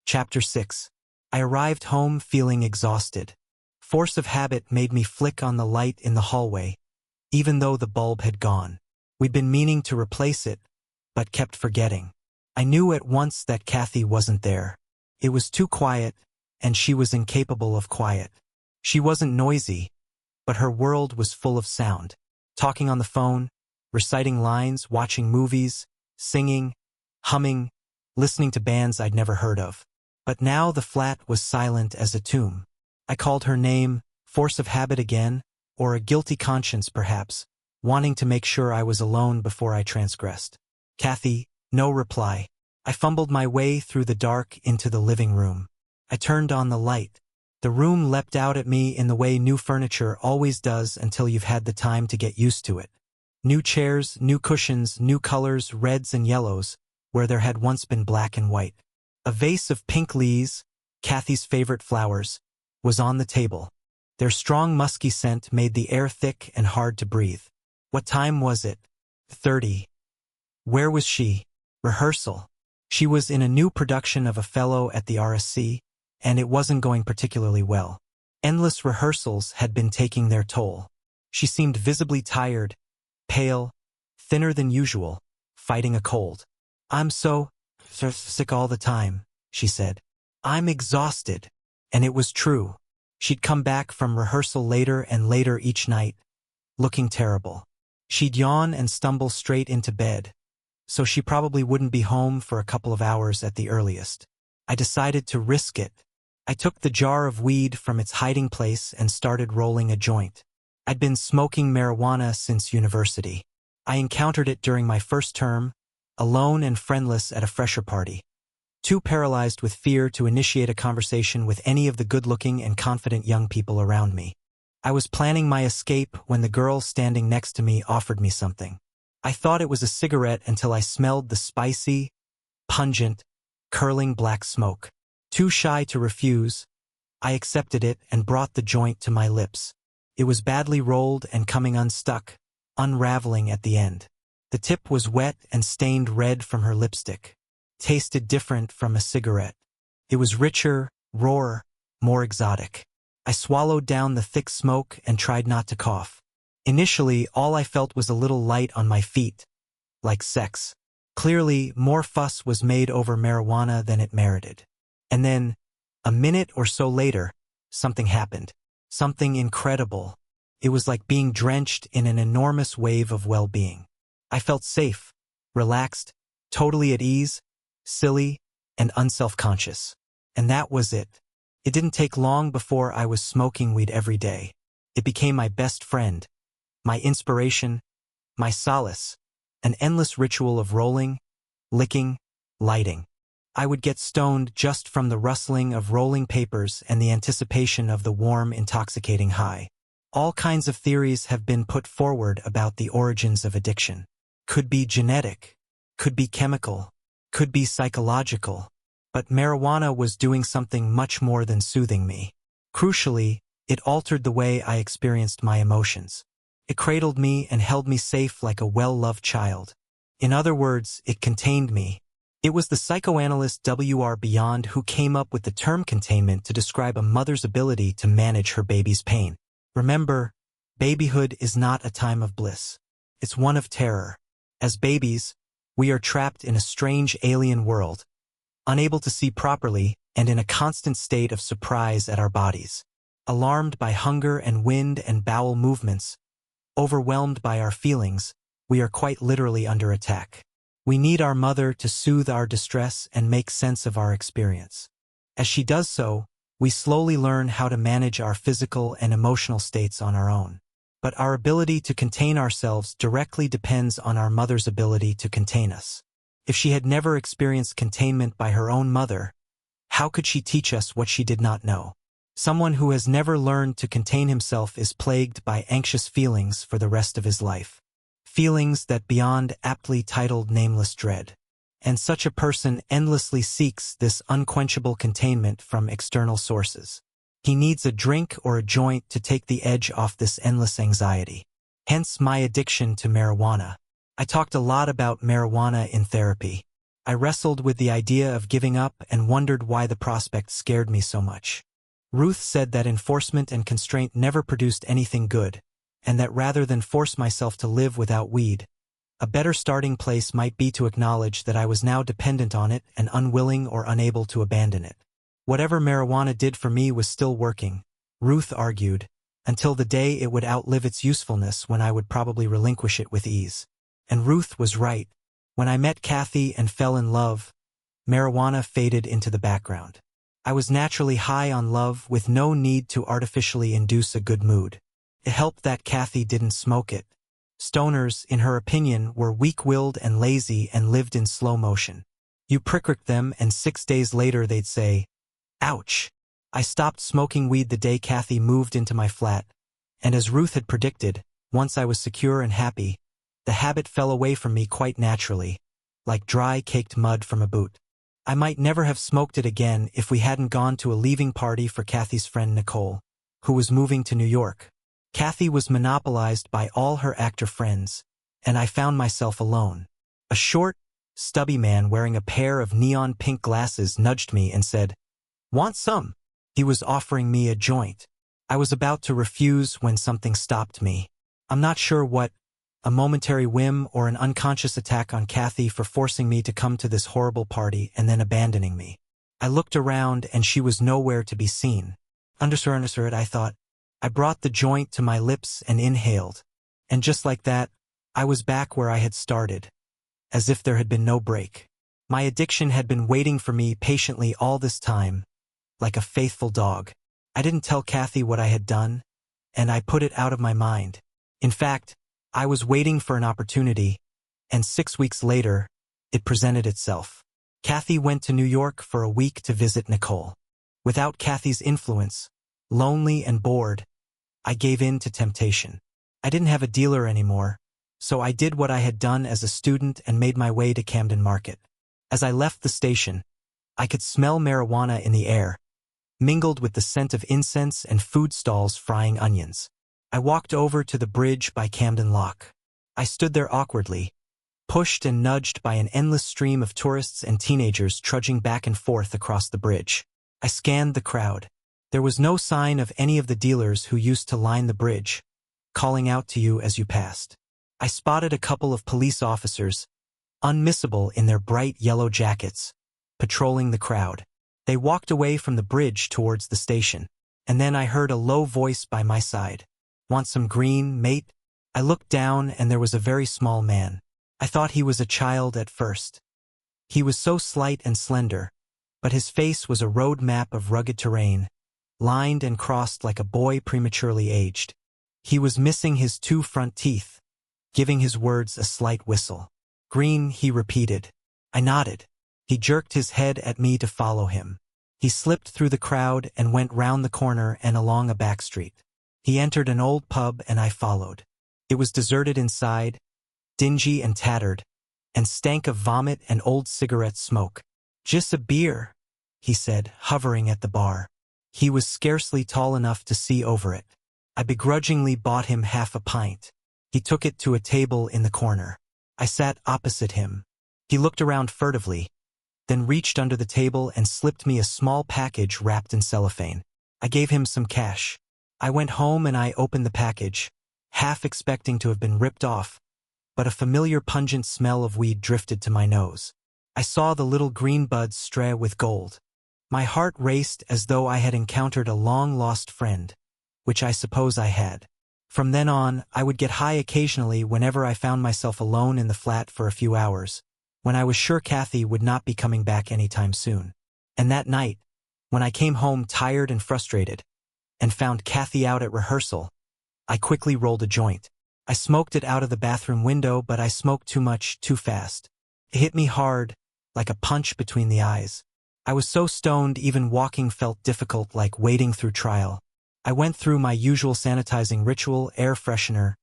Chapter 6. I arrived home feeling exhausted. Force of habit made me flick on the light in the hallway, even though the bulb had gone. We'd been meaning to replace it, but kept forgetting. I knew at once that Kathy wasn't there. It was too quiet, and she was incapable of quiet. She wasn't noisy, but her world was full of sound. Talking on the phone, reciting lines, watching movies, singing, humming, listening to bands I'd never heard of. But now the flat was silent as a tomb. I called her name, force of habit again, or a guilty conscience perhaps, wanting to make sure I was alone before I transgressed. Kathy, no reply. I fumbled my way through the dark into the living room. I turned on the light. The room leapt out at me in the way new furniture always does until you've had the time to get used to it. New chairs, new cushions, new colors, reds and yellows, where there had once been black and white. A vase of pink lilies, Kathy's favorite flowers, was on the table. Their strong musky scent made the air thick and hard to breathe. What time was it? 30. Where was she? Rehearsal. She was in a new production of a fellow at the RSC, and it wasn't going particularly well. Endless rehearsals had been taking their toll. She seemed visibly tired, pale, thinner than usual, fighting a cold. "I'm so sick all the time," she said. "I'm exhausted." And it was true. She'd come back from rehearsal later and later each night, looking terrible. She'd yawn and stumble straight into bed, so she probably wouldn't be home for a couple of hours at the earliest. I decided to risk it. I took the jar of weed from its hiding place and started rolling a joint. I'd been smoking marijuana since university. I encountered it during my first term, alone and friendless at a fresher party. Too paralyzed with fear to initiate a conversation with any of the good-looking and confident young people around me. I was planning my escape when the girl standing next to me offered me something. I thought it was a cigarette until I smelled the spicy, pungent, curling black smoke. Too shy to refuse, I accepted it and brought the joint to my lips. It was badly rolled and coming unstuck, unraveling at the end. The tip was wet and stained red from her lipstick. Tasted different from a cigarette. It was richer, rawer, more exotic. I swallowed down the thick smoke and tried not to cough. Initially, all I felt was a little light on my feet, like sex. Clearly, more fuss was made over marijuana than it merited. And then, a minute or so later, something happened. Something incredible. It was like being drenched in an enormous wave of well-being. I felt safe, relaxed, totally at ease, silly, and unself-conscious. And that was it. It didn't take long before I was smoking weed every day. It became my best friend, my inspiration, my solace, an endless ritual of rolling, licking, lighting. I would get stoned just from the rustling of rolling papers and the anticipation of the warm, intoxicating high. All kinds of theories have been put forward about the origins of addiction. Could be genetic, could be chemical, could be psychological, but marijuana was doing something much more than soothing me. Crucially, it altered the way I experienced my emotions. It cradled me and held me safe like a well-loved child. In other words, it contained me. It was the psychoanalyst W.R. Beyond who came up with the term containment to describe a mother's ability to manage her baby's pain. Remember, babyhood is not a time of bliss. It's one of terror. As babies, we are trapped in a strange alien world, unable to see properly and in a constant state of surprise at our bodies. Alarmed by hunger and wind and bowel movements, overwhelmed by our feelings, we are quite literally under attack. We need our mother to soothe our distress and make sense of our experience. As she does so, we slowly learn how to manage our physical and emotional states on our own. But our ability to contain ourselves directly depends on our mother's ability to contain us. If she had never experienced containment by her own mother, how could she teach us what she did not know? Someone who has never learned to contain himself is plagued by anxious feelings for the rest of his life. Feelings that Beyond aptly titled nameless dread. And such a person endlessly seeks this unquenchable containment from external sources. He needs a drink or a joint to take the edge off this endless anxiety. Hence my addiction to marijuana. I talked a lot about marijuana in therapy. I wrestled with the idea of giving up and wondered why the prospect scared me so much. Ruth said that enforcement and constraint never produced anything good, and that rather than force myself to live without weed, a better starting place might be to acknowledge that I was now dependent on it and unwilling or unable to abandon it. Whatever marijuana did for me was still working, Ruth argued, until the day it would outlive its usefulness when I would probably relinquish it with ease. And Ruth was right. When I met Kathy and fell in love, marijuana faded into the background. I was naturally high on love with no need to artificially induce a good mood. It helped that Kathy didn't smoke it. Stoners, in her opinion, were weak-willed and lazy and lived in slow motion. You prick them and 6 days later they'd say, "Ouch." I stopped smoking weed the day Kathy moved into my flat, and as Ruth had predicted, once I was secure and happy, the habit fell away from me quite naturally, like dry caked mud from a boot. I might never have smoked it again if we hadn't gone to a leaving party for Kathy's friend Nicole, who was moving to New York. Kathy was monopolized by all her actor friends, and I found myself alone. A short, stubby man wearing a pair of neon pink glasses nudged me and said, "Want some?" He was offering me a joint. I was about to refuse when something stopped me. I'm not sure what, a momentary whim or an unconscious attack on Kathy for forcing me to come to this horrible party and then abandoning me. I looked around and she was nowhere to be seen. Understood, I thought. I brought the joint to my lips and inhaled. And just like that, I was back where I had started, as if there had been no break. My addiction had been waiting for me patiently all this time, like a faithful dog. I didn't tell Kathy what I had done, and I put it out of my mind. In fact, I was waiting for an opportunity, and 6 weeks later, it presented itself. Kathy went to New York for a week to visit Nicole. Without Kathy's influence, lonely and bored, I gave in to temptation. I didn't have a dealer anymore, so I did what I had done as a student and made my way to Camden Market. As I left the station, I could smell marijuana in the air, mingled with the scent of incense and food stalls frying onions. I walked over to the bridge by Camden Lock. I stood there awkwardly, pushed and nudged by an endless stream of tourists and teenagers trudging back and forth across the bridge. I scanned the crowd. There was no sign of any of the dealers who used to line the bridge, calling out to you as you passed. I spotted a couple of police officers, unmissable in their bright yellow jackets, patrolling the crowd. They walked away from the bridge towards the station, and then I heard a low voice by my side. "Want some green, mate?" I looked down and there was a very small man. I thought he was a child at first. He was so slight and slender, but his face was a road map of rugged terrain, lined and crossed like a boy prematurely aged. He was missing his 2 front teeth, giving his words a slight whistle. "Green," he repeated. I nodded. He jerked his head at me to follow him. He slipped through the crowd and went round the corner and along a back street. He entered an old pub and I followed. It was deserted inside, dingy and tattered, and stank of vomit and old cigarette smoke. "Just a beer," he said, hovering at the bar. He was scarcely tall enough to see over it. I begrudgingly bought him half a pint. He took it to a table in the corner. I sat opposite him. He looked around furtively, then reached under the table and slipped me a small package wrapped in cellophane. I gave him some cash. I went home and I opened the package, half expecting to have been ripped off, but a familiar pungent smell of weed drifted to my nose. I saw the little green buds stray with gold. My heart raced as though I had encountered a long-lost friend, which I suppose I had. From then on, I would get high occasionally whenever I found myself alone in the flat for a few hours, when I was sure Kathy would not be coming back anytime soon. And that night, when I came home tired and frustrated, and found Kathy out at rehearsal, I quickly rolled a joint. I smoked it out of the bathroom window, but I smoked too much, too fast. It hit me hard, like a punch between the eyes. I was so stoned even walking felt difficult, like wading through trial. I went through my usual sanitizing ritual, air freshener,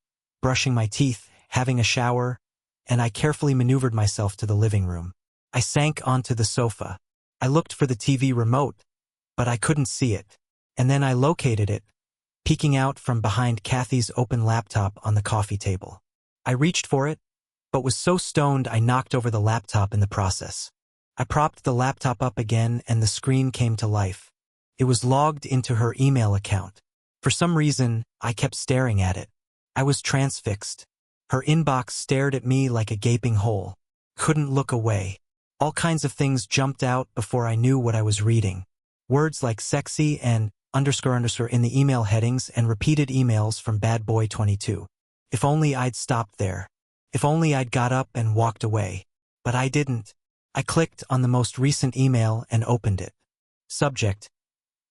brushing my teeth, having a shower, and I carefully maneuvered myself to the living room. I sank onto the sofa. I looked for the TV remote, but I couldn't see it. And then I located it, peeking out from behind Kathy's open laptop on the coffee table. I reached for it, but was so stoned I knocked over the laptop in the process. I propped the laptop up again and the screen came to life. It was logged into her email account. For some reason, I kept staring at it. I was transfixed. Her inbox stared at me like a gaping hole. Couldn't look away. All kinds of things jumped out before I knew what I was reading. Words like sexy and underscore in the email headings and repeated emails from Bad Boy 22. If only I'd stopped there. If only I'd got up and walked away. But I didn't. I clicked on the most recent email and opened it. Subject: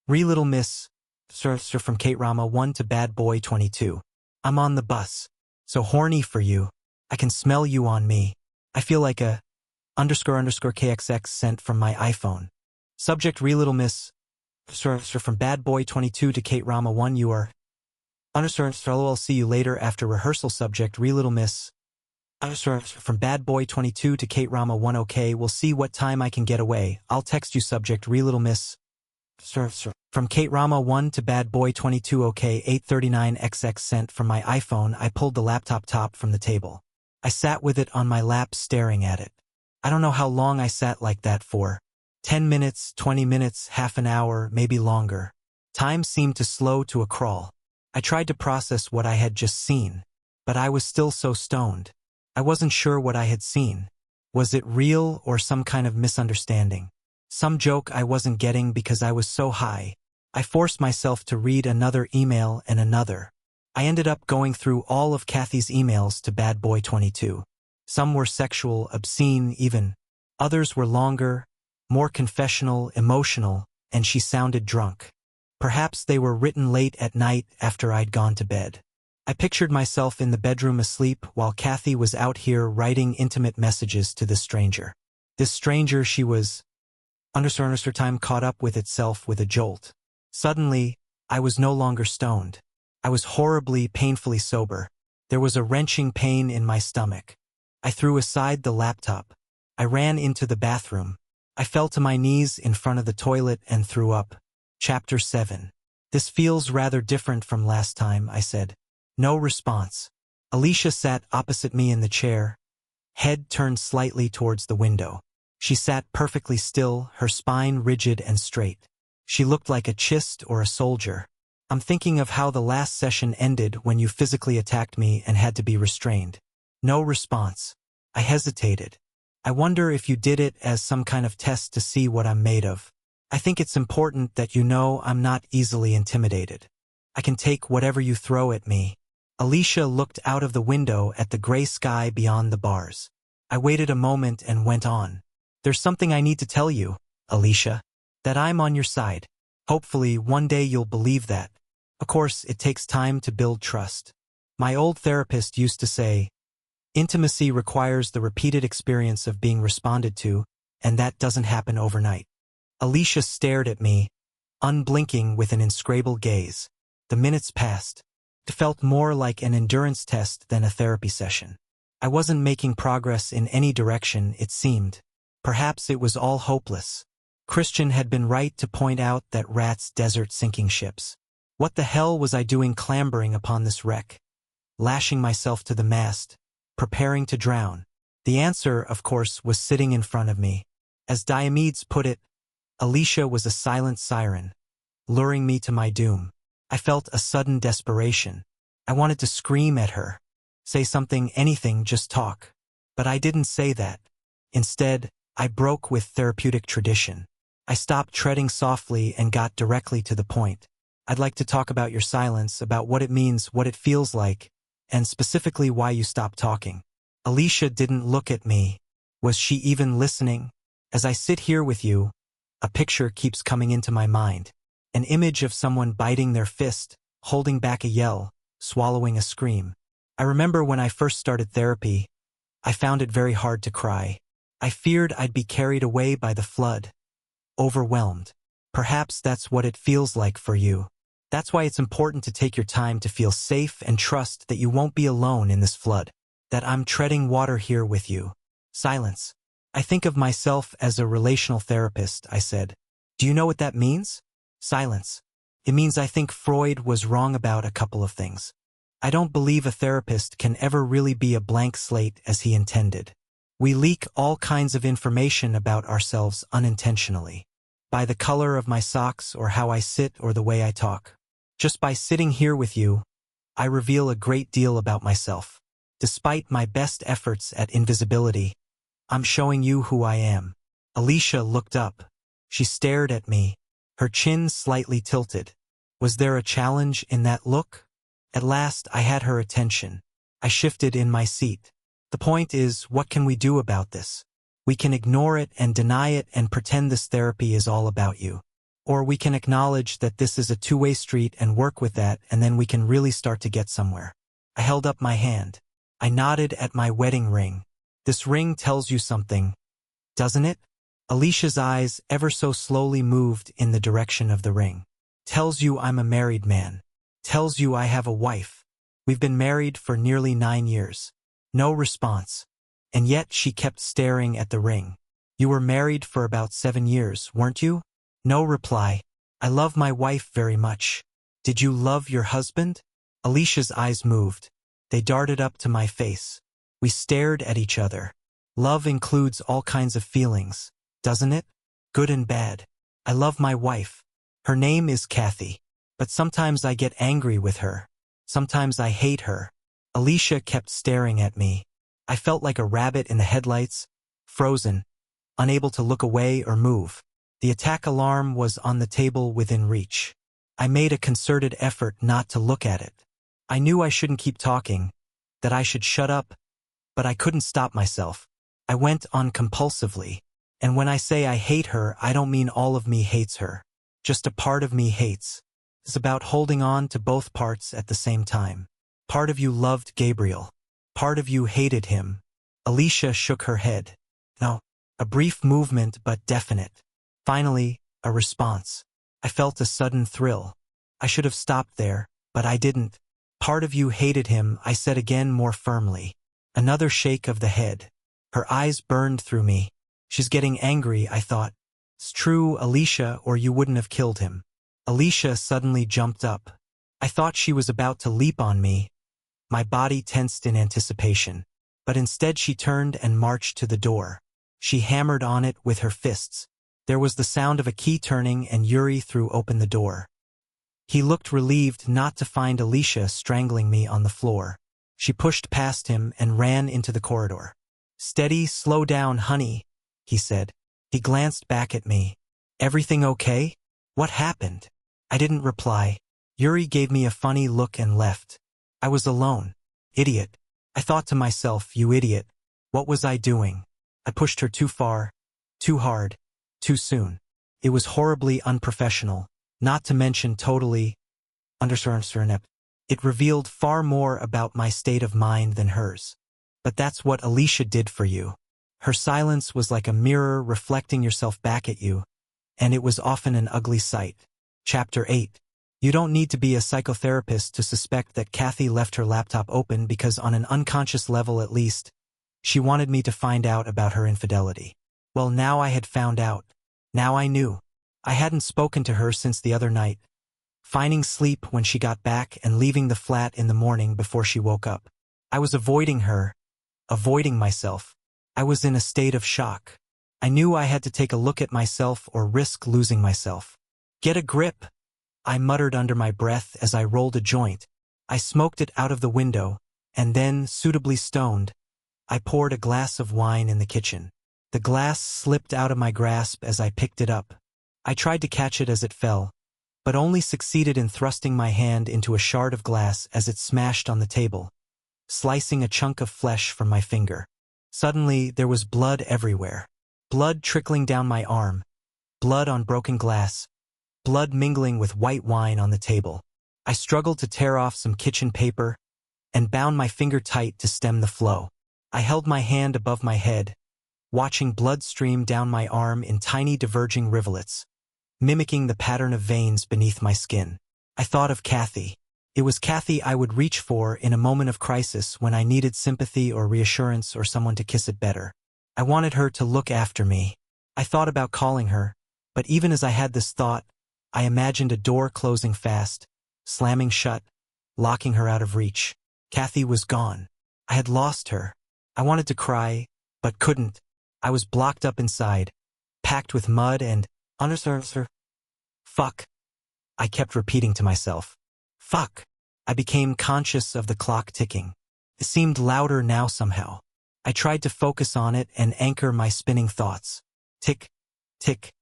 Little Miss, from Kate Rama 1 to Bad Boy 22. I'm on the bus. So horny for you. I can smell you on me. I feel like a underscore KXX sent from my iPhone. Subject: Little Miss, from Bad Boy 22 to Kate Rama 1. You are underscore LOL. See you later after rehearsal. Subject: Little Miss, from Bad Boy 22 to Kate Rama 1. Okay, we'll see what time I can get away. I'll text you. Subject: Little Miss, from Kate Rama 1 to Bad Boy 22. Okay, 8:39 sent from my iPhone. I pulled the laptop top from the table. I sat with it on my lap staring at it. I don't know how long I sat like that for. 10 minutes, 20 minutes, half an hour, maybe longer. Time seemed to slow to a crawl. I tried to process what I had just seen, but I was still so stoned. I wasn't sure what I had seen. Was it real or some kind of misunderstanding? Some joke I wasn't getting because I was so high. I forced myself to read another email and another. I ended up going through all of Kathy's emails to Bad Boy 22. Some were sexual, obscene even. Others were longer, more confessional, emotional, and she sounded drunk. Perhaps they were written late at night after I'd gone to bed. I pictured myself in the bedroom asleep while Kathy was out here writing intimate messages to this stranger. This stranger she was underscore time caught up with itself with a jolt. Suddenly, I was no longer stoned. I was horribly, painfully sober. There was a wrenching pain in my stomach. I threw aside the laptop. I ran into the bathroom. I fell to my knees in front of the toilet and threw up. Chapter 7. This feels rather different from last time, I said. No response. Alicia sat opposite me in the chair, head turned slightly towards the window. She sat perfectly still, her spine rigid and straight. She looked like a chist or a soldier. I'm thinking of how the last session ended when you physically attacked me and had to be restrained. No response. I hesitated. I wonder if you did it as some kind of test to see what I'm made of. I think it's important that you know I'm not easily intimidated. I can take whatever you throw at me. Alicia looked out of the window at the gray sky beyond the bars. I waited a moment and went on. There's something I need to tell you, Alicia. That I'm on your side. Hopefully, one day you'll believe that. Of course, it takes time to build trust. My old therapist used to say, intimacy requires the repeated experience of being responded to, and that doesn't happen overnight. Alicia stared at me, unblinking with an inscrutable gaze. The minutes passed. It felt more like an endurance test than a therapy session. I wasn't making progress in any direction, it seemed. Perhaps it was all hopeless. Christian had been right to point out that rats desert sinking ships. What the hell was I doing clambering upon this wreck? Lashing myself to the mast, preparing to drown. The answer, of course, was sitting in front of me. As Diomedes put it, Alicia was a silent siren, luring me to my doom. I felt a sudden desperation. I wanted to scream at her. Say something, anything, just talk. But I didn't say that. Instead, I broke with therapeutic tradition. I stopped treading softly and got directly to the point. I'd like to talk about your silence, about what it means, what it feels like, and specifically why you stopped talking. Alicia didn't look at me. Was she even listening? As I sit here with you, a picture keeps coming into my mind. An image of someone biting their fist, holding back a yell, swallowing a scream. I remember when I first started therapy, I found it very hard to cry. I feared I'd be carried away by the flood. Overwhelmed. Perhaps that's what it feels like for you. That's why it's important to take your time to feel safe and trust that you won't be alone in this flood. That I'm treading water here with you. Silence. I think of myself as a relational therapist, I said. Do you know what that means? Silence. It means I think Freud was wrong about a couple of things. I don't believe a therapist can ever really be a blank slate as he intended. We leak all kinds of information about ourselves unintentionally. By the color of my socks or how I sit or the way I talk. Just by sitting here with you, I reveal a great deal about myself. Despite my best efforts at invisibility, I'm showing you who I am. Alicia looked up. She stared at me, her chin slightly tilted. Was there a challenge in that look? At last I had her attention. I shifted in my seat. The point is, what can we do about this? We can ignore it and deny it and pretend this therapy is all about you. Or we can acknowledge that this is a two-way street and work with that, and then we can really start to get somewhere. I held up my hand. I nodded at my wedding ring. This ring tells you something, doesn't it? Alicia's eyes ever so slowly moved in the direction of the ring. Tells you I'm a married man. Tells you I have a wife. We've been married for nearly 9 years. No response. And yet she kept staring at the ring. You were married for about 7 years, weren't you? No reply. I love my wife very much. Did you love your husband? Alicia's eyes moved. They darted up to my face. We stared at each other. Love includes all kinds of feelings, doesn't it? Good and bad. I love my wife. Her name is Kathy. But sometimes I get angry with her. Sometimes I hate her. Alicia kept staring at me. I felt like a rabbit in the headlights, frozen, unable to look away or move. The attack alarm was on the table within reach. I made a concerted effort not to look at it. I knew I shouldn't keep talking, that I should shut up, but I couldn't stop myself. I went on compulsively. And when I say I hate her, I don't mean all of me hates her. Just a part of me hates. It's about holding on to both parts at the same time. Part of you loved Gabriel. Part of you hated him. Alicia shook her head. No. A brief movement but definite. Finally, a response. I felt a sudden thrill. I should have stopped there, but I didn't. Part of you hated him, I said again more firmly. Another shake of the head. Her eyes burned through me. She's getting angry, I thought. It's true, Alicia, or you wouldn't have killed him. Alicia suddenly jumped up. I thought she was about to leap on me. My body tensed in anticipation. But instead she turned and marched to the door. She hammered on it with her fists. There was the sound of a key turning and Yuri threw open the door. He looked relieved not to find Alicia strangling me on the floor. She pushed past him and ran into the corridor. Steady, slow down, honey, he said. He glanced back at me. Everything okay? What happened? I didn't reply. Yuri gave me a funny look and left. I was alone. Idiot. I thought to myself, you idiot. What was I doing? I pushed her too far, too hard, too soon. It was horribly unprofessional, not to mention totally inept. It revealed far more about my state of mind than hers. But that's what Alicia did for you. Her silence was like a mirror reflecting yourself back at you, and it was often an ugly sight. Chapter 8. You don't need to be a psychotherapist to suspect that Kathy left her laptop open because on an unconscious level at least, she wanted me to find out about her infidelity. Well, now I had found out. Now I knew. I hadn't spoken to her since the other night, finding sleep when she got back and leaving the flat in the morning before she woke up. I was avoiding her, avoiding myself. I was in a state of shock. I knew I had to take a look at myself or risk losing myself. Get a grip, I muttered under my breath as I rolled a joint. I smoked it out of the window, and then, suitably stoned, I poured a glass of wine in the kitchen. The glass slipped out of my grasp as I picked it up. I tried to catch it as it fell, but only succeeded in thrusting my hand into a shard of glass as it smashed on the table, slicing a chunk of flesh from my finger. Suddenly, there was blood everywhere. Blood trickling down my arm. Blood on broken glass. Blood mingling with white wine on the table. I struggled to tear off some kitchen paper and bound my finger tight to stem the flow. I held my hand above my head, watching blood stream down my arm in tiny diverging rivulets, mimicking the pattern of veins beneath my skin. I thought of Kathy. It was Kathy I would reach for in a moment of crisis when I needed sympathy or reassurance or someone to kiss it better. I wanted her to look after me. I thought about calling her, but even as I had this thought, I imagined a door closing fast, slamming shut, locking her out of reach. Kathy was gone. I had lost her. I wanted to cry, but couldn't. I was blocked up inside, packed with mud and underserved. Fuck. I kept repeating to myself. Fuck. I became conscious of the clock ticking. It seemed louder now somehow. I tried to focus on it and anchor my spinning thoughts. Tick, tick,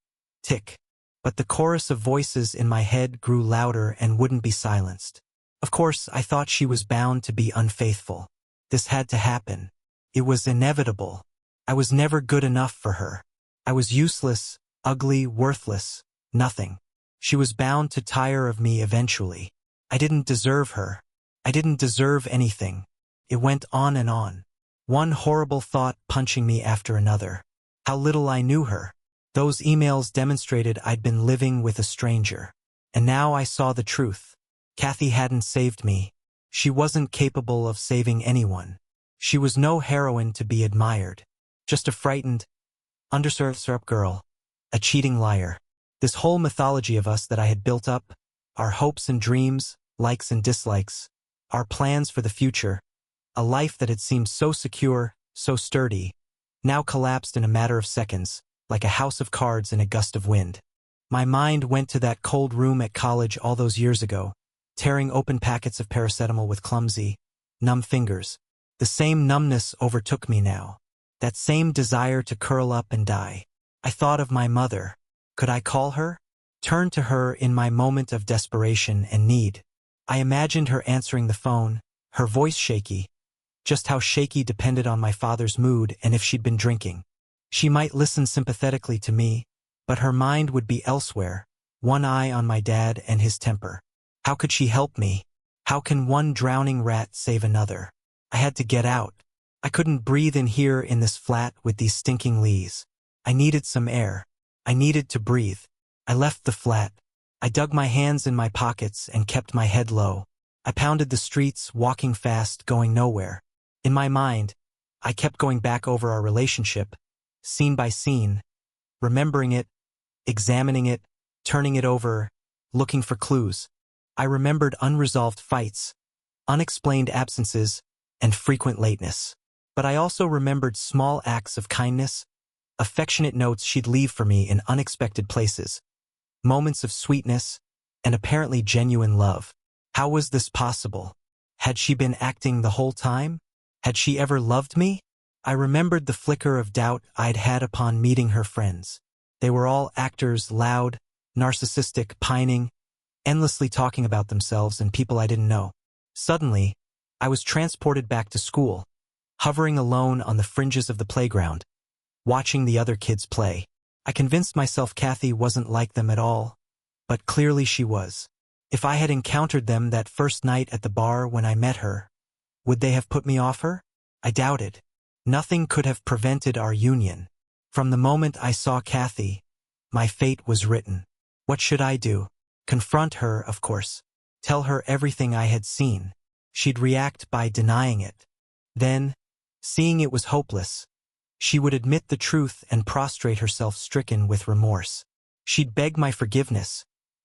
tick. But the chorus of voices in my head grew louder and wouldn't be silenced. Of course, I thought she was bound to be unfaithful. This had to happen. It was inevitable. I was never good enough for her. I was useless, ugly, worthless, nothing. She was bound to tire of me eventually. I didn't deserve her. I didn't deserve anything. It went on and on. One horrible thought punching me after another. How little I knew her. Those emails demonstrated I'd been living with a stranger. And now I saw the truth. Kathy hadn't saved me. She wasn't capable of saving anyone. She was no heroine to be admired. Just a frightened, underserved girl. A cheating liar. This whole mythology of us that I had built up, our hopes and dreams, likes and dislikes, our plans for the future, a life that had seemed so secure, so sturdy, now collapsed in a matter of seconds, like a house of cards in a gust of wind. My mind went to that cold room at college all those years ago, tearing open packets of paracetamol with clumsy, numb fingers. The same numbness overtook me now. That same desire to curl up and die. I thought of my mother. Could I call her? Turn to her in my moment of desperation and need. I imagined her answering the phone, her voice shaky. Just how shaky depended on my father's mood and if she'd been drinking. She might listen sympathetically to me, but her mind would be elsewhere, one eye on my dad and his temper. How could she help me? How can one drowning rat save another? I had to get out. I couldn't breathe in here in this flat with these stinking lees. I needed some air. I needed to breathe. I left the flat. I dug my hands in my pockets and kept my head low. I pounded the streets, walking fast, going nowhere. In my mind, I kept going back over our relationship, scene by scene, remembering it, examining it, turning it over, looking for clues. I remembered unresolved fights, unexplained absences, and frequent lateness. But I also remembered small acts of kindness, affectionate notes she'd leave for me in unexpected places, moments of sweetness, and apparently genuine love. How was this possible? Had she been acting the whole time? Had she ever loved me? I remembered the flicker of doubt I'd had upon meeting her friends. They were all actors, loud, narcissistic, pining, endlessly talking about themselves and people I didn't know. Suddenly, I was transported back to school, hovering alone on the fringes of the playground, watching the other kids play. I convinced myself Kathy wasn't like them at all, but clearly she was. If I had encountered them that first night at the bar when I met her, would they have put me off her? I doubted. Nothing could have prevented our union. From the moment I saw Kathy, my fate was written. What should I do? Confront her, of course. Tell her everything I had seen. She'd react by denying it. Then, seeing it was hopeless, she would admit the truth and prostrate herself stricken with remorse. She'd beg my forgiveness.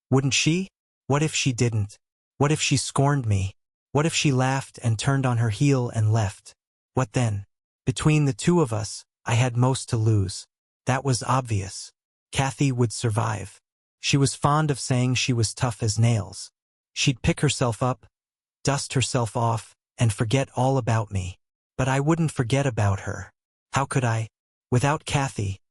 Wouldn't she? What if she didn't? What if she scorned me? What if she laughed and turned on her heel and left? What then? Between the two of us, I had most to lose. That was obvious. Kathy would survive. She was fond of saying she was tough as nails. She'd pick herself up, dust herself off, and forget all about me. But I wouldn't forget about her. How could I? Without Kathy,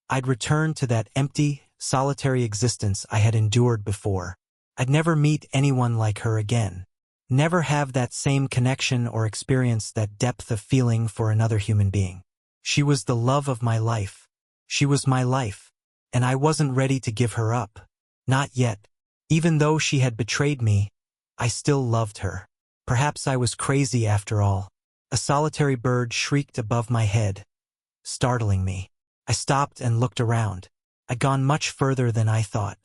I'd return to that empty, solitary existence I had endured before. I'd never meet anyone like her again. Never have that same connection or experience that depth of feeling for another human being. She was the love of my life. She was my life. And I wasn't ready to give her up. Not yet. Even though she had betrayed me, I still loved her. Perhaps I was crazy after all. A solitary bird shrieked above my head, startling me. I stopped and looked around. I'd gone much further than I thought.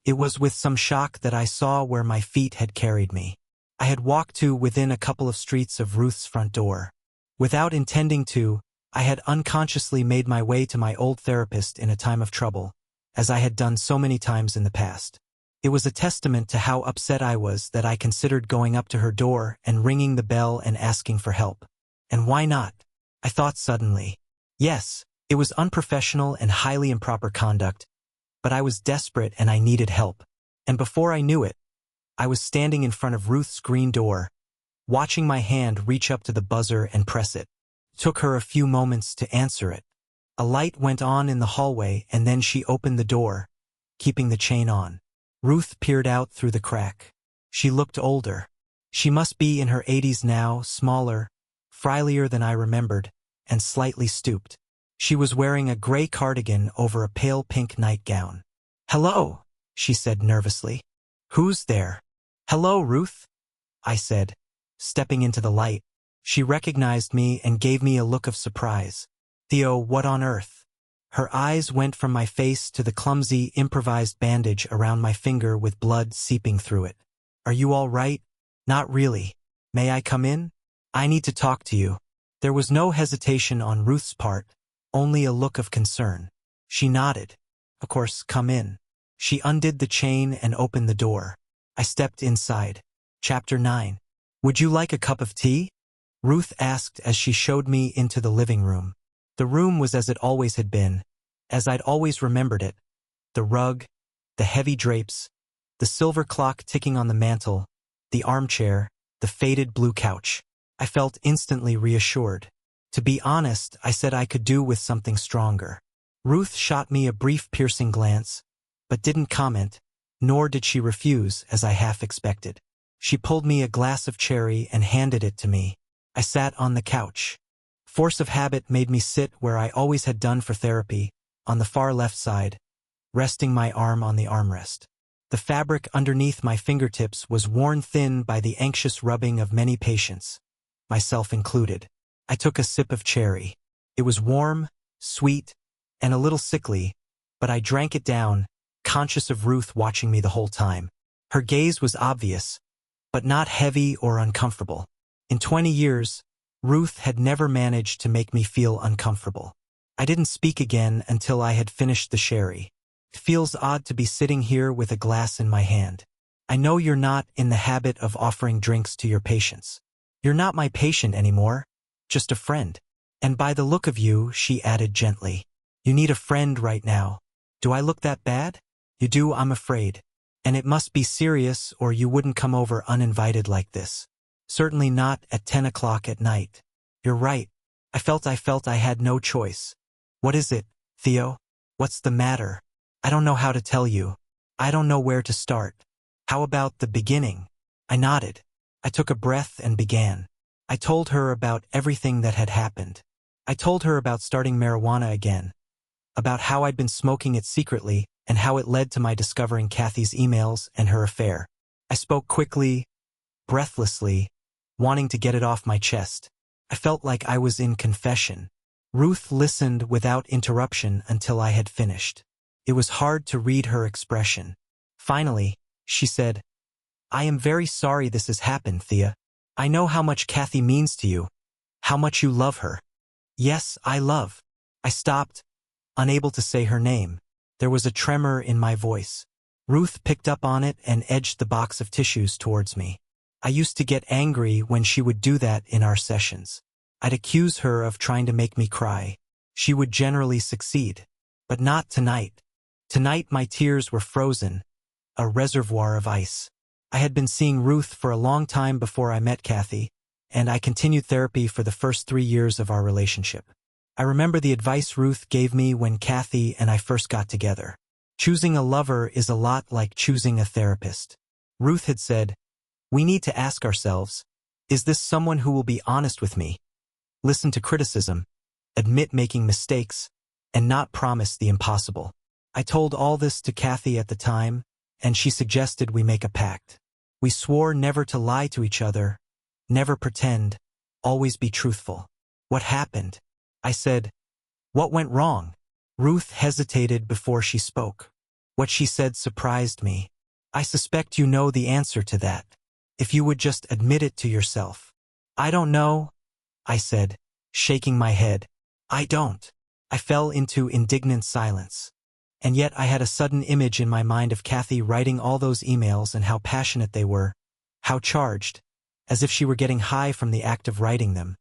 It was with some shock that I saw where my feet had carried me. I had walked to within a couple of streets of Ruth's front door. Without intending to, I had unconsciously made my way to my old therapist in a time of trouble, as I had done so many times in the past. It was a testament to how upset I was that I considered going up to her door and ringing the bell and asking for help. And why not? I thought suddenly. Yes, it was unprofessional and highly improper conduct, but I was desperate and I needed help. And before I knew it, I was standing in front of Ruth's green door, watching my hand reach up to the buzzer and press it. It took her a few moments to answer it. A light went on in the hallway and then she opened the door, keeping the chain on. Ruth peered out through the crack. She looked older. She must be in her 80s now, smaller, frielier than I remembered, and slightly stooped. She was wearing a gray cardigan over a pale pink nightgown. "Hello," she said nervously. "Who's there?" "Hello, Ruth," I said, stepping into the light. She recognized me and gave me a look of surprise. "Theo, what on earth?" Her eyes went from my face to the clumsy, improvised bandage around my finger with blood seeping through it. "Are you all right?" "Not really. May I come in? I need to talk to you." There was no hesitation on Ruth's part, only a look of concern. She nodded. "Of course, come in." She undid the chain and opened the door. I stepped inside. Chapter 9. "Would you like a cup of tea?" Ruth asked as she showed me into the living room. The room was as it always had been, as I'd always remembered it. The rug, the heavy drapes, the silver clock ticking on the mantel, the armchair, the faded blue couch. I felt instantly reassured. To be honest, I said I could do with something stronger. Ruth shot me a brief piercing glance, but didn't comment, nor did she refuse as I half expected. She pulled me a glass of cherry and handed it to me. I sat on the couch. Force of habit made me sit where I always had done for therapy, on the far left side, resting my arm on the armrest. The fabric underneath my fingertips was worn thin by the anxious rubbing of many patients, myself included. I took a sip of cherry. It was warm, sweet, and a little sickly, but I drank it down, conscious of Ruth watching me the whole time. Her gaze was obvious, but not heavy or uncomfortable. In 20 years, Ruth had never managed to make me feel uncomfortable. I didn't speak again until I had finished the sherry. "It feels odd to be sitting here with a glass in my hand. I know you're not in the habit of offering drinks to your patients. You're not my patient anymore, just a friend. And by the look of you," she added gently, "you need a friend right now. Do I look that bad?" "You do, I'm afraid. And it must be serious or you wouldn't come over uninvited like this. Certainly not at 10 o'clock at night." "You're right. I felt I had no choice." "What is it, Theo? What's the matter?" "I don't know how to tell you. I don't know where to start." "How about the beginning?" I nodded. I took a breath and began. I told her about everything that had happened. I told her about starting marijuana again, about how I'd been smoking it secretly and how it led to my discovering Kathy's emails and her affair. I spoke quickly, breathlessly, wanting to get it off my chest. I felt like I was in confession. Ruth listened without interruption until I had finished. It was hard to read her expression. Finally, she said, "I am very sorry this has happened, Thea. I know how much Kathy means to you, how much you love her." "Yes, I love." I stopped, unable to say her name. There was a tremor in my voice. Ruth picked up on it and edged the box of tissues towards me. I used to get angry when she would do that in our sessions. I'd accuse her of trying to make me cry. She would generally succeed. But not tonight. Tonight my tears were frozen, a reservoir of ice. I had been seeing Ruth for a long time before I met Kathy, and I continued therapy for the first 3 years of our relationship. I remember the advice Ruth gave me when Kathy and I first got together. Choosing a lover is a lot like choosing a therapist. Ruth had said, "We need to ask ourselves, is this someone who will be honest with me, listen to criticism, admit making mistakes, and not promise the impossible?" I told all this to Kathy at the time, and she suggested we make a pact. We swore never to lie to each other, never pretend, always be truthful. "What happened?" I said. "What went wrong?" Ruth hesitated before she spoke. What she said surprised me. "I suspect you know the answer to that. If you would just admit it to yourself." "I don't know," I said, shaking my head. "I don't." I fell into indignant silence. And yet I had a sudden image in my mind of Kathy writing all those emails and how passionate they were, how charged, as if she were getting high from the act of writing them,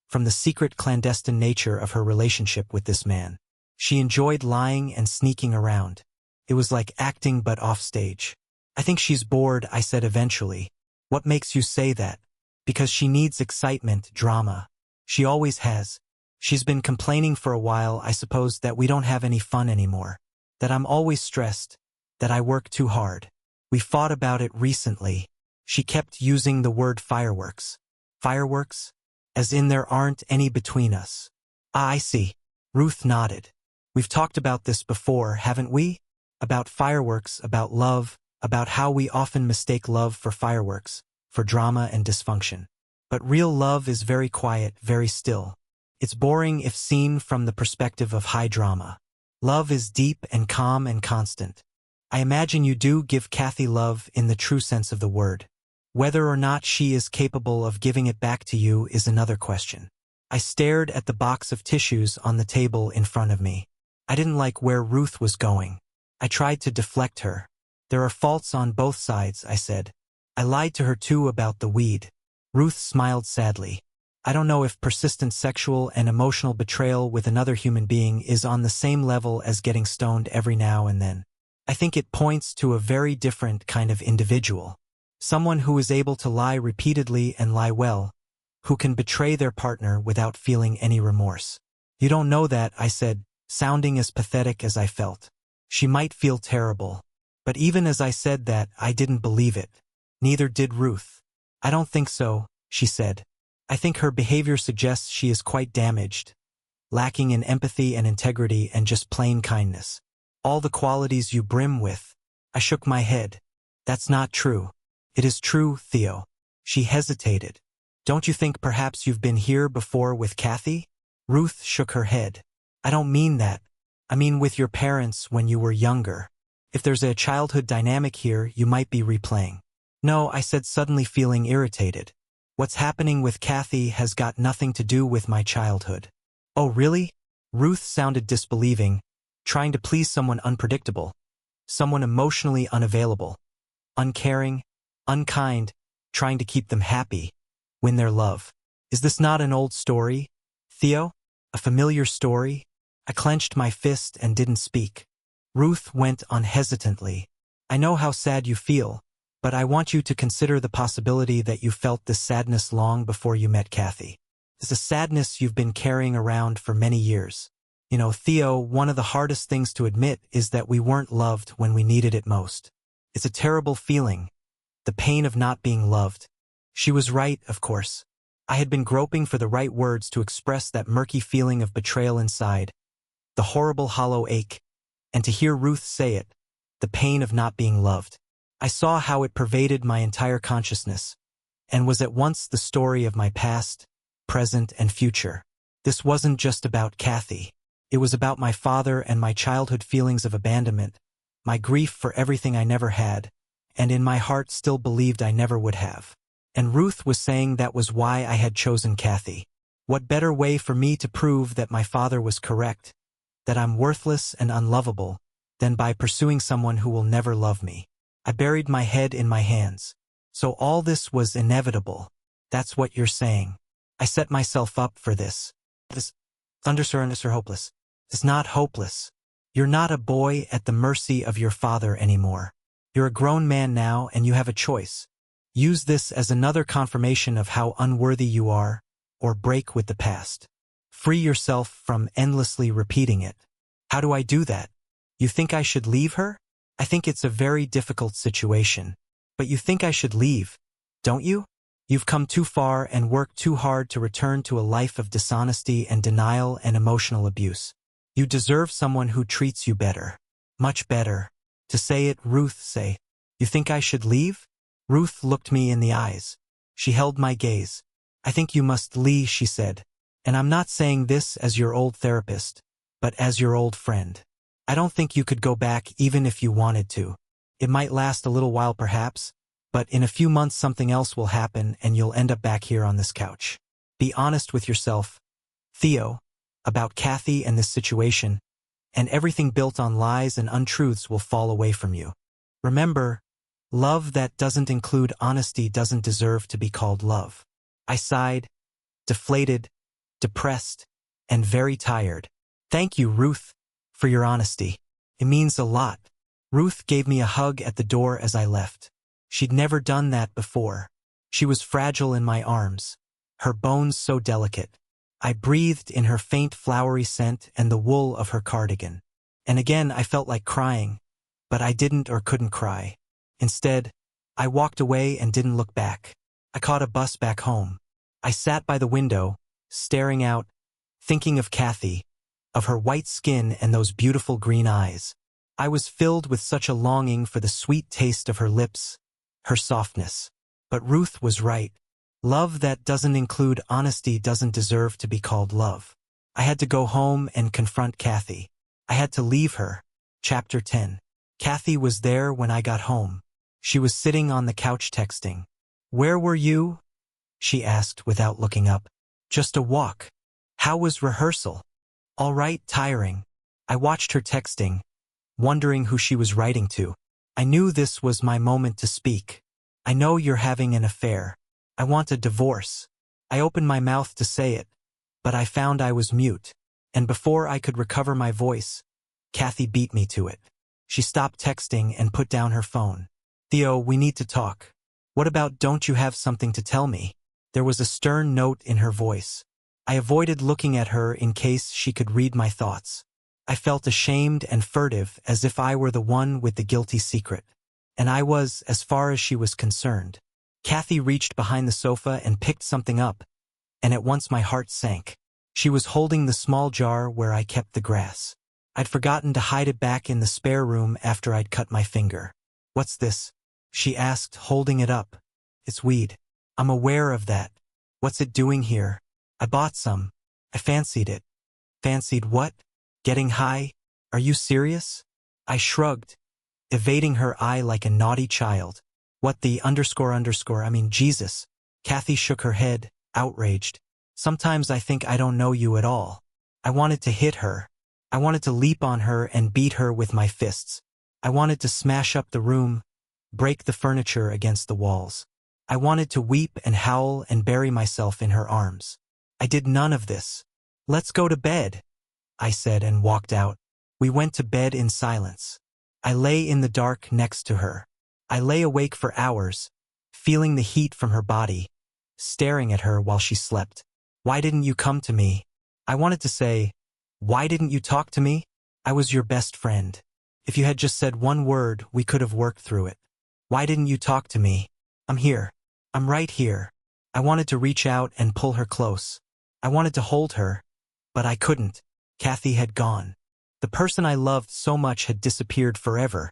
from the secret clandestine nature of her relationship with this man. She enjoyed lying and sneaking around. It was like acting but off stage. I think she's bored, I said eventually. What makes you say that? Because she needs excitement, drama. She always has. She's been complaining for a while, I suppose, that we don't have any fun anymore. That I'm always stressed. That I work too hard. We fought about it recently. She kept using the word fireworks. Fireworks? As in there aren't any between us. Ah, I see. Ruth nodded. We've talked about this before, haven't we? About fireworks, about love, about how we often mistake love for fireworks, for drama and dysfunction. But real love is very quiet, very still. It's boring if seen from the perspective of high drama. Love is deep and calm and constant. I imagine you do give Kathy love in the true sense of the word. Whether or not she is capable of giving it back to you is another question. I stared at the box of tissues on the table in front of me. I didn't like where Ruth was going. I tried to deflect her. There are faults on both sides, I said. I lied to her too about the weed. Ruth smiled sadly. I don't know if persistent sexual and emotional betrayal with another human being is on the same level as getting stoned every now and then. I think it points to a very different kind of individual. Someone who is able to lie repeatedly and lie well, who can betray their partner without feeling any remorse. You don't know that, I said, sounding as pathetic as I felt. She might feel terrible. But even as I said that, I didn't believe it. Neither did Ruth. I don't think so, she said. I think her behavior suggests she is quite damaged, lacking in empathy and integrity and just plain kindness. All the qualities you brim with. I shook my head. That's not true. It is true, Theo. She hesitated. Don't you think perhaps you've been here before with Kathy? Ruth shook her head. I don't mean that. I mean with your parents when you were younger. If there's a childhood dynamic here, you might be replaying. No, I said, suddenly feeling irritated. What's happening with Kathy has got nothing to do with my childhood. Oh, really? Ruth sounded disbelieving, trying to please someone unpredictable, someone emotionally unavailable, uncaring, unkind, trying to keep them happy, win their love. Is this not an old story, Theo? A familiar story? I clenched my fist and didn't speak. Ruth went on hesitantly. I know how sad you feel, but I want you to consider the possibility that you felt this sadness long before you met Kathy. It's a sadness you've been carrying around for many years. You know, Theo, one of the hardest things to admit is that we weren't loved when we needed it most. It's a terrible feeling, the pain of not being loved. She was right, of course. I had been groping for the right words to express that murky feeling of betrayal inside, the horrible hollow ache, and to hear Ruth say it, the pain of not being loved. I saw how it pervaded my entire consciousness, and was at once the story of my past, present, and future. This wasn't just about Kathy. It was about my father and my childhood feelings of abandonment, my grief for everything I never had, and in my heart still believed I never would have. And Ruth was saying that was why I had chosen Kathy. What better way for me to prove that my father was correct, that I'm worthless and unlovable, than by pursuing someone who will never love me? I buried my head in my hands. So all this was inevitable. That's what you're saying. I set myself up for this. This thunderstorms are hopeless. It's not hopeless. You're not a boy at the mercy of your father anymore. You're a grown man now and you have a choice. Use this as another confirmation of how unworthy you are, or break with the past. Free yourself from endlessly repeating it. How do I do that? You think I should leave her? I think it's a very difficult situation. But you think I should leave, don't you? You've come too far and worked too hard to return to a life of dishonesty and denial and emotional abuse. You deserve someone who treats you better. Much better. To say it, Ruth, say, you think I should leave? Ruth looked me in the eyes. She held my gaze. I think you must leave, she said. And I'm not saying this as your old therapist, but as your old friend. I don't think you could go back even if you wanted to. It might last a little while perhaps, but in a few months something else will happen and you'll end up back here on this couch. Be honest with yourself, Theo, about Kathy and this situation, and everything built on lies and untruths will fall away from you. Remember, love that doesn't include honesty doesn't deserve to be called love. I sighed, deflated, depressed, and very tired. Thank you, Ruth, for your honesty. It means a lot. Ruth gave me a hug at the door as I left. She'd never done that before. She was fragile in my arms, her bones so delicate. I breathed in her faint flowery scent and the wool of her cardigan. And again I felt like crying, but I didn't or couldn't cry. Instead, I walked away and didn't look back. I caught a bus back home. I sat by the window, staring out, thinking of Kathy, of her white skin and those beautiful green eyes. I was filled with such a longing for the sweet taste of her lips, her softness. But Ruth was right. Love that doesn't include honesty doesn't deserve to be called love. I had to go home and confront Kathy. I had to leave her. Chapter 10. Kathy was there when I got home. She was sitting on the couch texting. "Where were you?" she asked without looking up. "Just a walk." "How was rehearsal?" "All right, tiring." I watched her texting, wondering who she was writing to. I knew this was my moment to speak. "I know you're having an affair. I want a divorce." I opened my mouth to say it, but I found I was mute. And before I could recover my voice, Kathy beat me to it. She stopped texting and put down her phone. "Theo, we need to talk." "What about don't you have something to tell me?" There was a stern note in her voice. I avoided looking at her in case she could read my thoughts. I felt ashamed and furtive as if I were the one with the guilty secret. And I was, as far as she was concerned. Kathy reached behind the sofa and picked something up, and at once my heart sank. She was holding the small jar where I kept the grass. I'd forgotten to hide it back in the spare room after I'd cut my finger. "What's this?" she asked, holding it up. "It's weed." "I'm aware of that. What's it doing here?" "I bought some. I fancied it." "Fancied what? Getting high? Are you serious?" I shrugged, evading her eye like a naughty child. "What the Jesus." Kathy shook her head, outraged. "Sometimes I think I don't know you at all." I wanted to hit her. I wanted to leap on her and beat her with my fists. I wanted to smash up the room, break the furniture against the walls. I wanted to weep and howl and bury myself in her arms. I did none of this. "Let's go to bed," I said and walked out. We went to bed in silence. I lay in the dark next to her. I lay awake for hours, feeling the heat from her body, staring at her while she slept. "Why didn't you come to me?" I wanted to say, "Why didn't you talk to me? I was your best friend. If you had just said one word, we could have worked through it. Why didn't you talk to me? I'm here. I'm right here." I wanted to reach out and pull her close. I wanted to hold her, but I couldn't. Kathy had gone. The person I loved so much had disappeared forever,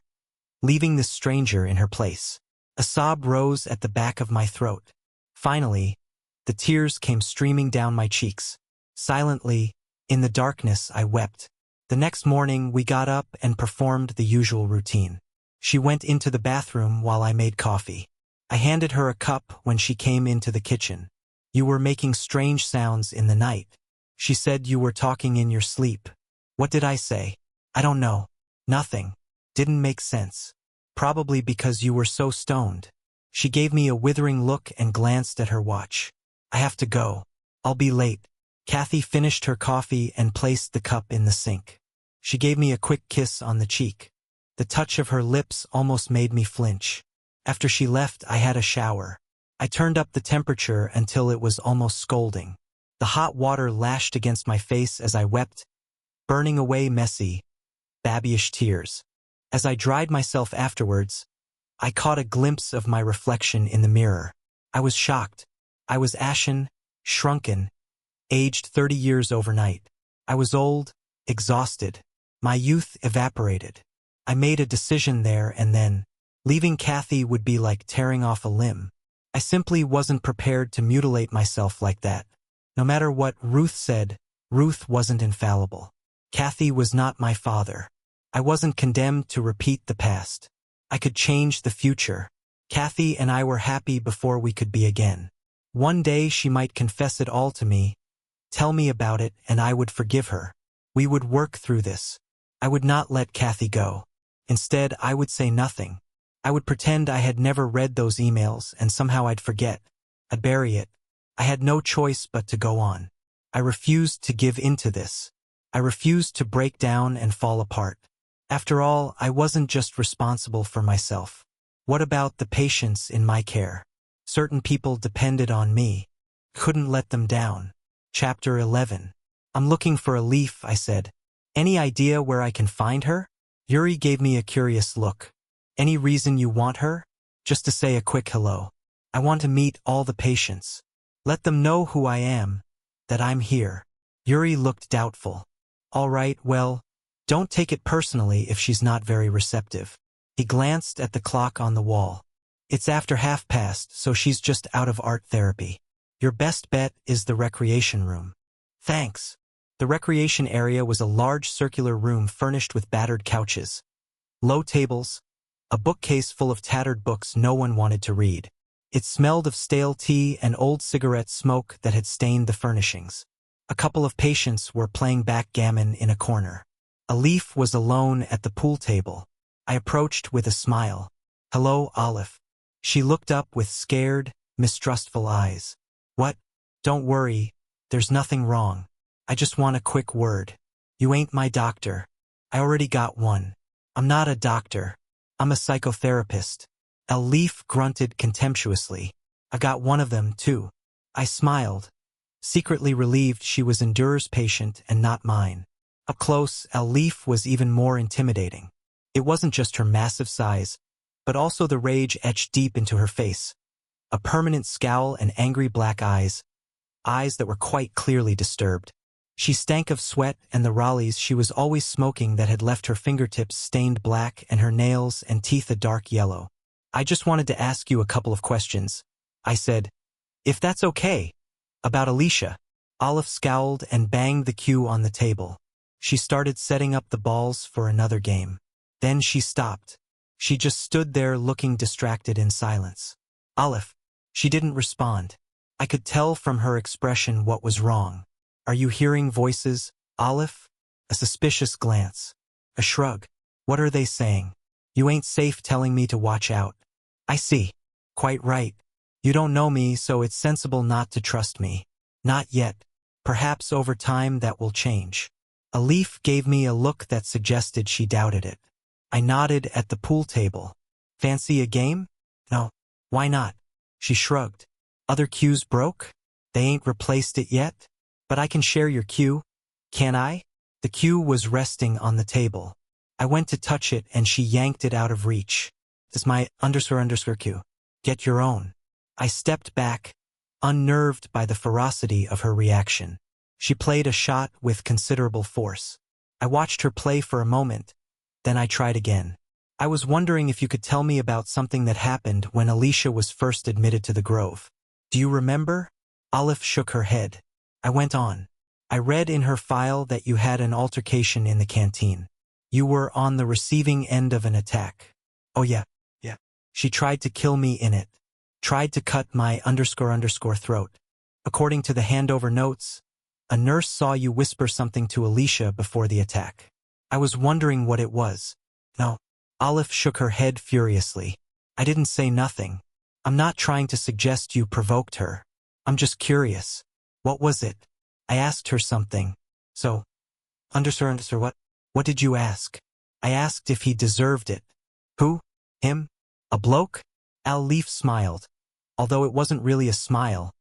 leaving this stranger in her place. A sob rose at the back of my throat. Finally, the tears came streaming down my cheeks. Silently, in the darkness, I wept. The next morning, we got up and performed the usual routine. She went into the bathroom while I made coffee. I handed her a cup when she came into the kitchen. "You were making strange sounds in the night." She said you were talking in your sleep. What did I say? "I don't know. Nothing. Didn't make sense. Probably because you were so stoned." She gave me a withering look and glanced at her watch. "I have to go. I'll be late." Kathy finished her coffee and placed the cup in the sink. She gave me a quick kiss on the cheek. The touch of her lips almost made me flinch. After she left, I had a shower. I turned up the temperature until it was almost scalding. The hot water lashed against my face as I wept, burning away messy, babyish tears. As I dried myself afterwards, I caught a glimpse of my reflection in the mirror. I was shocked. I was ashen, shrunken, aged 30 years overnight. I was old, exhausted. My youth evaporated. I made a decision there and then. Leaving Kathy would be like tearing off a limb. I simply wasn't prepared to mutilate myself like that. No matter what Ruth said, Ruth wasn't infallible. Kathy was not my father. I wasn't condemned to repeat the past. I could change the future. Kathy and I were happy before we could be again. One day she might confess it all to me, tell me about it, and I would forgive her. We would work through this. I would not let Kathy go. Instead, I would say nothing. I would pretend I had never read those emails and somehow I'd forget. I'd bury it. I had no choice but to go on. I refused to give in to this. I refused to break down and fall apart. After all, I wasn't just responsible for myself. What about the patients in my care? Certain people depended on me. Couldn't let them down. Chapter 11. I'm looking for a leaf, I said. Any idea where I can find her? Yuri gave me a curious look. Any reason you want her? Just to say a quick hello. I want to meet all the patients. Let them know who I am, that I'm here. Yuri looked doubtful. All right, well, don't take it personally if she's not very receptive. He glanced at the clock on the wall. It's after past, so she's just out of art therapy. Your best bet is the recreation room. Thanks. The recreation area was a large circular room furnished with battered couches, low tables, a bookcase full of tattered books no one wanted to read. It smelled of stale tea and old cigarette smoke that had stained the furnishings. A couple of patients were playing backgammon in a corner. A leaf was alone at the pool table. I approached with a smile. Hello, Olive. She looked up with scared, mistrustful eyes. What? Don't worry. There's nothing wrong. I just want a quick word. You ain't my doctor. I already got one. I'm not a doctor. I'm a psychotherapist. Leaf grunted contemptuously. I got one of them, too. I smiled, secretly relieved she was Endurer's patient and not mine. Up close, Leaf was even more intimidating. It wasn't just her massive size, but also the rage etched deep into her face. A permanent scowl and angry black eyes that were quite clearly disturbed. She stank of sweat and the Raleighs she was always smoking that had left her fingertips stained black and her nails and teeth a dark yellow. I just wanted to ask you a couple of questions, I said. If that's okay. About Alicia. Olive scowled and banged the cue on the table. She started setting up the balls for another game. Then she stopped. She just stood there looking distracted in silence. Olive. She didn't respond. I could tell from her expression what was wrong. Are you hearing voices, Olive? A suspicious glance. A shrug. What are they saying? You ain't safe telling me to watch out. I see. Quite right. You don't know me, so it's sensible not to trust me. Not yet. Perhaps over time that will change. A leaf gave me a look that suggested she doubted it. I nodded at the pool table. Fancy a game? No. Why not? She shrugged. Other cues broke? They ain't replaced it yet? But I can share your cue. Can I? The cue was resting on the table. I went to touch it and she yanked it out of reach. It's my _ cue. Get your own. I stepped back, unnerved by the ferocity of her reaction. She played a shot with considerable force. I watched her play for a moment, then I tried again. I was wondering if you could tell me about something that happened when Alicia was first admitted to the Grove. Do you remember? Olive shook her head. I went on. I read in her file that you had an altercation in the canteen. You were on the receiving end of an attack. Oh yeah. She tried to kill me in it. Tried to cut my _ throat. According to the handover notes, a nurse saw you whisper something to Alicia before the attack. I was wondering what it was. No. Olive shook her head furiously. I didn't say nothing. I'm not trying to suggest you provoked her. I'm just curious. What was it? I asked her something. So, _ what? What did you ask? I asked if he deserved it. Who? Him? A bloke? Leaf smiled, although it wasn't really a smile,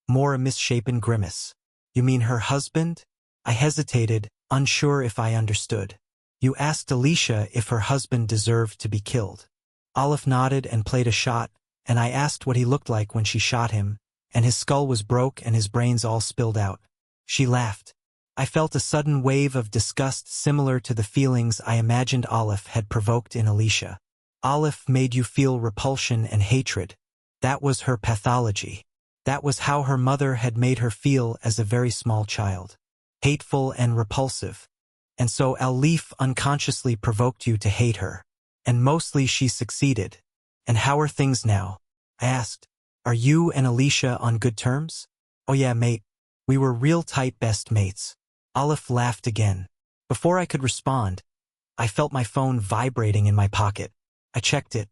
more a misshapen grimace. You mean her husband? I hesitated, unsure if I understood. You asked Alicia if her husband deserved to be killed. Olive nodded and played a shot, and I asked what he looked like when she shot him, and his skull was broke and his brains all spilled out. She laughed. I felt a sudden wave of disgust similar to the feelings I imagined Olive had provoked in Alicia. Olive made you feel repulsion and hatred. That was her pathology. That was how her mother had made her feel as a very small child. Hateful and repulsive. And so Leaf unconsciously provoked you to hate her. And mostly she succeeded. And how are things now? I asked. Are you and Alicia on good terms? Oh yeah, mate. We were real tight best mates. Olive laughed again. Before I could respond, I felt my phone vibrating in my pocket. I checked it.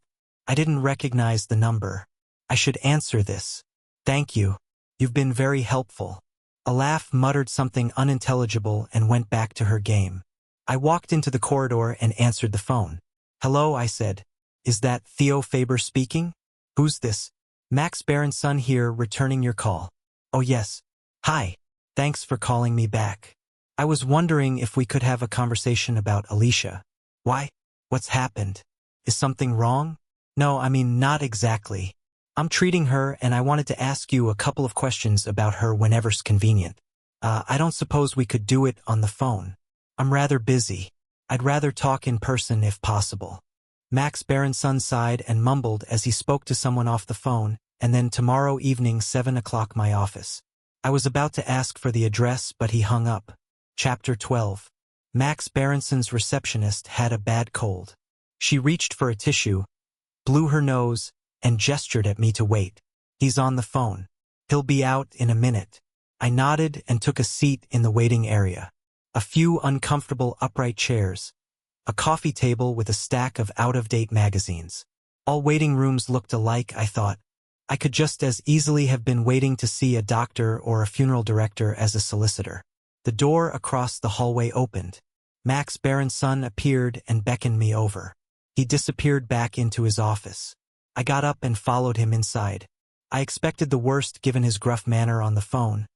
I didn't recognize the number. I should answer this. Thank you. You've been very helpful. A laugh muttered something unintelligible and went back to her game. I walked into the corridor and answered the phone. Hello, I said. Is that Theo Faber speaking? Who's this? Max Berenson here, returning your call. Oh yes. Hi. Thanks for calling me back. I was wondering if we could have a conversation about Alicia. Why? What's happened? Is something wrong? No, I mean, not exactly. I'm treating her and I wanted to ask you a couple of questions about her whenever's convenient. I don't suppose we could do it on the phone. I'm rather busy. I'd rather talk in person if possible. Max Berenson sighed and mumbled as he spoke to someone off the phone, and then tomorrow evening 7 o'clock my office. I was about to ask for the address, but he hung up. Chapter 12. Max Berenson's receptionist had a bad cold. She reached for a tissue, blew her nose, and gestured at me to wait. He's on the phone. He'll be out in a minute. I nodded and took a seat in the waiting area. A few uncomfortable upright chairs. A coffee table with a stack of out-of-date magazines. All waiting rooms looked alike, I thought. I could just as easily have been waiting to see a doctor or a funeral director as a solicitor. The door across the hallway opened. Max Berenson appeared and beckoned me over. He disappeared back into his office. I got up and followed him inside. I expected the worst given his gruff manner on the phone.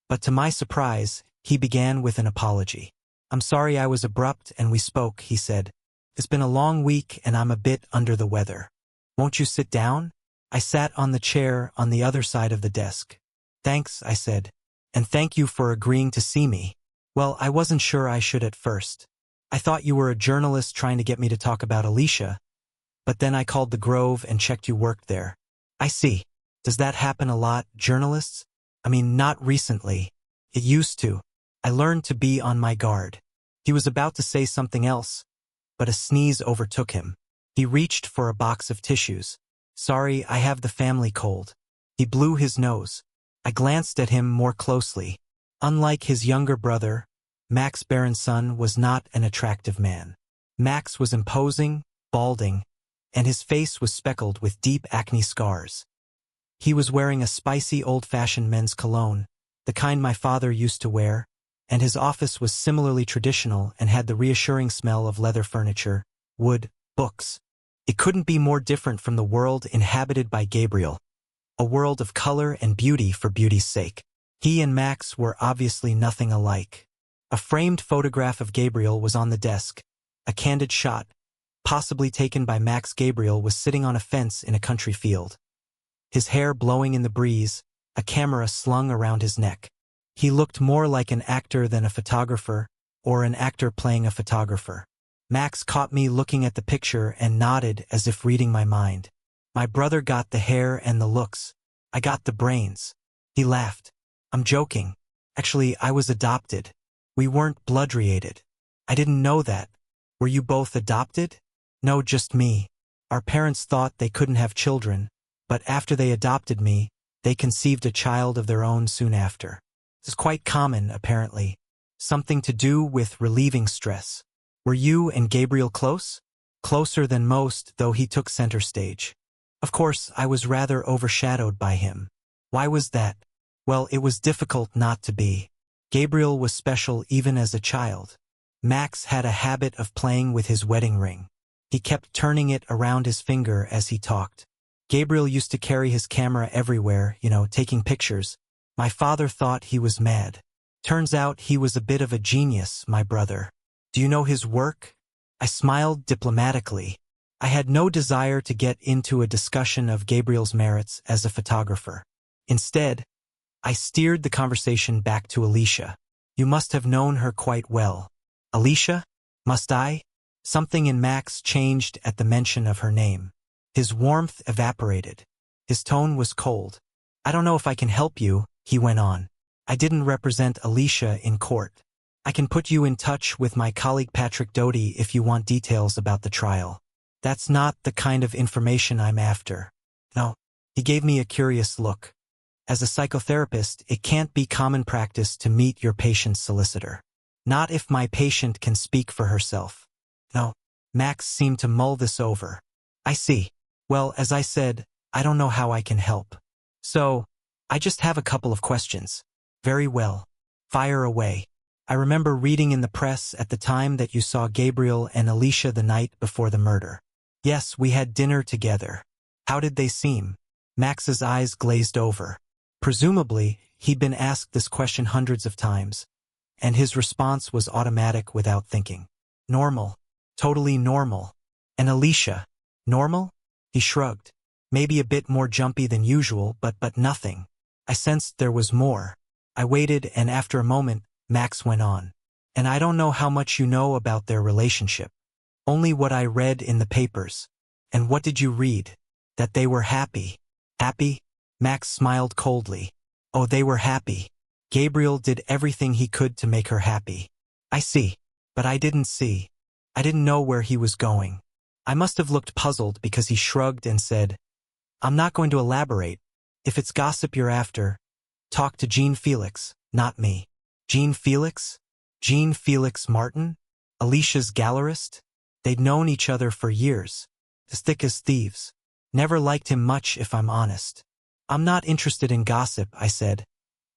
But to my surprise, he began with an apology. I'm sorry I was abrupt and we spoke, he said. It's been a long week and I'm a bit under the weather. Won't you sit down? I sat on the chair on the other side of the desk. Thanks, I said. And thank you for agreeing to see me. Well, I wasn't sure I should at first. I thought you were a journalist trying to get me to talk about Alicia. But then I called the Grove and checked you worked there. I see. Does that happen a lot, journalists? I mean, not recently. It used to. I learned to be on my guard. He was about to say something else, but a sneeze overtook him. He reached for a box of tissues. Sorry, I have the family cold. He blew his nose. I glanced at him more closely. Unlike his younger brother, Max Berenson was not an attractive man. Max was imposing, balding, and his face was speckled with deep acne scars. He was wearing a spicy old-fashioned men's cologne, the kind my father used to wear, and his office was similarly traditional and had the reassuring smell of leather furniture, wood, books. It couldn't be more different from the world inhabited by Gabriel, a world of color and beauty for beauty's sake. He and Max were obviously nothing alike. A framed photograph of Gabriel was on the desk. A candid shot, possibly taken by Max. Gabriel was sitting on a fence in a country field. His hair blowing in the breeze, a camera slung around his neck. He looked more like an actor than a photographer, or an actor playing a photographer. Max caught me looking at the picture and nodded as if reading my mind. My brother got the hair and the looks. I got the brains. He laughed. I'm joking. Actually, I was adopted. We weren't blood-related. I didn't know that. Were you both adopted? No, just me. Our parents thought they couldn't have children, but after they adopted me, they conceived a child of their own soon after. This is quite common, apparently. Something to do with relieving stress. Were you and Gabriel close? Closer than most, though he took center stage. Of course, I was rather overshadowed by him. Why was that? Well, it was difficult not to be. Gabriel was special even as a child. Max had a habit of playing with his wedding ring. He kept turning it around his finger as he talked. Gabriel used to carry his camera everywhere, taking pictures. My father thought he was mad. Turns out he was a bit of a genius, my brother. Do you know his work? I smiled diplomatically. I had no desire to get into a discussion of Gabriel's merits as a photographer. Instead, I steered the conversation back to Alicia. You must have known her quite well. Alicia? Must I? Something in Max changed at the mention of her name. His warmth evaporated. His tone was cold. I don't know if I can help you, he went on. I didn't represent Alicia in court. I can put you in touch with my colleague Patrick Doty if you want details about the trial. That's not the kind of information I'm after. No. He gave me a curious look. As a psychotherapist, it can't be common practice to meet your patient's solicitor. Not if my patient can speak for herself. No. Max seemed to mull this over. I see. Well, as I said, I don't know how I can help. So, I just have a couple of questions. Very well. Fire away. I remember reading in the press at the time that you saw Gabriel and Alicia the night before the murder. Yes, we had dinner together. How did they seem? Max's eyes glazed over. Presumably, he'd been asked this question hundreds of times, and his response was automatic without thinking. Normal. Totally normal. And Alicia? Normal? He shrugged. Maybe a bit more jumpy than usual, but nothing. I sensed there was more. I waited, and after a moment, Max went on. And I don't know how much you know about their relationship. Only what I read in the papers. And what did you read? That they were happy. Happy? Max smiled coldly. Oh, they were happy. Gabriel did everything he could to make her happy. I see. But I didn't see. I didn't know where he was going. I must have looked puzzled because he shrugged and said, I'm not going to elaborate. If it's gossip you're after, talk to Jean Felix, not me. Jean Felix? Jean Felix Martin? Alicia's gallerist? They'd known each other for years. As thick as thieves. Never liked him much, if I'm honest. I'm not interested in gossip, I said,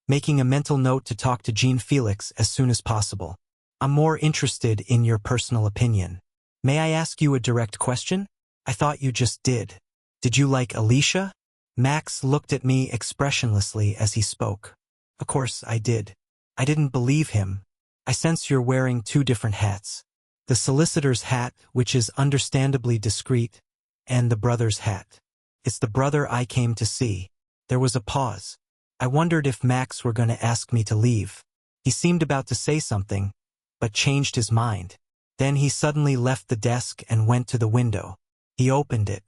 making a mental note to talk to Jean Felix as soon as possible. I'm more interested in your personal opinion. May I ask you a direct question? I thought you just did. Did you like Alicia? Max looked at me expressionlessly as he spoke. Of course I did. I didn't believe him. I sense you're wearing two different hats. The solicitor's hat, which is understandably discreet, and the brother's hat. It's the brother I came to see. There was a pause. I wondered if Max were going to ask me to leave. He seemed about to say something, but changed his mind. Then he suddenly left the desk and went to the window. He opened it.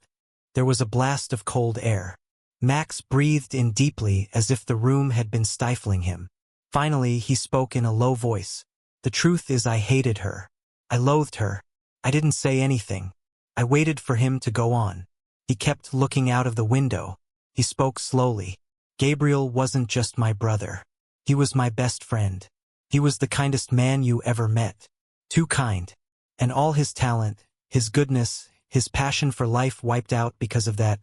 There was a blast of cold air. Max breathed in deeply as if the room had been stifling him. Finally, he spoke in a low voice. The truth is I hated her. I loathed her. I didn't say anything. I waited for him to go on. He kept looking out of the window. He spoke slowly. Gabriel wasn't just my brother. He was my best friend. He was the kindest man you ever met. Too kind. And all his talent, his goodness, his passion for life wiped out because of that.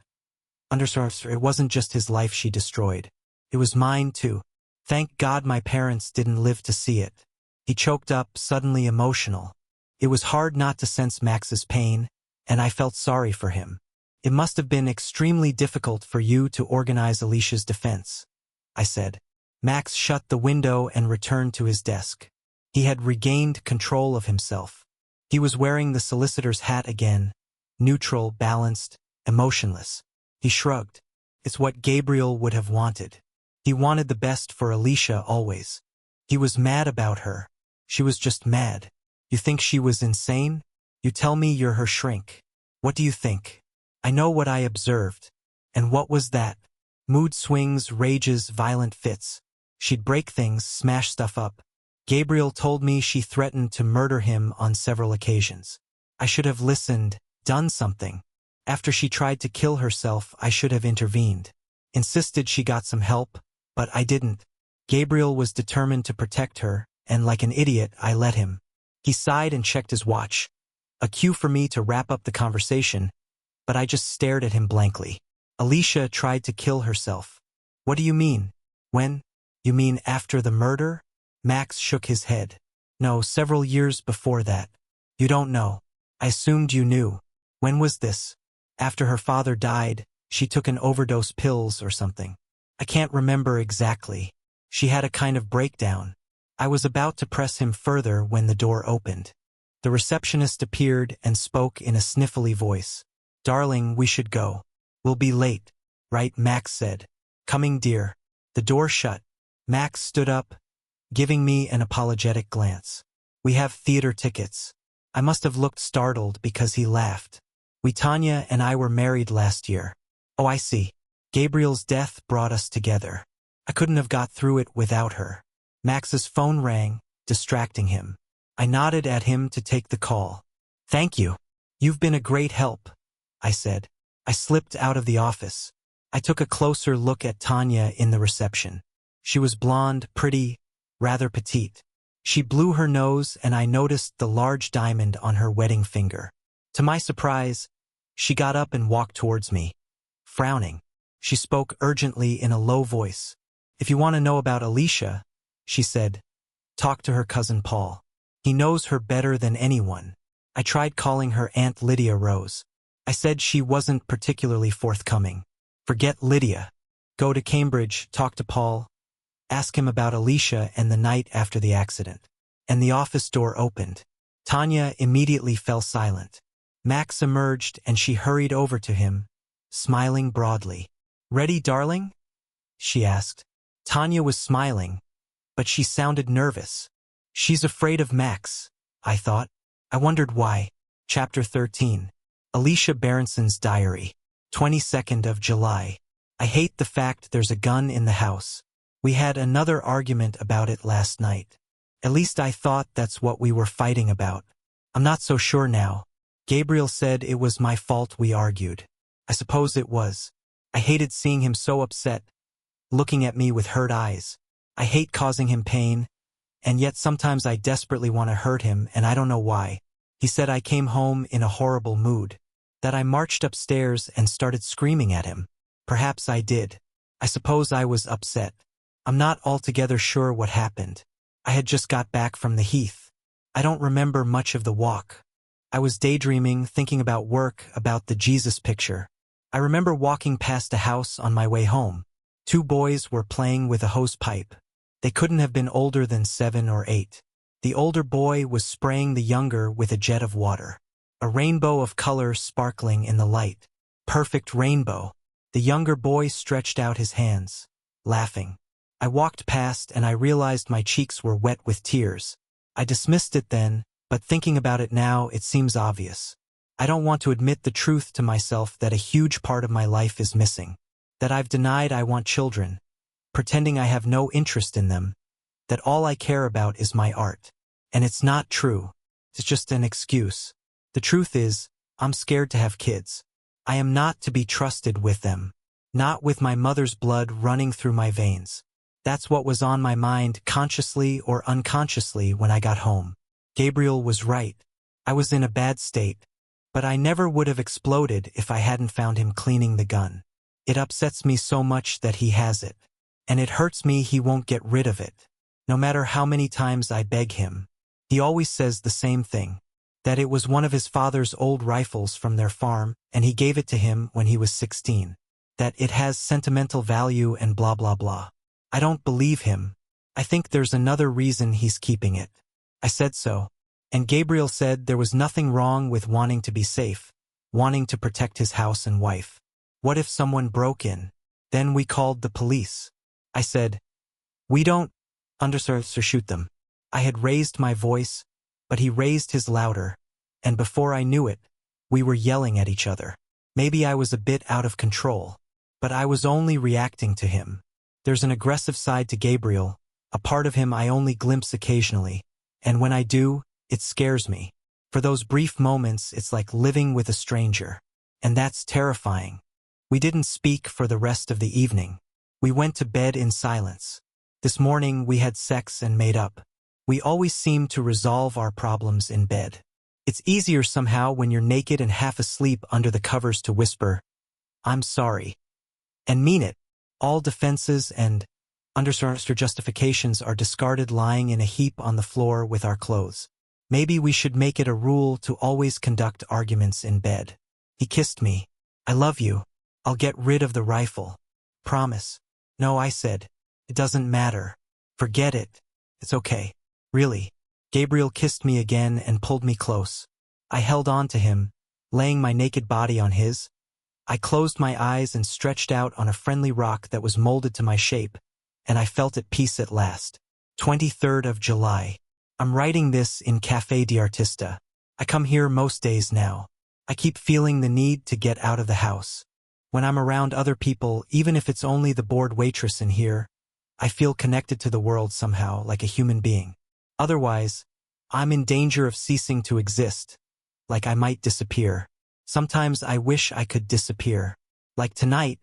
It wasn't just his life she destroyed. It was mine too. Thank God my parents didn't live to see it. He choked up, suddenly emotional. It was hard not to sense Max's pain, and I felt sorry for him. It must have been extremely difficult for you to organize Alicia's defense, I said. Max shut the window and returned to his desk. He had regained control of himself. He was wearing the solicitor's hat again, neutral, balanced, emotionless. He shrugged. It's what Gabriel would have wanted. He wanted the best for Alicia always. He was mad about her. She was just mad. You think she was insane? You tell me you're her shrink. What do you think? I know what I observed. And what was that? Mood swings, rages, violent fits. She'd break things, smash stuff up. Gabriel told me she threatened to murder him on several occasions. I should have listened, done something. After she tried to kill herself, I should have intervened. Insisted she got some help, but I didn't. Gabriel was determined to protect her, and like an idiot, I let him. He sighed and checked his watch. A cue for me to wrap up the conversation, but I just stared at him blankly. Alicia tried to kill herself. What do you mean? When? You mean after the murder? Max shook his head. No, several years before that. You don't know. I assumed you knew. When was this? After her father died, she took an overdose pills or something. I can't remember exactly. She had a kind of breakdown. I was about to press him further when the door opened. The receptionist appeared and spoke in a sniffly voice. Darling, we should go. We'll be late. Right, Max said. Coming, dear. The door shut. Max stood up, giving me an apologetic glance. We have theater tickets. I must have looked startled because he laughed. Tanya and I were married last year. Oh, I see. Gabriel's death brought us together. I couldn't have got through it without her. Max's phone rang, distracting him. I nodded at him to take the call. Thank you. You've been a great help, I said. I slipped out of the office. I took a closer look at Tanya in the reception. She was blonde, pretty, rather petite. She blew her nose and I noticed the large diamond on her wedding finger. To my surprise, she got up and walked towards me. Frowning, she spoke urgently in a low voice. "If you want to know about Alicia," she said, "talk to her cousin Paul. He knows her better than anyone." I tried calling her Aunt Lydia Rose. I said she wasn't particularly forthcoming. "Forget Lydia. Go to Cambridge, talk to Paul, ask him about Alicia and the night after the accident." And the office door opened. Tanya immediately fell silent. Max emerged and she hurried over to him, smiling broadly. "Ready, darling?" she asked. Tanya was smiling, but she sounded nervous. She's afraid of Max, I thought. I wondered why. Chapter 13. Alicia Berenson's Diary. 22nd of July. I hate the fact there's a gun in the house. We had another argument about it last night. At least I thought that's what we were fighting about. I'm not so sure now. Gabriel said it was my fault we argued. I suppose it was. I hated seeing him so upset, looking at me with hurt eyes. I hate causing him pain, and yet sometimes I desperately want to hurt him and I don't know why. He said I came home in a horrible mood, that I marched upstairs and started screaming at him. Perhaps I did. I suppose I was upset. I'm not altogether sure what happened. I had just got back from the heath. I don't remember much of the walk. I was daydreaming, thinking about work, about the Jesus picture. I remember walking past a house on my way home. 2 boys were playing with a hose pipe. They couldn't have been older than 7 or 8. The older boy was spraying the younger with a jet of water. A rainbow of color sparkling in the light. Perfect rainbow. The younger boy stretched out his hands, laughing. I walked past and I realized my cheeks were wet with tears. I dismissed it then, but thinking about it now, it seems obvious. I don't want to admit the truth to myself that a huge part of my life is missing. That I've denied I want children, pretending I have no interest in them, that all I care about is my art. And it's not true. It's just an excuse. The truth is, I'm scared to have kids. I am not to be trusted with them. Not with my mother's blood running through my veins. That's what was on my mind, consciously or unconsciously, when I got home. Gabriel was right. I was in a bad state. But I never would have exploded if I hadn't found him cleaning the gun. It upsets me so much that he has it. And it hurts me he won't get rid of it. No matter how many times I beg him. He always says the same thing. That it was one of his father's old rifles from their farm, and he gave it to him when he was 16. That it has sentimental value and blah blah blah. I don't believe him. I think there's another reason he's keeping it. I said so. And Gabriel said there was nothing wrong with wanting to be safe, wanting to protect his house and wife. What if someone broke in? Then we called the police. I said, "We don't understand, so shoot them." I had raised my voice, but he raised his louder, and before I knew it, we were yelling at each other. Maybe I was a bit out of control, but I was only reacting to him. There's an aggressive side to Gabriel, a part of him I only glimpse occasionally, and when I do, it scares me. For those brief moments, it's like living with a stranger, and that's terrifying. We didn't speak for the rest of the evening. We went to bed in silence. This morning we had sex and made up. We always seem to resolve our problems in bed. It's easier somehow when you're naked and half asleep under the covers to whisper, "I'm sorry," and mean it. All defenses and understood justifications are discarded lying in a heap on the floor with our clothes. Maybe we should make it a rule to always conduct arguments in bed. He kissed me. "I love you. I'll get rid of the rifle. Promise." "No," I said. "It doesn't matter. Forget it. It's okay. Really." Gabriel kissed me again and pulled me close. I held on to him, laying my naked body on his. I closed my eyes and stretched out on a friendly rock that was molded to my shape, and I felt at peace at last. 23rd of July. I'm writing this in Café d'Artista. I come here most days now. I keep feeling the need to get out of the house. When I'm around other people, even if it's only the bored waitress in here, I feel connected to the world somehow, like a human being. Otherwise, I'm in danger of ceasing to exist, like I might disappear. Sometimes I wish I could disappear. Like tonight,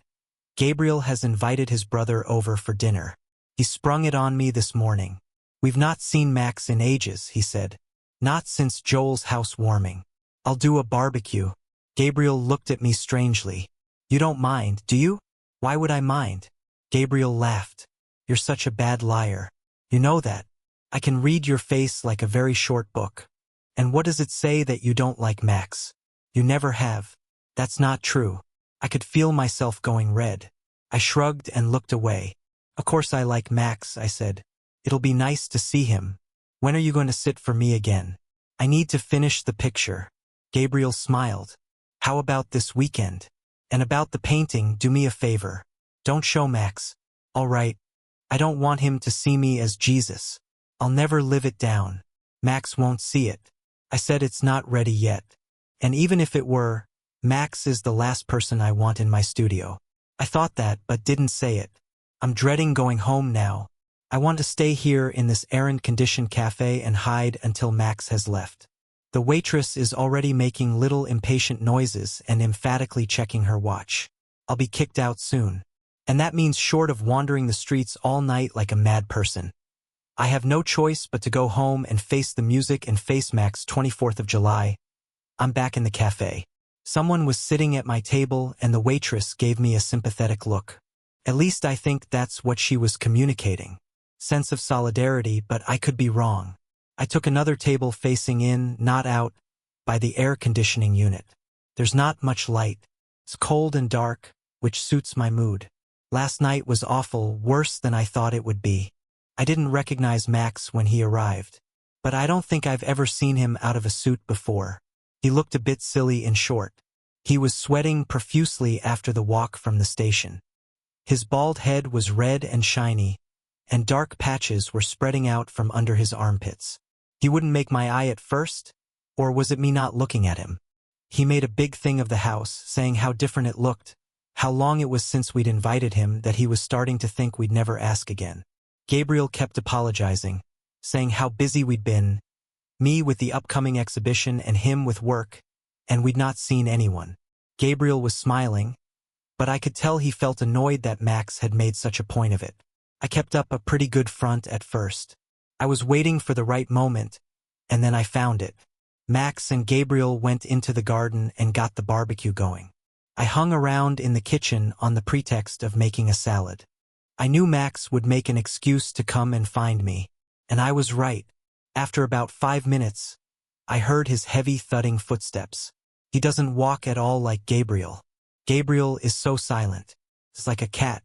Gabriel has invited his brother over for dinner. He sprung it on me this morning. We've not seen Max in ages, he said. Not since Joel's housewarming. I'll do a barbecue. Gabriel looked at me strangely. You don't mind, do you? Why would I mind? Gabriel laughed. You're such a bad liar. You know that. I can read your face like a very short book. And what does it say that you don't like Max? You never have. That's not true. I could feel myself going red. I shrugged and looked away. Of course I like Max, I said. It'll be nice to see him. When are you going to sit for me again? I need to finish the picture. Gabriel smiled. How about this weekend? And about the painting, do me a favor. Don't show Max. All right. I don't want him to see me as Jesus. I'll never live it down. Max won't see it. I said it's not ready yet. And even if it were, Max is the last person I want in my studio. I thought that, but didn't say it. I'm dreading going home now. I want to stay here in this air-conditioned cafe and hide until Max has left. The waitress is already making little impatient noises and emphatically checking her watch. I'll be kicked out soon. And that means short of wandering the streets all night like a mad person. I have no choice but to go home and face the music and face Max 24th of July. I'm back in the cafe. Someone was sitting at my table and the waitress gave me a sympathetic look. At least I think that's what she was communicating. Sense of solidarity, but I could be wrong. I took another table facing in, not out, by the air conditioning unit. There's not much light. It's cold and dark, which suits my mood. Last night was awful, worse than I thought it would be. I didn't recognize Max when he arrived. But I don't think I've ever seen him out of a suit before. He looked a bit silly in short. He was sweating profusely after the walk from the station. His bald head was red and shiny, and dark patches were spreading out from under his armpits. He wouldn't make my eye at first, or was it me not looking at him? He made a big thing of the house, saying how different it looked, how long it was since we'd invited him, that he was starting to think we'd never ask again. Gabriel kept apologizing, saying how busy we'd been, me with the upcoming exhibition and him with work, and we'd not seen anyone. Gabriel was smiling, but I could tell he felt annoyed that Max had made such a point of it. I kept up a pretty good front at first. I was waiting for the right moment, and then I found it. Max and Gabriel went into the garden and got the barbecue going. I hung around in the kitchen on the pretext of making a salad. I knew Max would make an excuse to come and find me, and I was right. After about 5 minutes, I heard his heavy thudding footsteps. He doesn't walk at all like Gabriel. Gabriel is so silent. It's like a cat.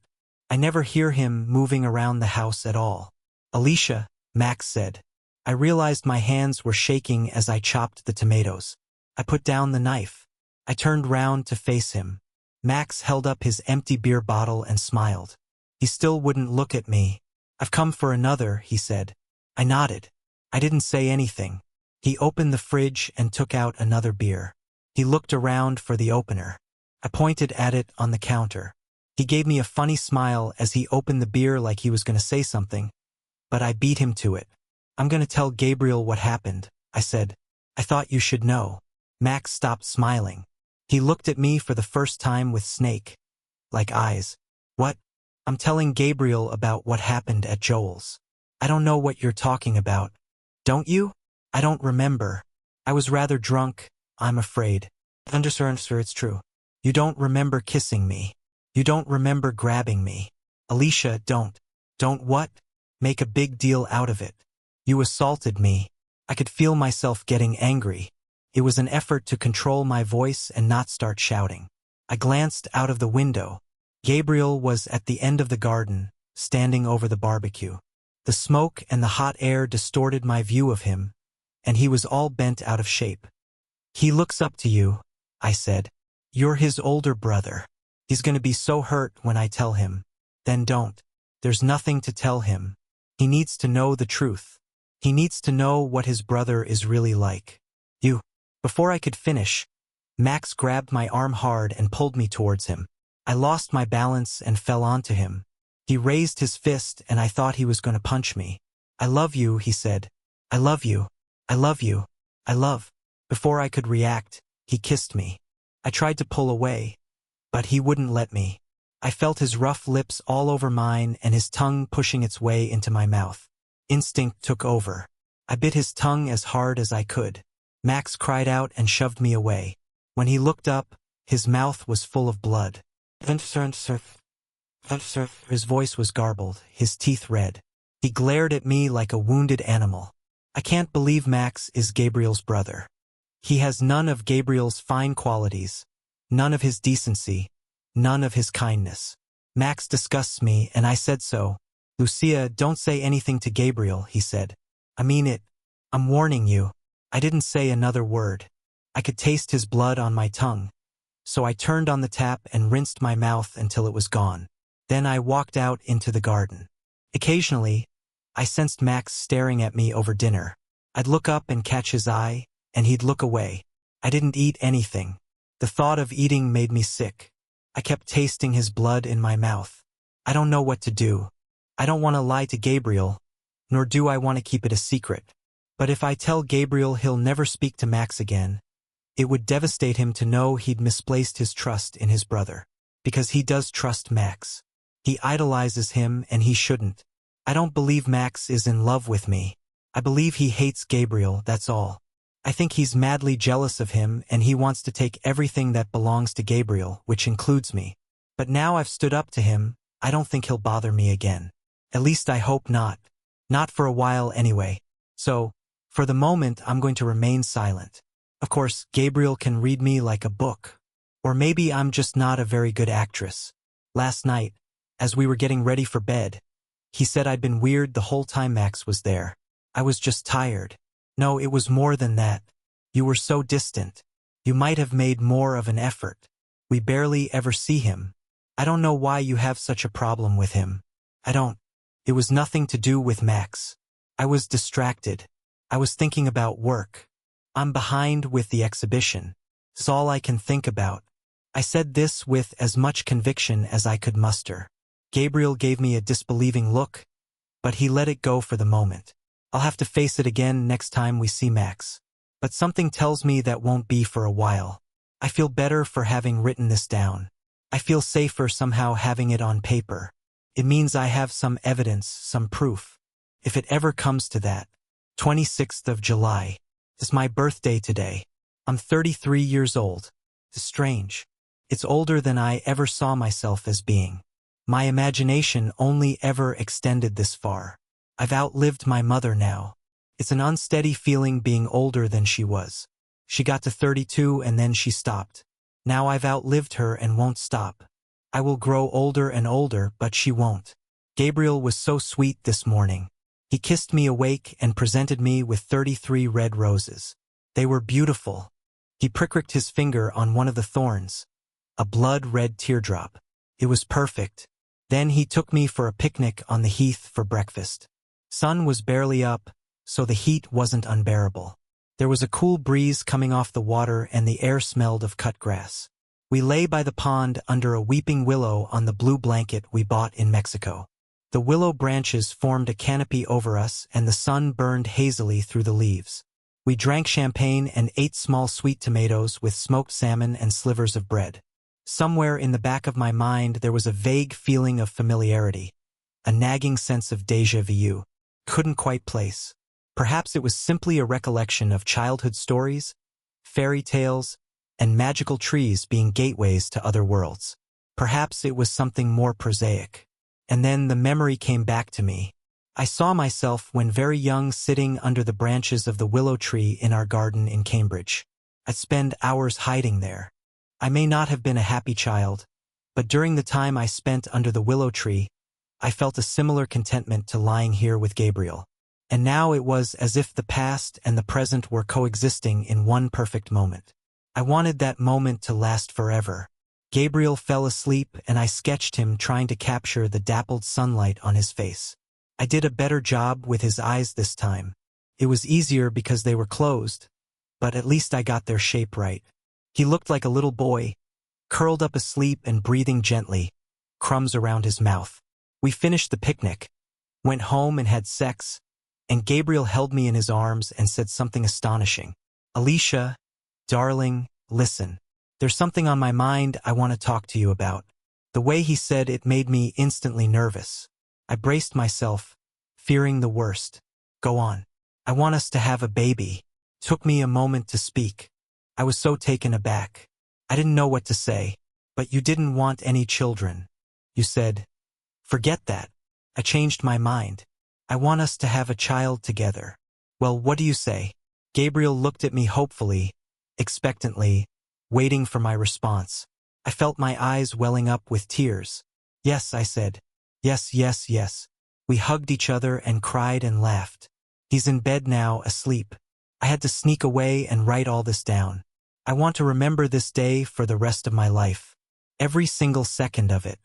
I never hear him moving around the house at all. Alicia, Max said. I realized my hands were shaking as I chopped the tomatoes. I put down the knife. I turned round to face him. Max held up his empty beer bottle and smiled. He still wouldn't look at me. I've come for another, he said. I nodded. I didn't say anything. He opened the fridge and took out another beer. He looked around for the opener. I pointed at it on the counter. He gave me a funny smile as he opened the beer like he was going to say something, but I beat him to it. I'm going to tell Gabriel what happened, I said. I thought you should know. Max stopped smiling. He looked at me for the first time with snake-like eyes. What? I'm telling Gabriel about what happened at Joel's. I don't know what you're talking about. Don't you? I don't remember. I was rather drunk, I'm afraid. Sir, it's true. You don't remember kissing me. You don't remember grabbing me. Alicia, don't what? Make a big deal out of it. You assaulted me. I could feel myself getting angry. It was an effort to control my voice and not start shouting. I glanced out of the window. Gabriel was at the end of the garden, standing over the barbecue. The smoke and the hot air distorted my view of him, and he was all bent out of shape. He looks up to you, I said. You're his older brother. He's going to be so hurt when I tell him. Then don't. There's nothing to tell him. He needs to know the truth. He needs to know what his brother is really like. You. Before I could finish, Max grabbed my arm hard and pulled me towards him. I lost my balance and fell onto him. He raised his fist and I thought he was going to punch me. I love you, he said. I love you. I love you. I love. Before I could react, he kissed me. I tried to pull away, but he wouldn't let me. I felt his rough lips all over mine and his tongue pushing its way into my mouth. Instinct took over. I bit his tongue as hard as I could. Max cried out and shoved me away. When he looked up, his mouth was full of blood. His voice was garbled, his teeth red. He glared at me like a wounded animal. I can't believe Max is Gabriel's brother. He has none of Gabriel's fine qualities, none of his decency, none of his kindness. Max disgusts me, and I said so. Lucia, don't say anything to Gabriel, he said. I mean it. I'm warning you. I didn't say another word. I could taste his blood on my tongue. So I turned on the tap and rinsed my mouth until it was gone. Then I walked out into the garden. Occasionally, I sensed Max staring at me over dinner. I'd look up and catch his eye, and he'd look away. I didn't eat anything. The thought of eating made me sick. I kept tasting his blood in my mouth. I don't know what to do. I don't want to lie to Gabriel, nor do I want to keep it a secret. But if I tell Gabriel he'll never speak to Max again, it would devastate him to know he'd misplaced his trust in his brother. Because he does trust Max. He idolizes him, and he shouldn't. I don't believe Max is in love with me. I believe he hates Gabriel, that's all. I think he's madly jealous of him, and he wants to take everything that belongs to Gabriel, which includes me. But now I've stood up to him, I don't think he'll bother me again. At least I hope not. Not for a while anyway. So, for the moment, I'm going to remain silent. Of course, Gabriel can read me like a book. Or maybe I'm just not a very good actress. Last night, as we were getting ready for bed, he said I'd been weird the whole time Max was there. I was just tired. No, it was more than that. You were so distant. You might have made more of an effort. We barely ever see him. I don't know why you have such a problem with him. I don't. It was nothing to do with Max. I was distracted. I was thinking about work. I'm behind with the exhibition. It's all I can think about. I said this with as much conviction as I could muster. Gabriel gave me a disbelieving look, but he let it go for the moment. I'll have to face it again next time we see Max. But something tells me that won't be for a while. I feel better for having written this down. I feel safer somehow having it on paper. It means I have some evidence, some proof. If it ever comes to that. 26th of July. It's my birthday today. I'm 33 years old. It's strange. It's older than I ever saw myself as being. My imagination only ever extended this far. I've outlived my mother now. It's an unsteady feeling being older than she was. She got to 32 and then she stopped. Now I've outlived her and won't stop. I will grow older and older, but she won't. Gabriel was so sweet this morning. He kissed me awake and presented me with 33 red roses. They were beautiful. He pricked his finger on one of the thorns. A blood-red teardrop. It was perfect. Then he took me for a picnic on the heath for breakfast. Sun was barely up, so the heat wasn't unbearable. There was a cool breeze coming off the water and the air smelled of cut grass. We lay by the pond under a weeping willow on the blue blanket we bought in Mexico. The willow branches formed a canopy over us and the sun burned hazily through the leaves. We drank champagne and ate small sweet tomatoes with smoked salmon and slivers of bread. Somewhere in the back of my mind there was a vague feeling of familiarity, a nagging sense of déjà vu. Couldn't quite place. Perhaps it was simply a recollection of childhood stories, fairy tales, and magical trees being gateways to other worlds. Perhaps it was something more prosaic. And then the memory came back to me. I saw myself when very young sitting under the branches of the willow tree in our garden in Cambridge. I'd spend hours hiding there. I may not have been a happy child, but during the time I spent under the willow tree, I felt a similar contentment to lying here with Gabriel. And now it was as if the past and the present were coexisting in one perfect moment. I wanted that moment to last forever. Gabriel fell asleep and I sketched him trying to capture the dappled sunlight on his face. I did a better job with his eyes this time. It was easier because they were closed, but at least I got their shape right. He looked like a little boy, curled up asleep and breathing gently, crumbs around his mouth. We finished the picnic, went home and had sex, and Gabriel held me in his arms and said something astonishing. Alicia, darling, listen. There's something on my mind I want to talk to you about. The way he said it made me instantly nervous. I braced myself, fearing the worst. Go on. I want us to have a baby. Took me a moment to speak. I was so taken aback. I didn't know what to say. But you didn't want any children. You said, forget that. I changed my mind. I want us to have a child together. Well, what do you say? Gabriel looked at me hopefully, expectantly, waiting for my response. I felt my eyes welling up with tears. Yes, I said. Yes, yes, yes. We hugged each other and cried and laughed. He's in bed now, asleep. I had to sneak away and write all this down. I want to remember this day for the rest of my life. Every single second of it.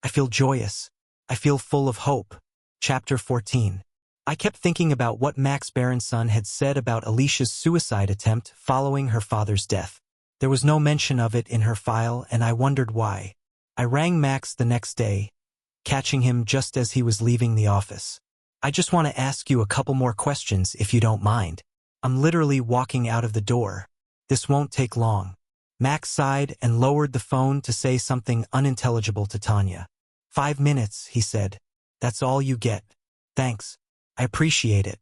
I feel joyous. I feel full of hope. Chapter 14. I kept thinking about what Max Berenson had said about Alicia's suicide attempt following her father's death. There was no mention of it in her file, and I wondered why. I rang Max the next day, catching him just as he was leaving the office. I just want to ask you a couple more questions if you don't mind. I'm literally walking out of the door. This won't take long. Max sighed and lowered the phone to say something unintelligible to Tanya. 5 minutes, he said. That's all you get. Thanks. I appreciate it.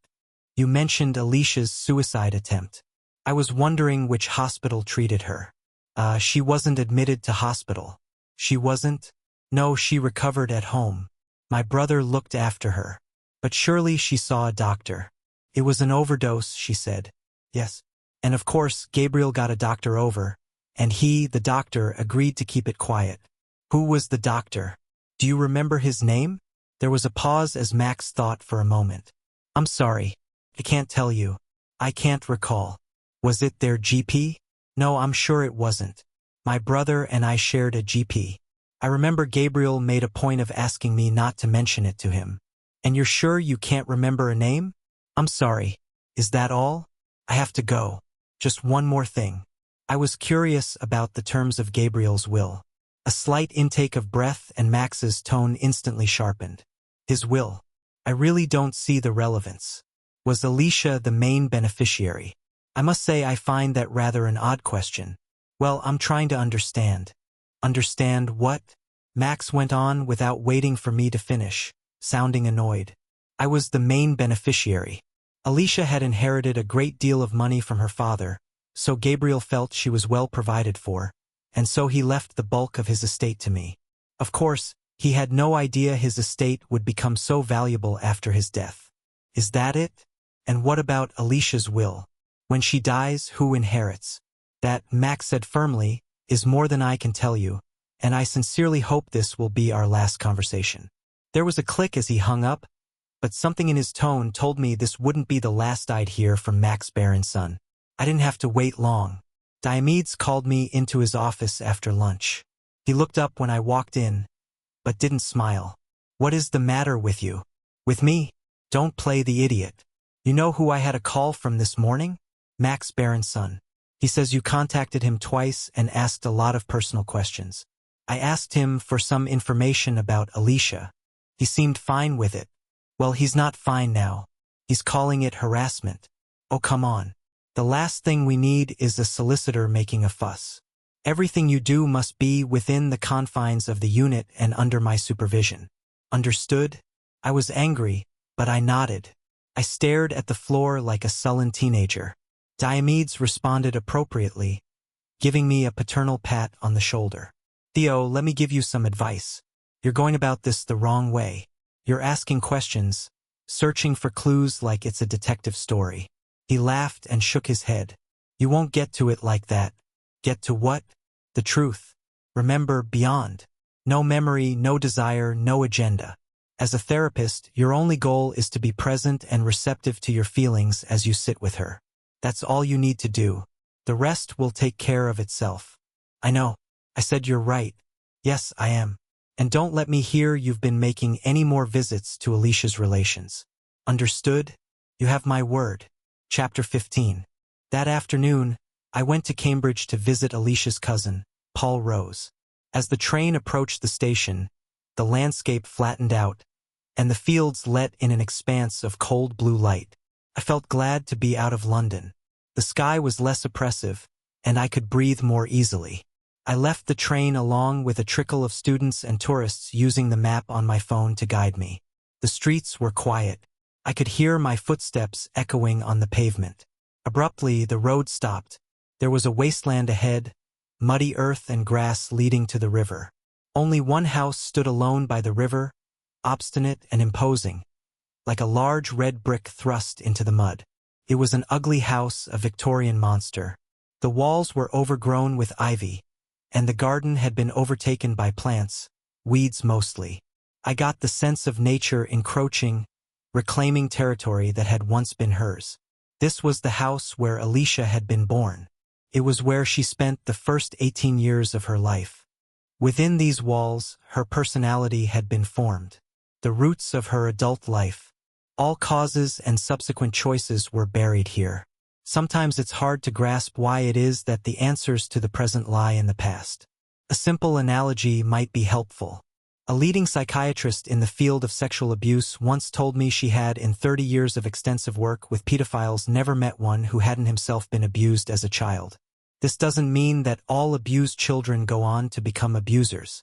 You mentioned Alicia's suicide attempt. I was wondering which hospital treated her. She wasn't admitted to hospital. She wasn't? No, she recovered at home. My brother looked after her. But surely she saw a doctor. It was an overdose, she said. Yes. And of course, Gabriel got a doctor over, and he, the doctor, agreed to keep it quiet. Who was the doctor? Do you remember his name? There was a pause as Max thought for a moment. I'm sorry. I can't tell you. I can't recall. Was it their GP? No, I'm sure it wasn't. My brother and I shared a GP. I remember Gabriel made a point of asking me not to mention it to him. And you're sure you can't remember a name? I'm sorry. Is that all? I have to go. Just one more thing. I was curious about the terms of Gabriel's will. A slight intake of breath and Max's tone instantly sharpened. His will. I really don't see the relevance. Was Alicia the main beneficiary? I must say I find that rather an odd question. Well, I'm trying to understand. Understand what? Max went on without waiting for me to finish, sounding annoyed. I was the main beneficiary. Alicia had inherited a great deal of money from her father, so Gabriel felt she was well provided for, and so he left the bulk of his estate to me. Of course, he had no idea his estate would become so valuable after his death. Is that it? And what about Alicia's will? When she dies, who inherits? That, Max said firmly, is more than I can tell you, and I sincerely hope this will be our last conversation. There was a click as he hung up, but something in his tone told me this wouldn't be the last I'd hear from Max Berenson. I didn't have to wait long. Diomedes called me into his office after lunch. He looked up when I walked in, but didn't smile. What is the matter with you? With me? Don't play the idiot. You know who I had a call from this morning? Max Berenson. He says you contacted him twice and asked a lot of personal questions. I asked him for some information about Alicia. He seemed fine with it. Well, he's not fine now. He's calling it harassment. Oh, come on. The last thing we need is a solicitor making a fuss. Everything you do must be within the confines of the unit and under my supervision. Understood? I was angry, but I nodded. I stared at the floor like a sullen teenager. Diomedes responded appropriately, giving me a paternal pat on the shoulder. Theo, let me give you some advice. You're going about this the wrong way. You're asking questions, searching for clues like it's a detective story. He laughed and shook his head. You won't get to it like that. Get to what? The truth. Remember, beyond. No memory, no desire, no agenda. As a therapist, your only goal is to be present and receptive to your feelings as you sit with her. That's all you need to do. The rest will take care of itself. I know. I said you're right. Yes, I am. And don't let me hear you've been making any more visits to Alicia's relations. Understood? You have my word. Chapter 15. That afternoon, I went to Cambridge to visit Alicia's cousin, Paul Rose. As the train approached the station, the landscape flattened out, and the fields let in an expanse of cold blue light. I felt glad to be out of London. The sky was less oppressive, and I could breathe more easily. I left the train along with a trickle of students and tourists using the map on my phone to guide me. The streets were quiet. I could hear my footsteps echoing on the pavement. Abruptly, the road stopped. There was a wasteland ahead, muddy earth and grass leading to the river. Only one house stood alone by the river, obstinate and imposing, like a large red brick thrust into the mud. It was an ugly house, a Victorian monster. The walls were overgrown with ivy, and the garden had been overtaken by plants, weeds mostly. I got the sense of nature encroaching, reclaiming territory that had once been hers. This was the house where Alicia had been born. It was where she spent the first 18 years of her life. Within these walls, her personality had been formed. The roots of her adult life. All causes and subsequent choices were buried here. Sometimes it's hard to grasp why it is that the answers to the present lie in the past. A simple analogy might be helpful. A leading psychiatrist in the field of sexual abuse once told me she had, in 30 years of extensive work with pedophiles, never met one who hadn't himself been abused as a child. This doesn't mean that all abused children go on to become abusers.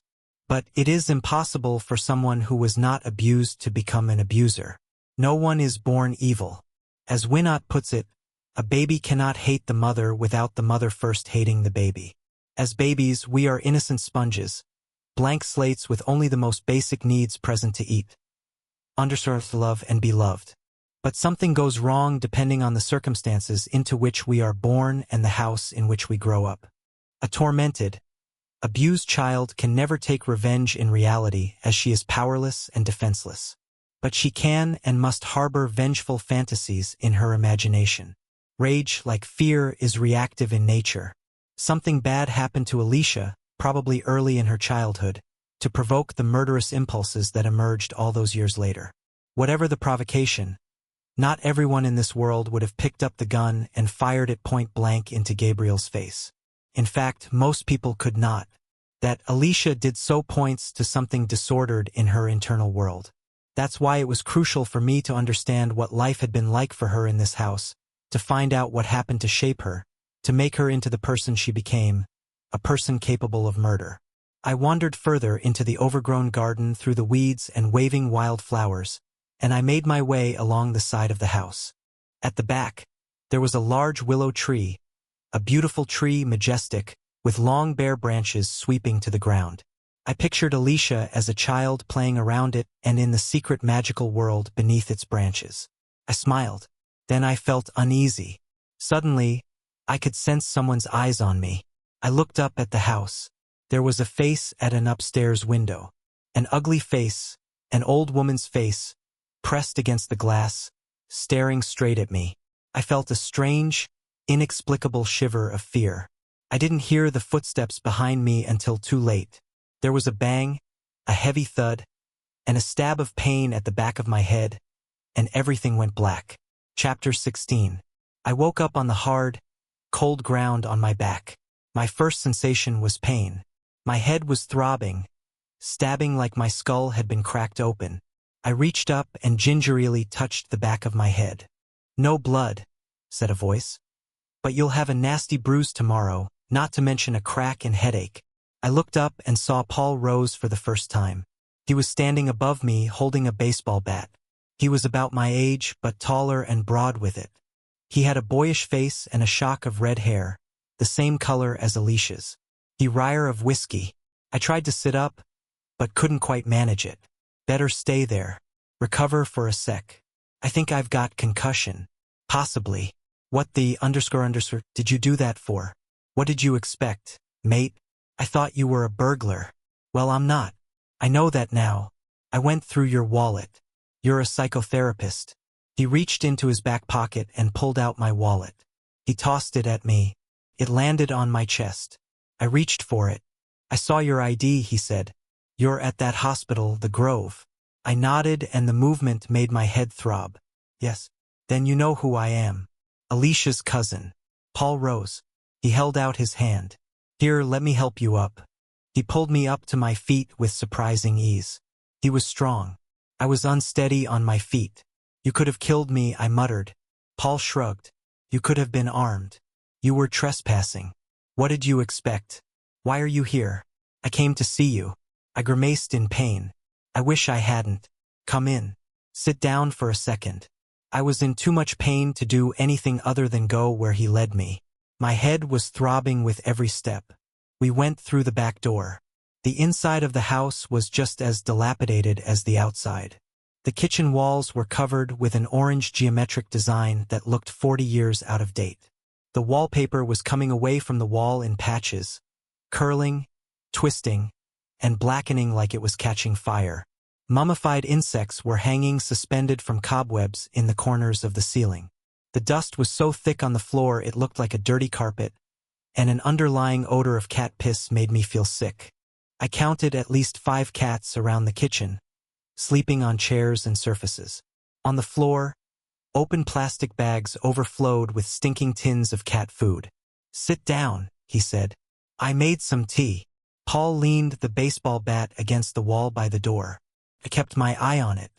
But it is impossible for someone who was not abused to become an abuser. No one is born evil. As Winnott puts it, a baby cannot hate the mother without the mother first hating the baby. As babies, we are innocent sponges, blank slates with only the most basic needs present to eat, underserved, love, and be loved. But something goes wrong depending on the circumstances into which we are born and the house in which we grow up. A tormented, abused child can never take revenge in reality, as she is powerless and defenseless. But she can and must harbor vengeful fantasies in her imagination. Rage, like fear, is reactive in nature. Something bad happened to Alicia, probably early in her childhood, to provoke the murderous impulses that emerged all those years later. Whatever the provocation, not everyone in this world would have picked up the gun and fired it point blank into Gabriel's face. In fact, most people could not. That Alicia did so points to something disordered in her internal world. That's why it was crucial for me to understand what life had been like for her in this house, to find out what happened to shape her, to make her into the person she became, a person capable of murder. I wandered further into the overgrown garden through the weeds and waving wild flowers, and I made my way along the side of the house. At the back, there was a large willow tree, a beautiful tree, majestic, with long bare branches sweeping to the ground. I pictured Alicia as a child playing around it and in the secret magical world beneath its branches. I smiled. Then I felt uneasy. Suddenly, I could sense someone's eyes on me. I looked up at the house. There was a face at an upstairs window. An ugly face, an old woman's face, pressed against the glass, staring straight at me. I felt a strange, inexplicable shiver of fear. I didn't hear the footsteps behind me until too late. There was a bang, a heavy thud, and a stab of pain at the back of my head, and everything went black. Chapter 16. I woke up on the hard, cold ground on my back. My first sensation was pain. My head was throbbing, stabbing like my skull had been cracked open. I reached up and gingerly touched the back of my head. "No blood," said a voice. "But you'll have a nasty bruise tomorrow, not to mention a crack and headache." I looked up and saw Paul Rose for the first time. He was standing above me holding a baseball bat. He was about my age, but taller and broad with it. He had a boyish face and a shock of red hair, the same color as Alicia's. He rire of whiskey. I tried to sit up, but couldn't quite manage it. "Better stay there. Recover for a sec. I think I've got concussion." "Possibly." "What the underscore did you do that for? What did you expect, mate? I thought you were a burglar." "Well, I'm not. I know that now. I went through your wallet. You're a psychotherapist." He reached into his back pocket and pulled out my wallet. He tossed it at me. It landed on my chest. I reached for it. "I saw your ID," he said. "You're at that hospital, the Grove." I nodded and the movement made my head throb. "Yes." "Then you know who I am. Alicia's cousin, Paul Rose." He held out his hand. "Here, let me help you up." He pulled me up to my feet with surprising ease. He was strong. I was unsteady on my feet. "You could have killed me," I muttered. Paul shrugged. "You could have been armed. You were trespassing. What did you expect? Why are you here?" "I came to see you." I grimaced in pain. "I wish I hadn't." "Come in. Sit down for a second." I was in too much pain to do anything other than go where he led me. My head was throbbing with every step. We went through the back door. The inside of the house was just as dilapidated as the outside. The kitchen walls were covered with an orange geometric design that looked 40 years out of date. The wallpaper was coming away from the wall in patches, curling, twisting, and blackening like it was catching fire. Mummified insects were hanging suspended from cobwebs in the corners of the ceiling. The dust was so thick on the floor it looked like a dirty carpet, and an underlying odor of cat piss made me feel sick. I counted at least 5 cats around the kitchen, sleeping on chairs and surfaces. On the floor, open plastic bags overflowed with stinking tins of cat food. "Sit down," he said. "I made some tea." Paul leaned the baseball bat against the wall by the door. I kept my eye on it.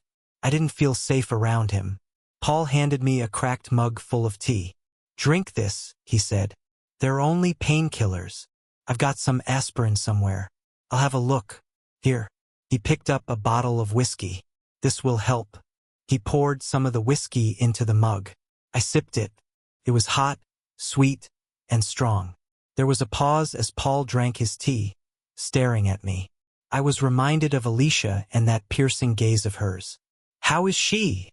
I didn't feel safe around him. Paul handed me a cracked mug full of tea. "Drink this," he said. "They're only painkillers. I've got some aspirin somewhere. I'll have a look. Here." He picked up a bottle of whiskey. "This will help." He poured some of the whiskey into the mug. I sipped it. It was hot, sweet, and strong. There was a pause as Paul drank his tea, staring at me. I was reminded of Alicia and that piercing gaze of hers. "How is she?"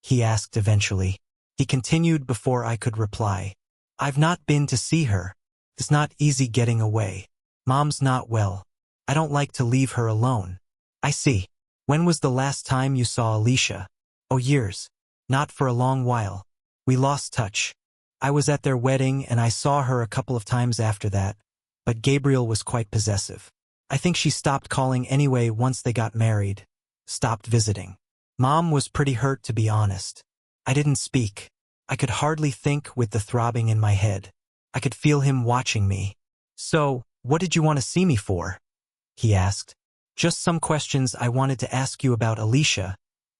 he asked eventually. He continued before I could reply. "I've not been to see her. It's not easy getting away. Mom's not well. I don't like to leave her alone." "I see. When was the last time you saw Alicia?" "Oh, years. Not for a long while. We lost touch. I was at their wedding and I saw her a couple of times after that, but Gabriel was quite possessive. I think she stopped calling anyway once they got married. Stopped visiting. Mom was pretty hurt, to be honest." I didn't speak. I could hardly think with the throbbing in my head. I could feel him watching me. "So, what did you want to see me for?" he asked. "Just some questions I wanted to ask you about Alicia,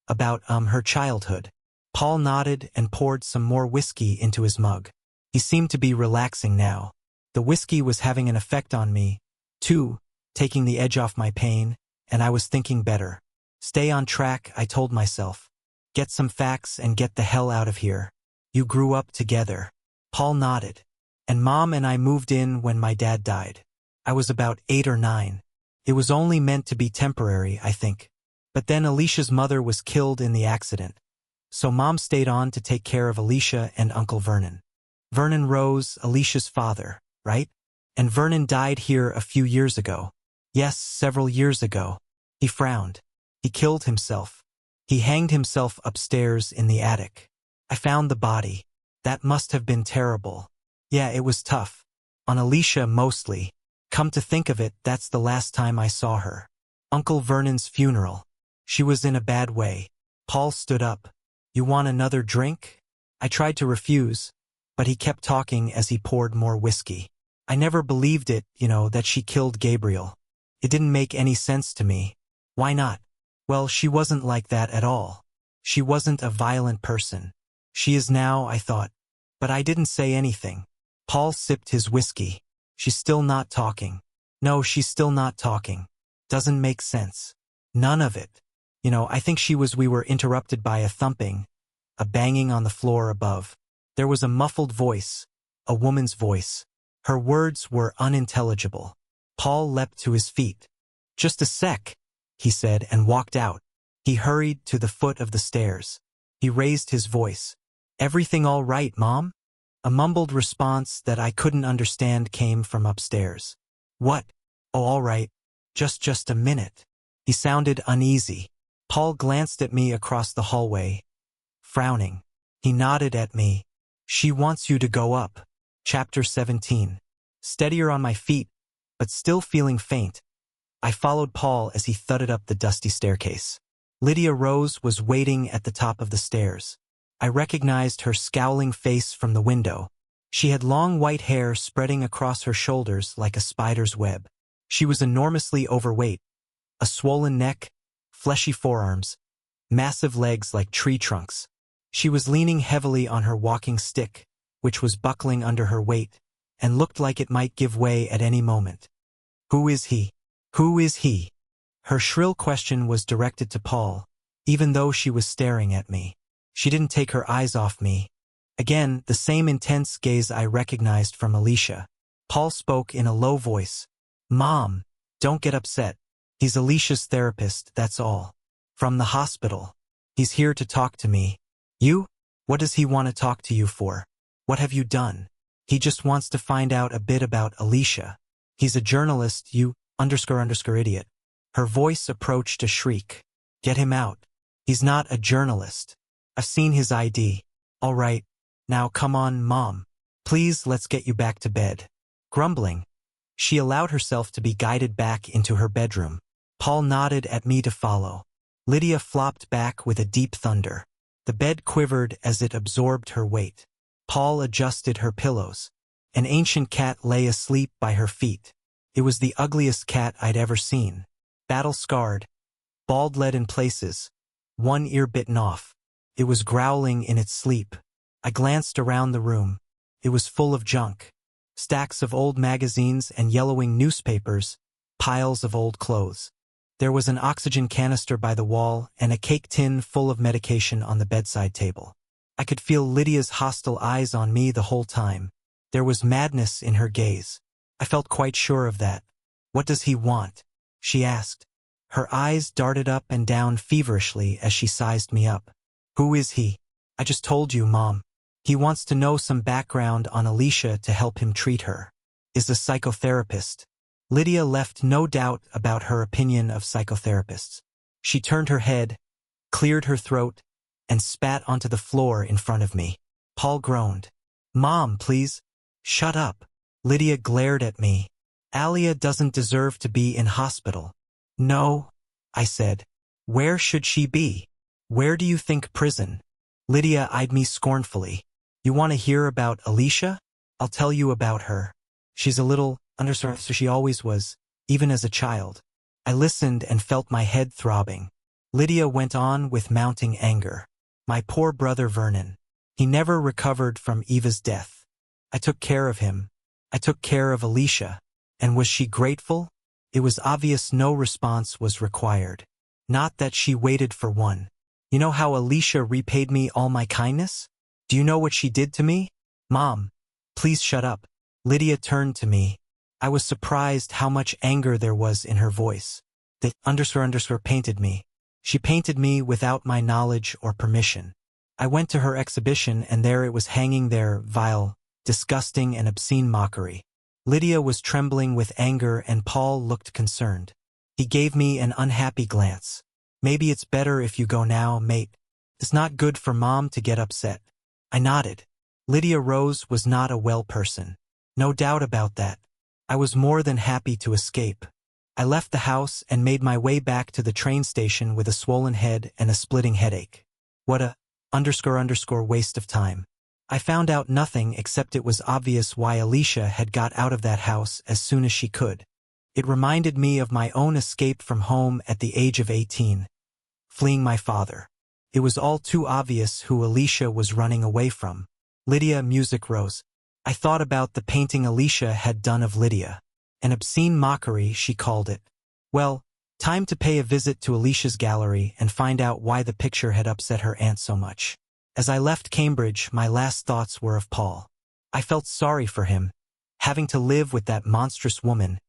about her childhood." Paul nodded and poured some more whiskey into his mug. He seemed to be relaxing now. The whiskey was having an effect on me, too, taking the edge off my pain, and I was thinking better. Stay on track, I told myself. Get some facts and get the hell out of here. "You grew up together." Paul nodded. "And Mom and I moved in when my dad died. I was about 8 or 9. It was only meant to be temporary, I think. But then Alicia's mother was killed in the accident. So Mom stayed on to take care of Alicia and Uncle Vernon. Vernon Rose, Alicia's father, right? And Vernon died here a few years ago." "Yes, several years ago." He frowned. "He killed himself. He hanged himself upstairs in the attic. I found the body. That must have been terrible." "Yeah, it was tough. On Alicia mostly. Come to think of it, that's the last time I saw her. Uncle Vernon's funeral. She was in a bad way." Paul stood up. "You want another drink?" I tried to refuse, but he kept talking as he poured more whiskey. "I never believed it, that she killed Gabriel. It didn't make any sense to me." "Why not?" "Well, she wasn't like that at all. She wasn't a violent person. She is now, I thought. But I didn't say anything." Paul sipped his whiskey. "She's still not talking." "No, she's still not talking. Doesn't make sense. None of it. I think we were interrupted by a thumping, a banging on the floor above. There was a muffled voice, a woman's voice. Her words were unintelligible." Paul leapt to his feet. "Just a sec," he said, and walked out. He hurried to the foot of the stairs. He raised his voice. "Everything all right, Mom?" A mumbled response that I couldn't understand came from upstairs. "What? Oh, all right. Just a minute." He sounded uneasy. Paul glanced at me across the hallway, frowning. He nodded at me. "She wants you to go up." Chapter 17. Steadier on my feet, but still feeling faint, I followed Paul as he thudded up the dusty staircase. Lydia Rose was waiting at the top of the stairs. I recognized her scowling face from the window. She had long white hair spreading across her shoulders like a spider's web. She was enormously overweight, a swollen neck, fleshy forearms, massive legs like tree trunks. She was leaning heavily on her walking stick, which was buckling under her weight, and looked like it might give way at any moment. "Who is he? Who is he?" Her shrill question was directed to Paul, even though she was staring at me. She didn't take her eyes off me. Again, the same intense gaze I recognized from Alicia. Paul spoke in a low voice. Mom, don't get upset. He's Alicia's therapist, that's all. From the hospital. He's here to talk to me. You? What does he want to talk to you for? What have you done? He just wants to find out a bit about Alicia. He's a journalist, you idiot. Her voice approached a shriek. Get him out. He's not a journalist. I've seen his ID. All right. Now come on, Mom. Please, let's get you back to bed. Grumbling, she allowed herself to be guided back into her bedroom. Paul nodded at me to follow. Lydia flopped back with a deep thunder. The bed quivered as it absorbed her weight. Paul adjusted her pillows. An ancient cat lay asleep by her feet. It was the ugliest cat I'd ever seen. Battle-scarred, bald lead in places, one ear bitten off. It was growling in its sleep. I glanced around the room. It was full of junk. Stacks of old magazines and yellowing newspapers, piles of old clothes. There was an oxygen canister by the wall and a cake tin full of medication on the bedside table. I could feel Lydia's hostile eyes on me the whole time. There was madness in her gaze. I felt quite sure of that. What does he want? She asked. Her eyes darted up and down feverishly as she sized me up. Who is he? I just told you, Mom. He wants to know some background on Alicia to help him treat her. Is a psychotherapist. Lydia left no doubt about her opinion of psychotherapists. She turned her head, cleared her throat, and spat onto the floor in front of me. Paul groaned. Mom, please. Shut up. Lydia glared at me. Alia doesn't deserve to be in hospital. No, I said. Where should she be? Where do you think prison? Lydia eyed me scornfully. You want to hear about Alicia? I'll tell you about her. She's a little underserved, so she always was, even as a child. I listened and felt my head throbbing. Lydia went on with mounting anger. My poor brother Vernon. He never recovered from Eva's death. I took care of him. I took care of Alicia. And was she grateful? It was obvious no response was required. Not that she waited for one. You know how Alicia repaid me all my kindness? Do you know what she did to me? Mom, please shut up. Lydia turned to me. I was surprised how much anger there was in her voice. The __ painted me. She painted me without my knowledge or permission. I went to her exhibition and there it was hanging there, vile, disgusting and obscene mockery. Lydia was trembling with anger and Paul looked concerned. He gave me an unhappy glance. Maybe it's better if you go now, mate. It's not good for Mom to get upset. I nodded. Lydia Rose was not a well person. No doubt about that. I was more than happy to escape. I left the house and made my way back to the train station with a swollen head and a splitting headache. What a __ waste of time. I found out nothing except it was obvious why Alicia had got out of that house as soon as she could. It reminded me of my own escape from home at the age of 18, fleeing my father. It was all too obvious who Alicia was running away from. Lydia, music rose. I thought about the painting Alicia had done of Lydia. An obscene mockery, she called it. Well, time to pay a visit to Alicia's gallery and find out why the picture had upset her aunt so much. As I left Cambridge, my last thoughts were of Paul. I felt sorry for him, having to live with that monstrous woman,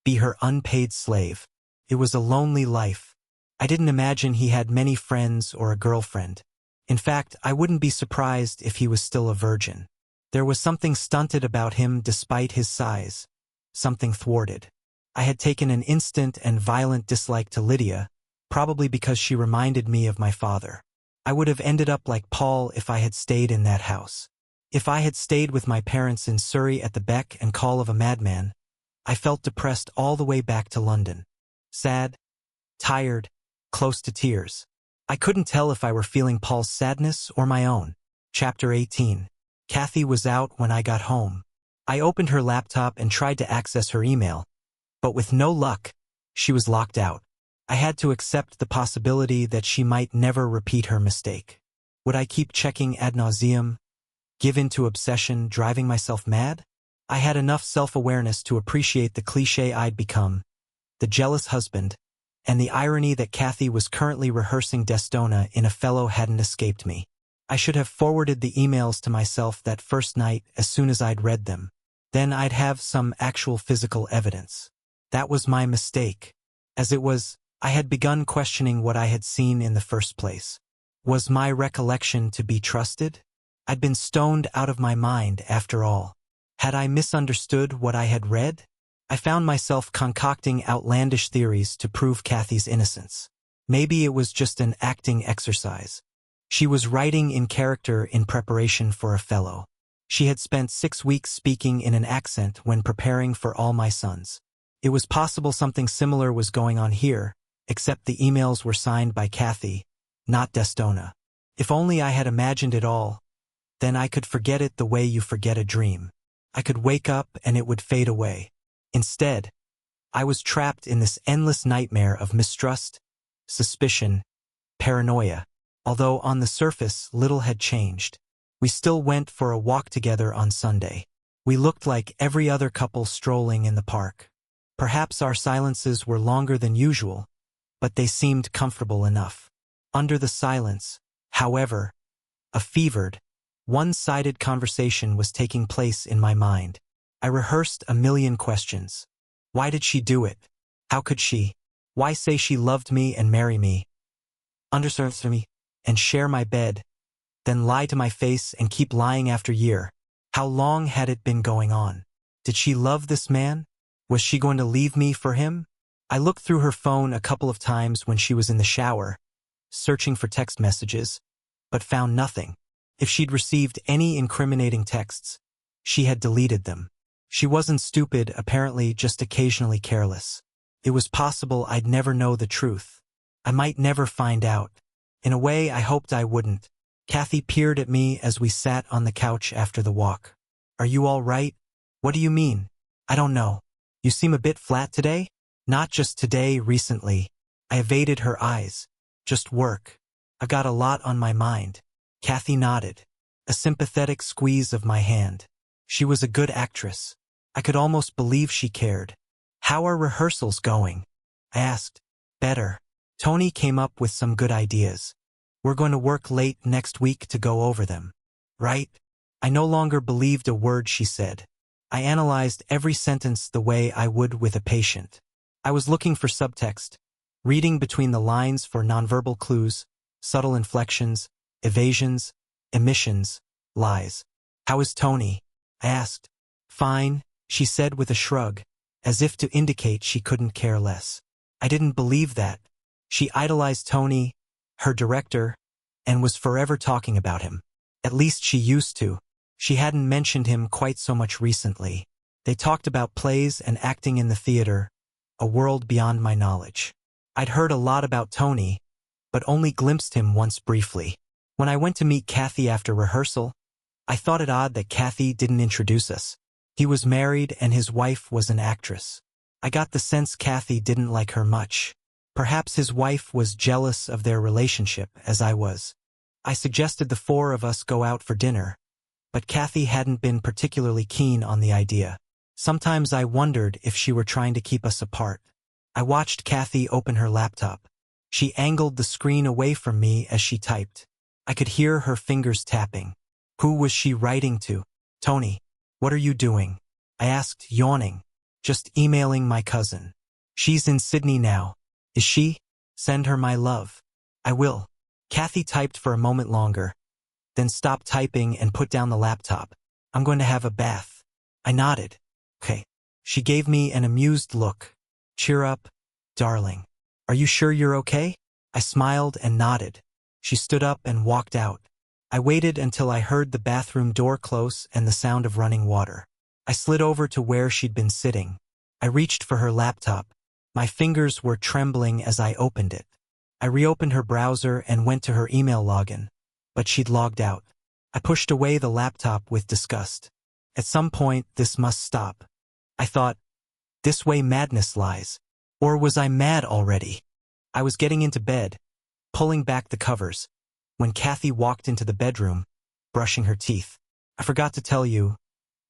be her unpaid slave. It was a lonely life. I didn't imagine he had many friends or a girlfriend. In fact, I wouldn't be surprised if he was still a virgin. There was something stunted about him despite his size, something thwarted. I had taken an instant and violent dislike to Lydia, probably because she reminded me of my father. I would have ended up like Paul if I had stayed in that house. If I had stayed with my parents in Surrey at the beck and call of a madman, I felt depressed all the way back to London. Sad, tired, close to tears. I couldn't tell if I were feeling Paul's sadness or my own. Chapter 18. Kathy was out when I got home. I opened her laptop and tried to access her email, but with no luck, she was locked out. I had to accept the possibility that she might never repeat her mistake. Would I keep checking ad nauseum, give in to obsession, driving myself mad? I had enough self-awareness to appreciate the cliché I'd become, the jealous husband, and the irony that Kathy was currently rehearsing Destona in a fellow hadn't escaped me. I should have forwarded the emails to myself that first night as soon as I'd read them. Then I'd have some actual physical evidence. That was my mistake. As it was, I had begun questioning what I had seen in the first place. Was my recollection to be trusted? I'd been stoned out of my mind after all. Had I misunderstood what I had read? I found myself concocting outlandish theories to prove Kathy's innocence. Maybe it was just an acting exercise. She was writing in character in preparation for a fellow. She had spent 6 weeks speaking in an accent when preparing for All My Sons. It was possible something similar was going on here, except the emails were signed by Kathy, not Destona. If only I had imagined it all, then I could forget it the way you forget a dream. I could wake up and it would fade away. Instead, I was trapped in this endless nightmare of mistrust, suspicion, paranoia. Although on the surface little had changed. We still went for a walk together on Sunday. We looked like every other couple strolling in the park. Perhaps our silences were longer than usual, but they seemed comfortable enough. Under the silence, however, a fevered, one-sided conversation was taking place in my mind. I rehearsed a million questions. Why did she do it? How could she? Why say she loved me and marry me? Underserved me? And share my bed, then lie to my face and keep lying after year. How long had it been going on? Did she love this man? Was she going to leave me for him? I looked through her phone a couple of times when she was in the shower, searching for text messages, but found nothing. If she'd received any incriminating texts, she had deleted them. She wasn't stupid, apparently just occasionally careless. It was possible I'd never know the truth. I might never find out. In a way, I hoped I wouldn't. Kathy peered at me as we sat on the couch after the walk. Are you all right? What do you mean? I don't know. You seem a bit flat today? Not just today, recently. I evaded her eyes. Just work. I've got a lot on my mind. Kathy nodded. A sympathetic squeeze of my hand. She was a good actress. I could almost believe she cared. How are rehearsals going? I asked. Better. Tony came up with some good ideas. We're going to work late next week to go over them. Right? I no longer believed a word she said. I analyzed every sentence the way I would with a patient. I was looking for subtext, reading between the lines for nonverbal clues, subtle inflections, evasions, omissions, lies. How is Tony? I asked. Fine, she said with a shrug, as if to indicate she couldn't care less. I didn't believe that. She idolized Tony, her director, and was forever talking about him. At least she used to. She hadn't mentioned him quite so much recently. They talked about plays and acting in the theater, a world beyond my knowledge. I'd heard a lot about Tony, but only glimpsed him once briefly. When I went to meet Kathy after rehearsal, I thought it odd that Kathy didn't introduce us. He was married and his wife was an actress. I got the sense Kathy didn't like her much. Perhaps his wife was jealous of their relationship, as I was. I suggested the four of us go out for dinner, but Kathy hadn't been particularly keen on the idea. Sometimes I wondered if she were trying to keep us apart. I watched Kathy open her laptop. She angled the screen away from me as she typed. I could hear her fingers tapping. Who was she writing to? Tony. What are you doing? I asked, yawning. Just emailing my cousin. She's in Sydney now. Is she? Send her my love. I will. Kathy typed for a moment longer, then stopped typing and put down the laptop. I'm going to have a bath. I nodded. Okay. She gave me an amused look. Cheer up, darling. Are you sure you're okay? I smiled and nodded. She stood up and walked out. I waited until I heard the bathroom door close and the sound of running water. I slid over to where she'd been sitting. I reached for her laptop. My fingers were trembling as I opened it. I reopened her browser and went to her email login, but she'd logged out. I pushed away the laptop with disgust. At some point, this must stop. I thought, this way madness lies. Or was I mad already? I was getting into bed, pulling back the covers, when Kathy walked into the bedroom, brushing her teeth. I forgot to tell you,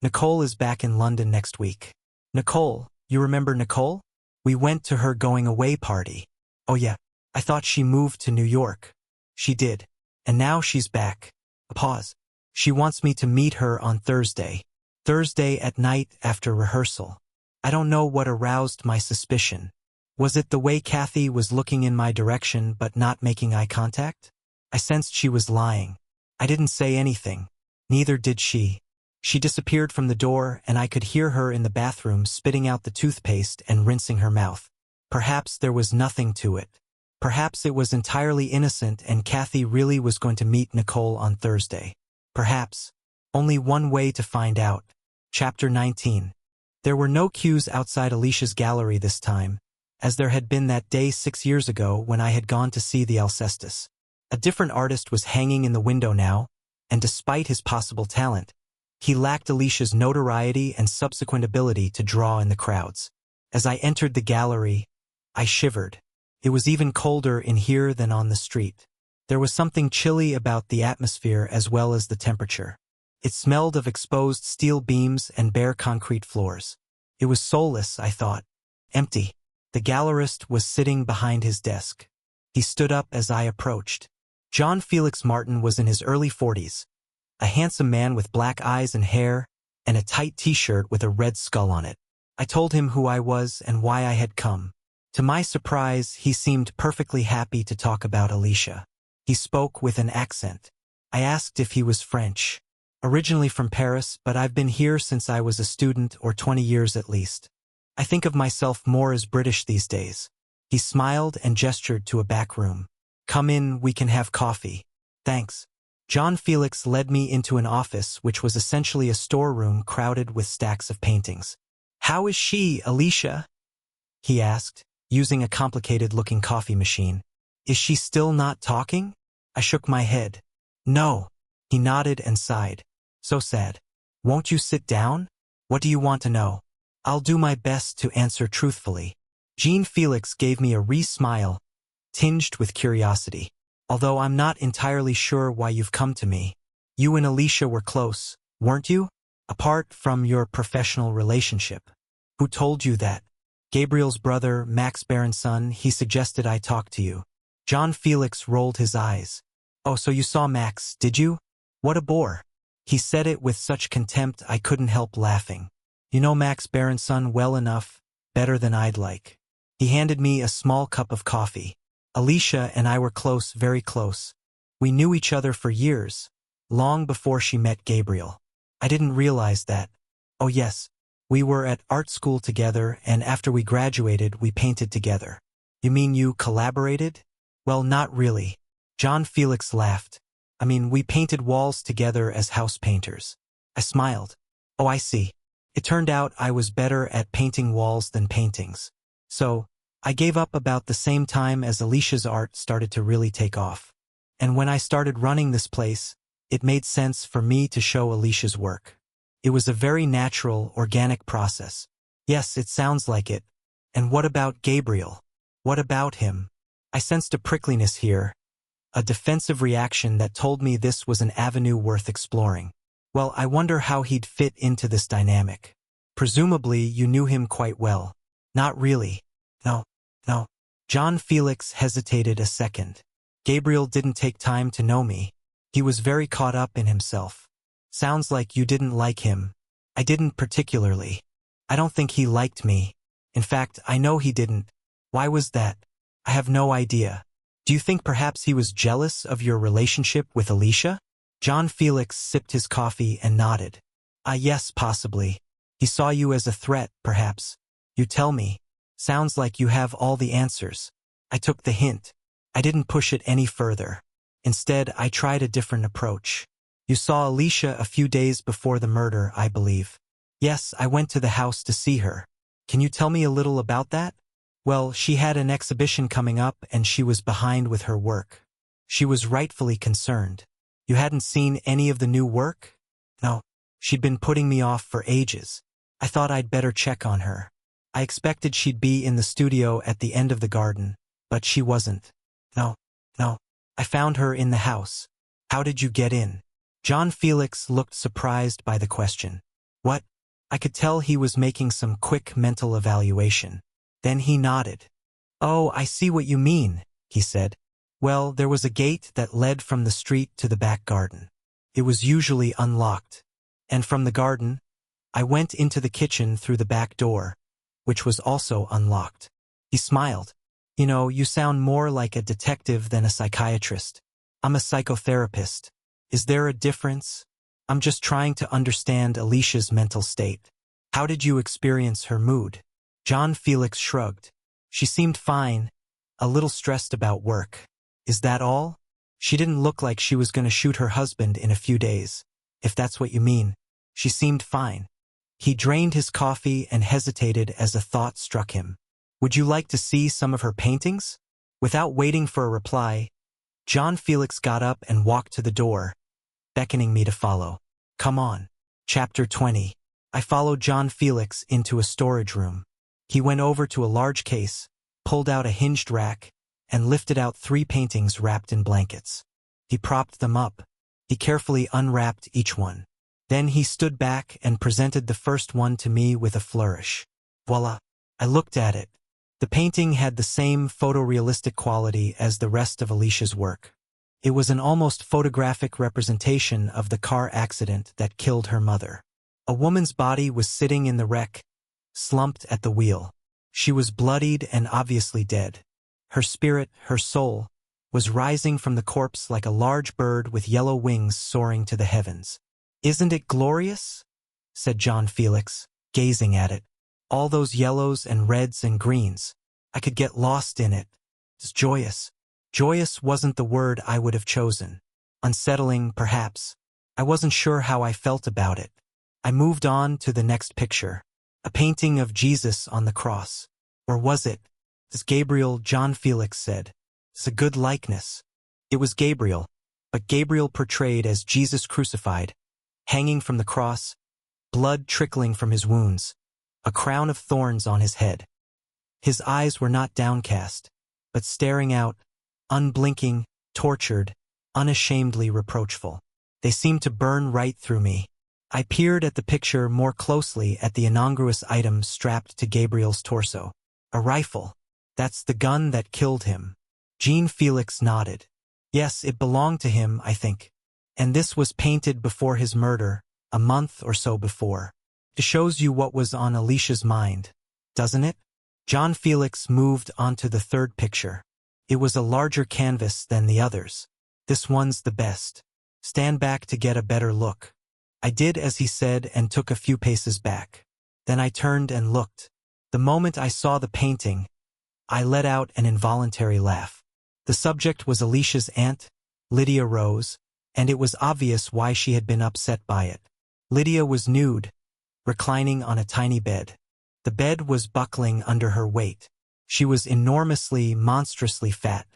Nicole is back in London next week. Nicole, you remember Nicole? We went to her going-away party. Oh yeah, I thought she moved to New York. She did. And now she's back. A pause. She wants me to meet her on Thursday. Thursday at night after rehearsal. I don't know what aroused my suspicion. Was it the way Kathy was looking in my direction but not making eye contact? I sensed she was lying. I didn't say anything. Neither did she. She disappeared from the door and I could hear her in the bathroom spitting out the toothpaste and rinsing her mouth. Perhaps there was nothing to it. Perhaps it was entirely innocent and Kathy really was going to meet Nicole on Thursday. Perhaps. Only one way to find out. Chapter 19. There were no queues outside Alicia's gallery this time, as there had been that day 6 years ago when I had gone to see the Alcestis. A different artist was hanging in the window now, and despite his possible talent, he lacked Alicia's notoriety and subsequent ability to draw in the crowds. As I entered the gallery, I shivered. It was even colder in here than on the street. There was something chilly about the atmosphere as well as the temperature. It smelled of exposed steel beams and bare concrete floors. It was soulless, I thought. Empty. The gallerist was sitting behind his desk. He stood up as I approached. John Felix Martin was in his early 40s, a handsome man with black eyes and hair, and a tight t-shirt with a red skull on it. I told him who I was and why I had come. To my surprise, he seemed perfectly happy to talk about Alicia. He spoke with an accent. I asked if he was French. Originally from Paris, but I've been here since I was a student, or 20 years at least. I think of myself more as British these days. He smiled and gestured to a back room. Come in, we can have coffee. Thanks. John Felix led me into an office which was essentially a storeroom crowded with stacks of paintings. How is she, Alicia? He asked, using a complicated-looking coffee machine. Is she still not talking? I shook my head. No. He nodded and sighed. So sad. Won't you sit down? What do you want to know? I'll do my best to answer truthfully. Jean Felix gave me a wry smile, tinged with curiosity. Although I'm not entirely sure why you've come to me. You and Alicia were close, weren't you? Apart from your professional relationship. Who told you that? Gabriel's brother, Max Berenson, he suggested I talk to you. John Felix rolled his eyes. Oh, so you saw Max, did you? What a bore. He said it with such contempt I couldn't help laughing. You know Max Berenson well enough, better than I'd like. He handed me a small cup of coffee. Alicia and I were close, very close. We knew each other for years, long before she met Gabriel. I didn't realize that. Oh yes, we were at art school together and after we graduated we painted together. You mean you collaborated? Well, not really. John Felix laughed. I mean, we painted walls together as house painters. I smiled. Oh, I see. It turned out I was better at painting walls than paintings. So, I gave up about the same time as Alicia's art started to really take off. And when I started running this place, it made sense for me to show Alicia's work. It was a very natural, organic process. Yes, it sounds like it. And what about Gabriel? What about him? I sensed a prickliness here, a defensive reaction that told me this was an avenue worth exploring. Well, I wonder how he'd fit into this dynamic. Presumably, you knew him quite well. Not really. No. John Felix hesitated a second. Gabriel didn't take time to know me. He was very caught up in himself. Sounds like you didn't like him. I didn't particularly. I don't think he liked me. In fact, I know he didn't. Why was that? I have no idea. Do you think perhaps he was jealous of your relationship with Alicia? John Felix sipped his coffee and nodded. Yes, possibly. He saw you as a threat, perhaps. You tell me. Sounds like you have all the answers. I took the hint. I didn't push it any further. Instead, I tried a different approach. You saw Alicia a few days before the murder, I believe. Yes, I went to the house to see her. Can you tell me a little about that? Well, she had an exhibition coming up and she was behind with her work. She was rightfully concerned. You hadn't seen any of the new work? No. She'd been putting me off for ages. I thought I'd better check on her. I expected she'd be in the studio at the end of the garden, but she wasn't. No. I found her in the house. How did you get in? John Felix looked surprised by the question. What? I could tell he was making some quick mental evaluation. Then he nodded. Oh, I see what you mean, he said. Well, there was a gate that led from the street to the back garden. It was usually unlocked. And from the garden, I went into the kitchen through the back door, which was also unlocked. He smiled. You know, you sound more like a detective than a psychiatrist. I'm a psychotherapist. Is there a difference? I'm just trying to understand Alicia's mental state. How did you experience her mood? John Felix shrugged. She seemed fine, a little stressed about work. Is that all? She didn't look like she was going to shoot her husband in a few days. If that's what you mean. She seemed fine. He drained his coffee and hesitated as a thought struck him. Would you like to see some of her paintings? Without waiting for a reply, John Felix got up and walked to the door, beckoning me to follow. Come on. Chapter 20. I followed John Felix into a storage room. He went over to a large case, pulled out a hinged rack, and lifted out 3 paintings wrapped in blankets. He propped them up. He carefully unwrapped each one. Then he stood back and presented the first one to me with a flourish. Voila! I looked at it. The painting had the same photorealistic quality as the rest of Alicia's work. It was an almost photographic representation of the car accident that killed her mother. A woman's body was sitting in the wreck, slumped at the wheel. She was bloodied and obviously dead. Her spirit, her soul, was rising from the corpse like a large bird with yellow wings soaring to the heavens. Isn't it glorious? Said John Felix, gazing at it. All those yellows and reds and greens. I could get lost in it. It's joyous. Joyous wasn't the word I would have chosen. Unsettling, perhaps. I wasn't sure how I felt about it. I moved on to the next picture. A painting of Jesus on the cross. Or was it? It's Gabriel, John Felix said. It's a good likeness. It was Gabriel, but Gabriel portrayed as Jesus crucified, hanging from the cross, blood trickling from his wounds, a crown of thorns on his head. His eyes were not downcast, but staring out, unblinking, tortured, unashamedly reproachful. They seemed to burn right through me. I peered at the picture more closely at the incongruous item strapped to Gabriel's torso. A rifle. That's the gun that killed him. Jean Felix nodded. Yes, it belonged to him, I think. And this was painted before his murder, a month or so before. It shows you what was on Alicia's mind, doesn't it? John Felix moved on to the third picture. It was a larger canvas than the others. This one's the best. Stand back to get a better look. I did as he said and took a few paces back. Then I turned and looked. The moment I saw the painting, I let out an involuntary laugh. The subject was Alicia's aunt, Lydia Rose, and it was obvious why she had been upset by it. Lydia was nude, reclining on a tiny bed. The bed was buckling under her weight. She was enormously, monstrously fat.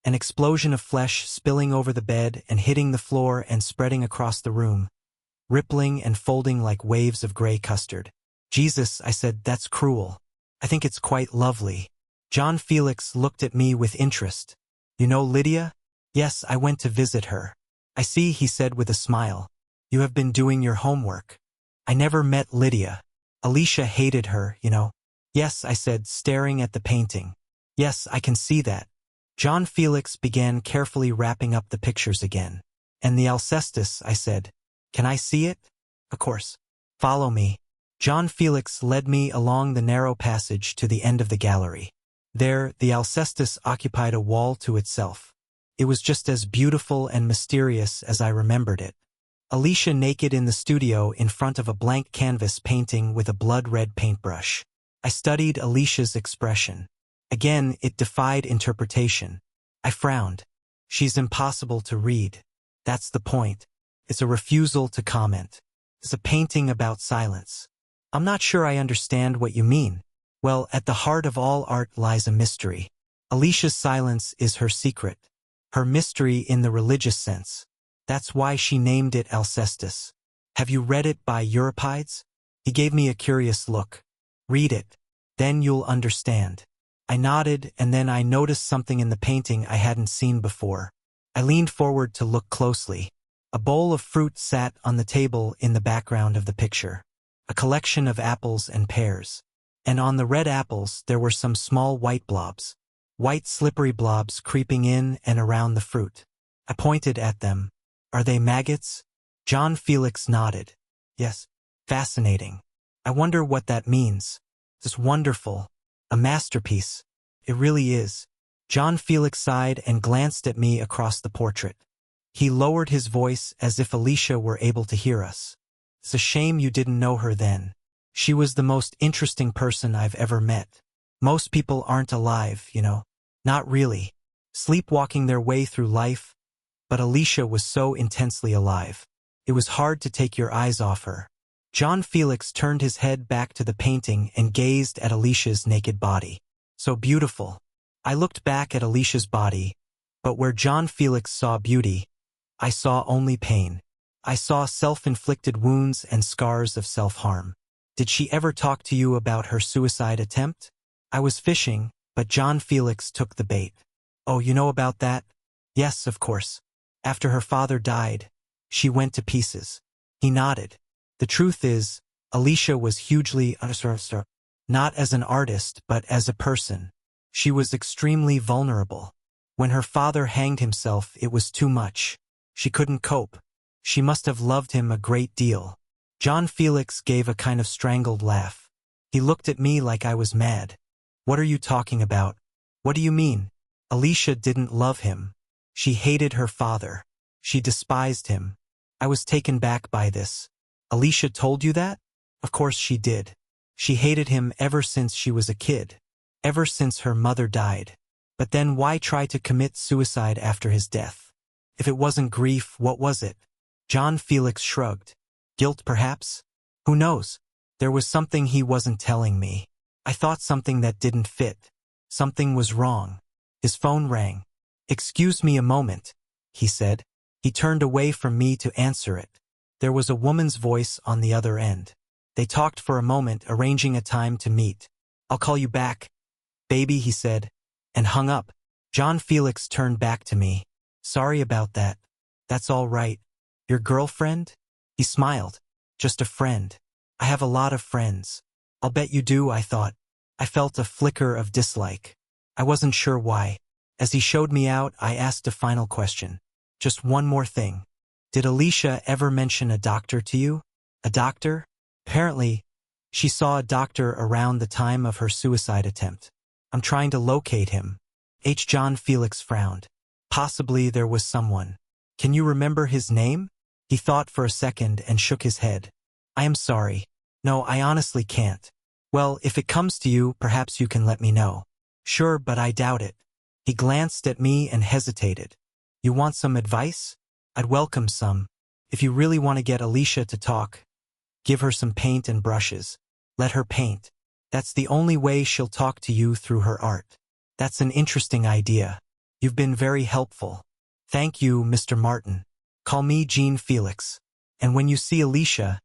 An explosion of flesh spilling over the bed and hitting the floor and spreading across the room, rippling and folding like waves of gray custard. Jesus, I said, that's cruel. I think it's quite lovely. John Felix looked at me with interest. You know Lydia? Yes, I went to visit her. I see, he said with a smile. You have been doing your homework. I never met Lydia. Alicia hated her, you know. Yes, I said, staring at the painting. Yes, I can see that. John Felix began carefully wrapping up the pictures again. And the Alcestis, I said. Can I see it? Of course. Follow me. John Felix led me along the narrow passage to the end of the gallery. There, the Alcestis occupied a wall to itself. It was just as beautiful and mysterious as I remembered it. Alicia naked in the studio in front of a blank canvas painting with a blood-red paintbrush. I studied Alicia's expression. Again, it defied interpretation. I frowned. She's impossible to read. That's the point. It's a refusal to comment. It's a painting about silence. I'm not sure I understand what you mean. Well, at the heart of all art lies a mystery. Alicia's silence is her secret. Her mystery in the religious sense. That's why she named it Alcestis. Have you read it by Euripides? He gave me a curious look. Read it. Then you'll understand. I nodded, and then I noticed something in the painting I hadn't seen before. I leaned forward to look closely. A bowl of fruit sat on the table in the background of the picture. A collection of apples and pears. And on the red apples there were some small white blobs. White slippery blobs creeping in and around the fruit. I pointed at them. Are they maggots? John Felix nodded. Yes. Fascinating. I wonder what that means. It's wonderful. A masterpiece. It really is. John Felix sighed and glanced at me across the portrait. He lowered his voice as if Alicia were able to hear us. It's a shame you didn't know her then. She was the most interesting person I've ever met. Most people aren't alive, you know. Not really. Sleepwalking their way through life. But Alicia was so intensely alive. It was hard to take your eyes off her. John Felix turned his head back to the painting and gazed at Alicia's naked body. So beautiful. I looked back at Alicia's body, but where John Felix saw beauty, I saw only pain. I saw self-inflicted wounds and scars of self-harm. Did she ever talk to you about her suicide attempt? I was fishing, but John Felix took the bait. Oh, you know about that? Yes, of course. After her father died, she went to pieces. He nodded. The truth is, Alicia was hugely not as an artist, but as a person. She was extremely vulnerable. When her father hanged himself, it was too much. She couldn't cope. She must have loved him a great deal. John Felix gave a kind of strangled laugh. He looked at me like I was mad. What are you talking about? What do you mean? Alicia didn't love him. She hated her father. She despised him. I was taken back by this. Alicia told you that? Of course she did. She hated him ever since she was a kid. Ever since her mother died. But then why try to commit suicide after his death? If it wasn't grief, what was it? John Felix shrugged. Guilt, perhaps? Who knows? There was something he wasn't telling me. I thought something that didn't fit. Something was wrong. His phone rang. Excuse me a moment, he said. He turned away from me to answer it. There was a woman's voice on the other end. They talked for a moment, arranging a time to meet. I'll call you back, baby, he said, and hung up. John Felix turned back to me. Sorry about that. That's all right. Your girlfriend? He smiled. Just a friend. I have a lot of friends. I'll bet you do, I thought. I felt a flicker of dislike. I wasn't sure why. As he showed me out, I asked a final question. Just one more thing. Did Alicia ever mention a doctor to you? A doctor? Apparently, she saw a doctor around the time of her suicide attempt. I'm trying to locate him. John Felix frowned. Possibly there was someone. Can you remember his name? He thought for a second and shook his head. I am sorry. No, I honestly can't. Well, if it comes to you, perhaps you can let me know. Sure, but I doubt it. He glanced at me and hesitated. You want some advice? I'd welcome some. If you really want to get Alicia to talk, give her some paint and brushes. Let her paint. That's the only way she'll talk to you through her art. That's an interesting idea. You've been very helpful. Thank you, Mr. Martin. Call me Jean Felix. And when you see Alicia,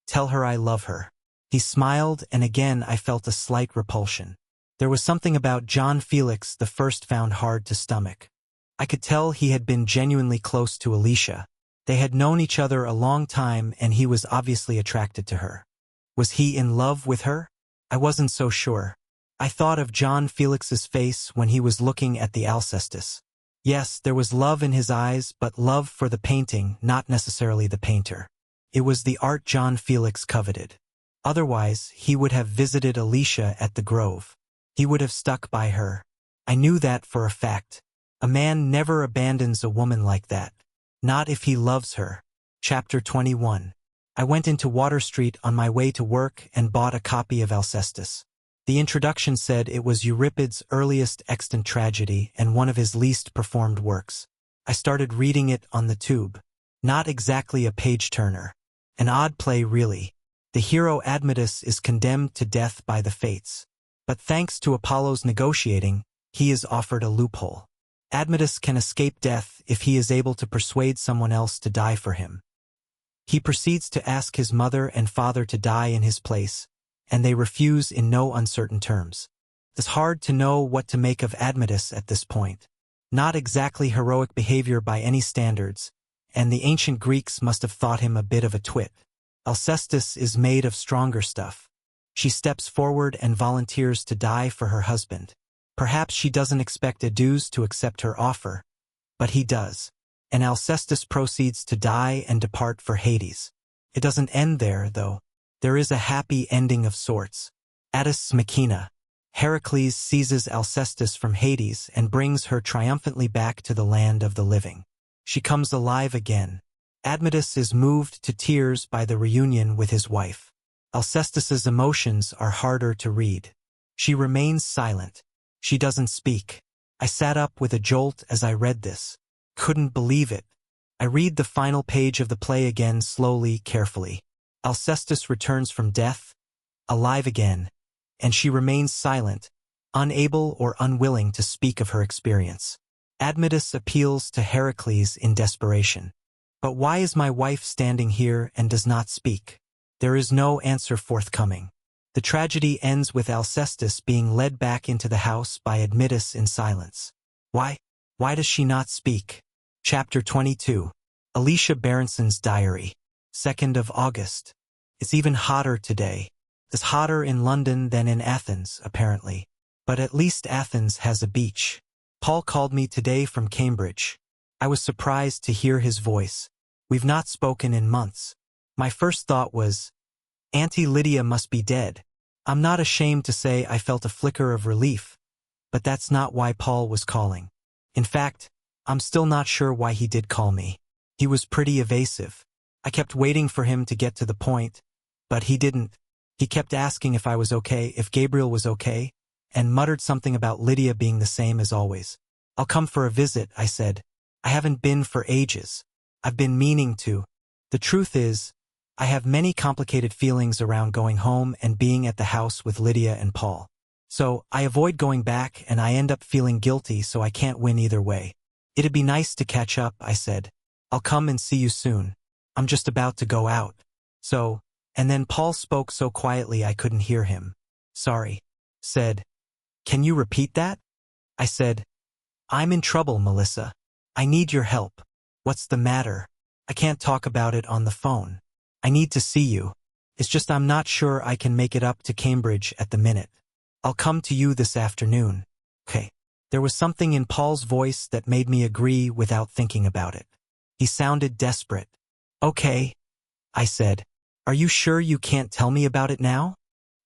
tell her I love her. He smiled, and again I felt a slight repulsion. There was something about John Felix the first found hard to stomach. I could tell he had been genuinely close to Alicia. They had known each other a long time, and he was obviously attracted to her. Was he in love with her? I wasn't so sure. I thought of John Felix's face when he was looking at the Alcestis. Yes, there was love in his eyes, but love for the painting, not necessarily the painter. It was the art John Felix coveted. Otherwise, he would have visited Alicia at the Grove. He would have stuck by her. I knew that for a fact. A man never abandons a woman like that. Not if he loves her. Chapter 21. I went into Water Street on my way to work and bought a copy of Alcestis. The introduction said it was Euripides' earliest extant tragedy and one of his least performed works. I started reading it on the tube. Not exactly a page-turner. An odd play, really. The hero Admetus is condemned to death by the fates. But thanks to Apollo's negotiating, he is offered a loophole. Admetus can escape death if he is able to persuade someone else to die for him. He proceeds to ask his mother and father to die in his place, and they refuse in no uncertain terms. It's hard to know what to make of Admetus at this point. Not exactly heroic behavior by any standards, and the ancient Greeks must have thought him a bit of a twit. Alcestis is made of stronger stuff. She steps forward and volunteers to die for her husband. Perhaps she doesn't expect Admetus to accept her offer, but he does. and Alcestis proceeds to die and depart for Hades. It doesn't end there, though. There is a happy ending of sorts. Attis Machina. Heracles seizes Alcestis from Hades and brings her triumphantly back to the land of the living. She comes alive again. Admetus is moved to tears by the reunion with his wife. Alcestis's emotions are harder to read. She remains silent. She doesn't speak. I sat up with a jolt as I read this. Couldn't believe it. I read the final page of the play again slowly, carefully. Alcestis returns from death, alive again, and she remains silent, unable or unwilling to speak of her experience. Admetus appeals to Heracles in desperation. But why is my wife standing here and does not speak? There is no answer forthcoming. The tragedy ends with Alcestis being led back into the house by Admetus in silence. Why? Why does she not speak? Chapter 22. Alicia Berenson's Diary. 2nd of August. It's even hotter today. It's hotter in London than in Athens, apparently. But at least Athens has a beach. Paul called me today from Cambridge. I was surprised to hear his voice. We've not spoken in months. My first thought was, Auntie Lydia must be dead. I'm not ashamed to say I felt a flicker of relief, but that's not why Paul was calling. In fact, I'm still not sure why he did call me. He was pretty evasive. I kept waiting for him to get to the point, but he didn't. He kept asking if I was okay, if Gabriel was okay, and muttered something about Lydia being the same as always. I'll come for a visit, I said. I haven't been for ages. I've been meaning to. The truth is, I have many complicated feelings around going home and being at the house with Lydia and Paul. So, I avoid going back and I end up feeling guilty, so I can't win either way. It'd be nice to catch up, I said. I'll come and see you soon. I'm just about to go out. So, and then Paul spoke so quietly I couldn't hear him. Sorry. Said. Can you repeat that? I said. I'm in trouble, Melissa. I need your help. What's the matter? I can't talk about it on the phone. I need to see you. It's just I'm not sure I can make it up to Cambridge at the minute. I'll come to you this afternoon. Okay. There was something in Paul's voice that made me agree without thinking about it. He sounded desperate. Okay, I said. Are you sure you can't tell me about it now?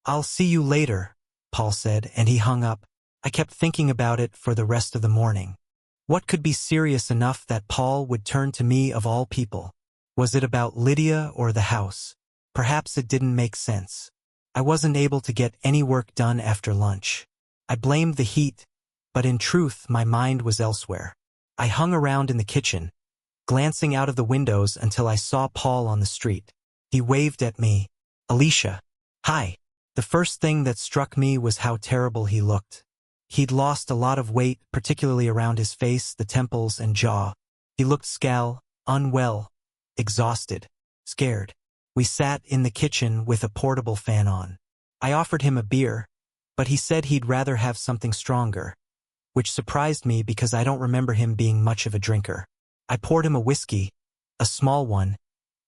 I'll see you later, Paul said, and he hung up. I kept thinking about it for the rest of the morning. What could be serious enough that Paul would turn to me of all people? Was it about Lydia or the house? Perhaps it didn't make sense. I wasn't able to get any work done after lunch. I blamed the heat, but in truth my mind was elsewhere. I hung around in the kitchen, glancing out of the windows until I saw Paul on the street. He waved at me. Alicia. Hi. The first thing that struck me was how terrible he looked. He'd lost a lot of weight, particularly around his face, the temples, and jaw. He looked unwell, exhausted, scared. We sat in the kitchen with a portable fan on. I offered him a beer, but he said he'd rather have something stronger, which surprised me because I don't remember him being much of a drinker. I poured him a whiskey, a small one,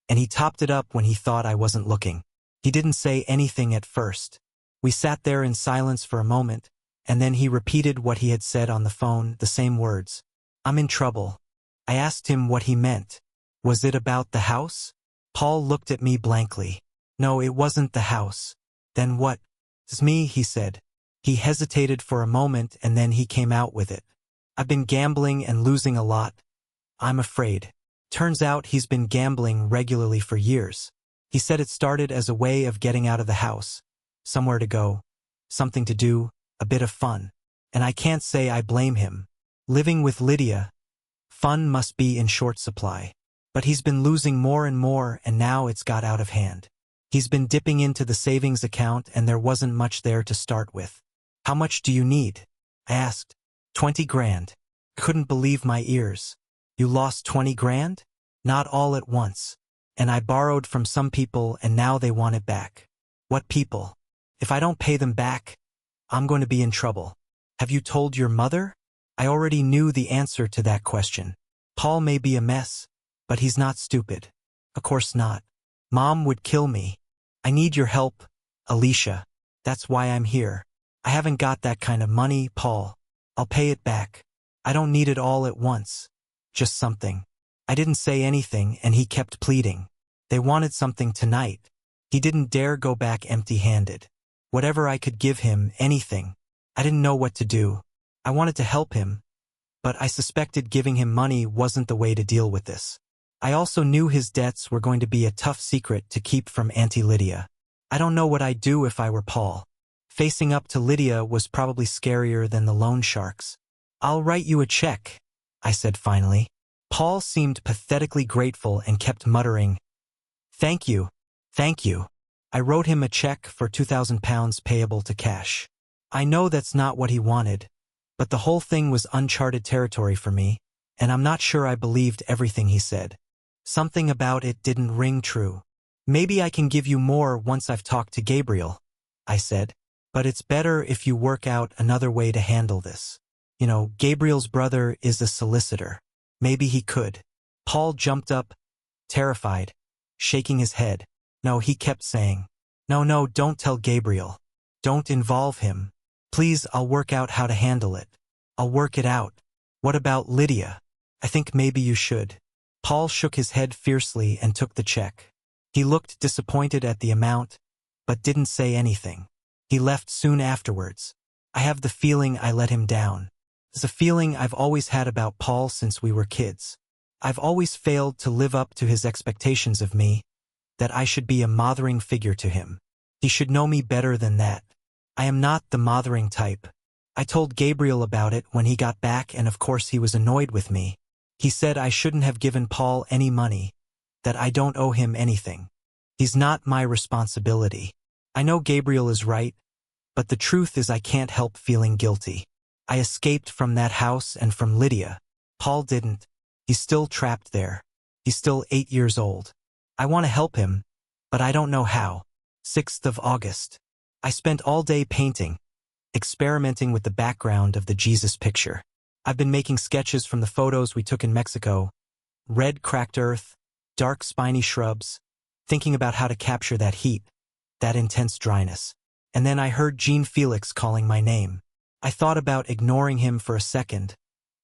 and he topped it up when he thought I wasn't looking. He didn't say anything at first. We sat there in silence for a moment, and then he repeated what he had said on the phone, the same words. I'm in trouble. I asked him what he meant. Was it about the house? Paul looked at me blankly. No, it wasn't the house. Then what? It's me, he said. He hesitated for a moment and then he came out with it. I've been gambling and losing a lot. I'm afraid. Turns out he's been gambling regularly for years. He said it started as a way of getting out of the house. Somewhere to go. Something to do. A bit of fun. And I can't say I blame him. Living with Lydia, fun must be in short supply. But he's been losing more and more and now it's got out of hand. He's been dipping into the savings account and there wasn't much there to start with. How much do you need? I asked. 20 grand. Couldn't believe my ears. You lost 20 grand? Not all at once. And I borrowed from some people and now they want it back. What people? If I don't pay them back, I'm going to be in trouble. Have you told your mother? I already knew the answer to that question. Paul may be a mess, but he's not stupid. Of course not. Mom would kill me. I need your help, Alicia. That's why I'm here. I haven't got that kind of money, Paul. I'll pay it back. I don't need it all at once. Just something. I didn't say anything and he kept pleading. They wanted something tonight. He didn't dare go back empty-handed. Whatever I could give him, anything. I didn't know what to do. I wanted to help him, but I suspected giving him money wasn't the way to deal with this. I also knew his debts were going to be a tough secret to keep from Auntie Lydia. I don't know what I'd do if I were Paul. Facing up to Lydia was probably scarier than the loan sharks. "I'll write you a check," I said finally. Paul seemed pathetically grateful and kept muttering, "Thank you, thank you." I wrote him a check for £2,000 payable to cash. I know that's not what he wanted, but the whole thing was uncharted territory for me, and I'm not sure I believed everything he said. Something about it didn't ring true. "Maybe I can give you more once I've talked to Gabriel," I said, "but it's better if you work out another way to handle this. You know, Gabriel's brother is a solicitor. Maybe he could." Paul jumped up, terrified, shaking his head. "No," he kept saying. No, don't tell Gabriel. Don't involve him. Please, I'll work out how to handle it. I'll work it out. What about Lydia? I think maybe you should." Paul shook his head fiercely and took the check. He looked disappointed at the amount, but didn't say anything. He left soon afterwards. I have the feeling I let him down. It's a feeling I've always had about Paul since we were kids. I've always failed to live up to his expectations of me, that I should be a mothering figure to him. He should know me better than that. I am not the mothering type. I told Gabriel about it when he got back, and of course he was annoyed with me. He said I shouldn't have given Paul any money, that I don't owe him anything. He's not my responsibility. I know Gabriel is right, but the truth is I can't help feeling guilty. I escaped from that house and from Lydia. Paul didn't. He's still trapped there. He's still 8 years old. I want to help him, but I don't know how. 6th of August. I spent all day painting, experimenting with the background of the Jesus picture. I've been making sketches from the photos we took in Mexico. Red cracked earth, dark spiny shrubs, thinking about how to capture that heat, that intense dryness. And then I heard Jean Felix calling my name. I thought about ignoring him for a second,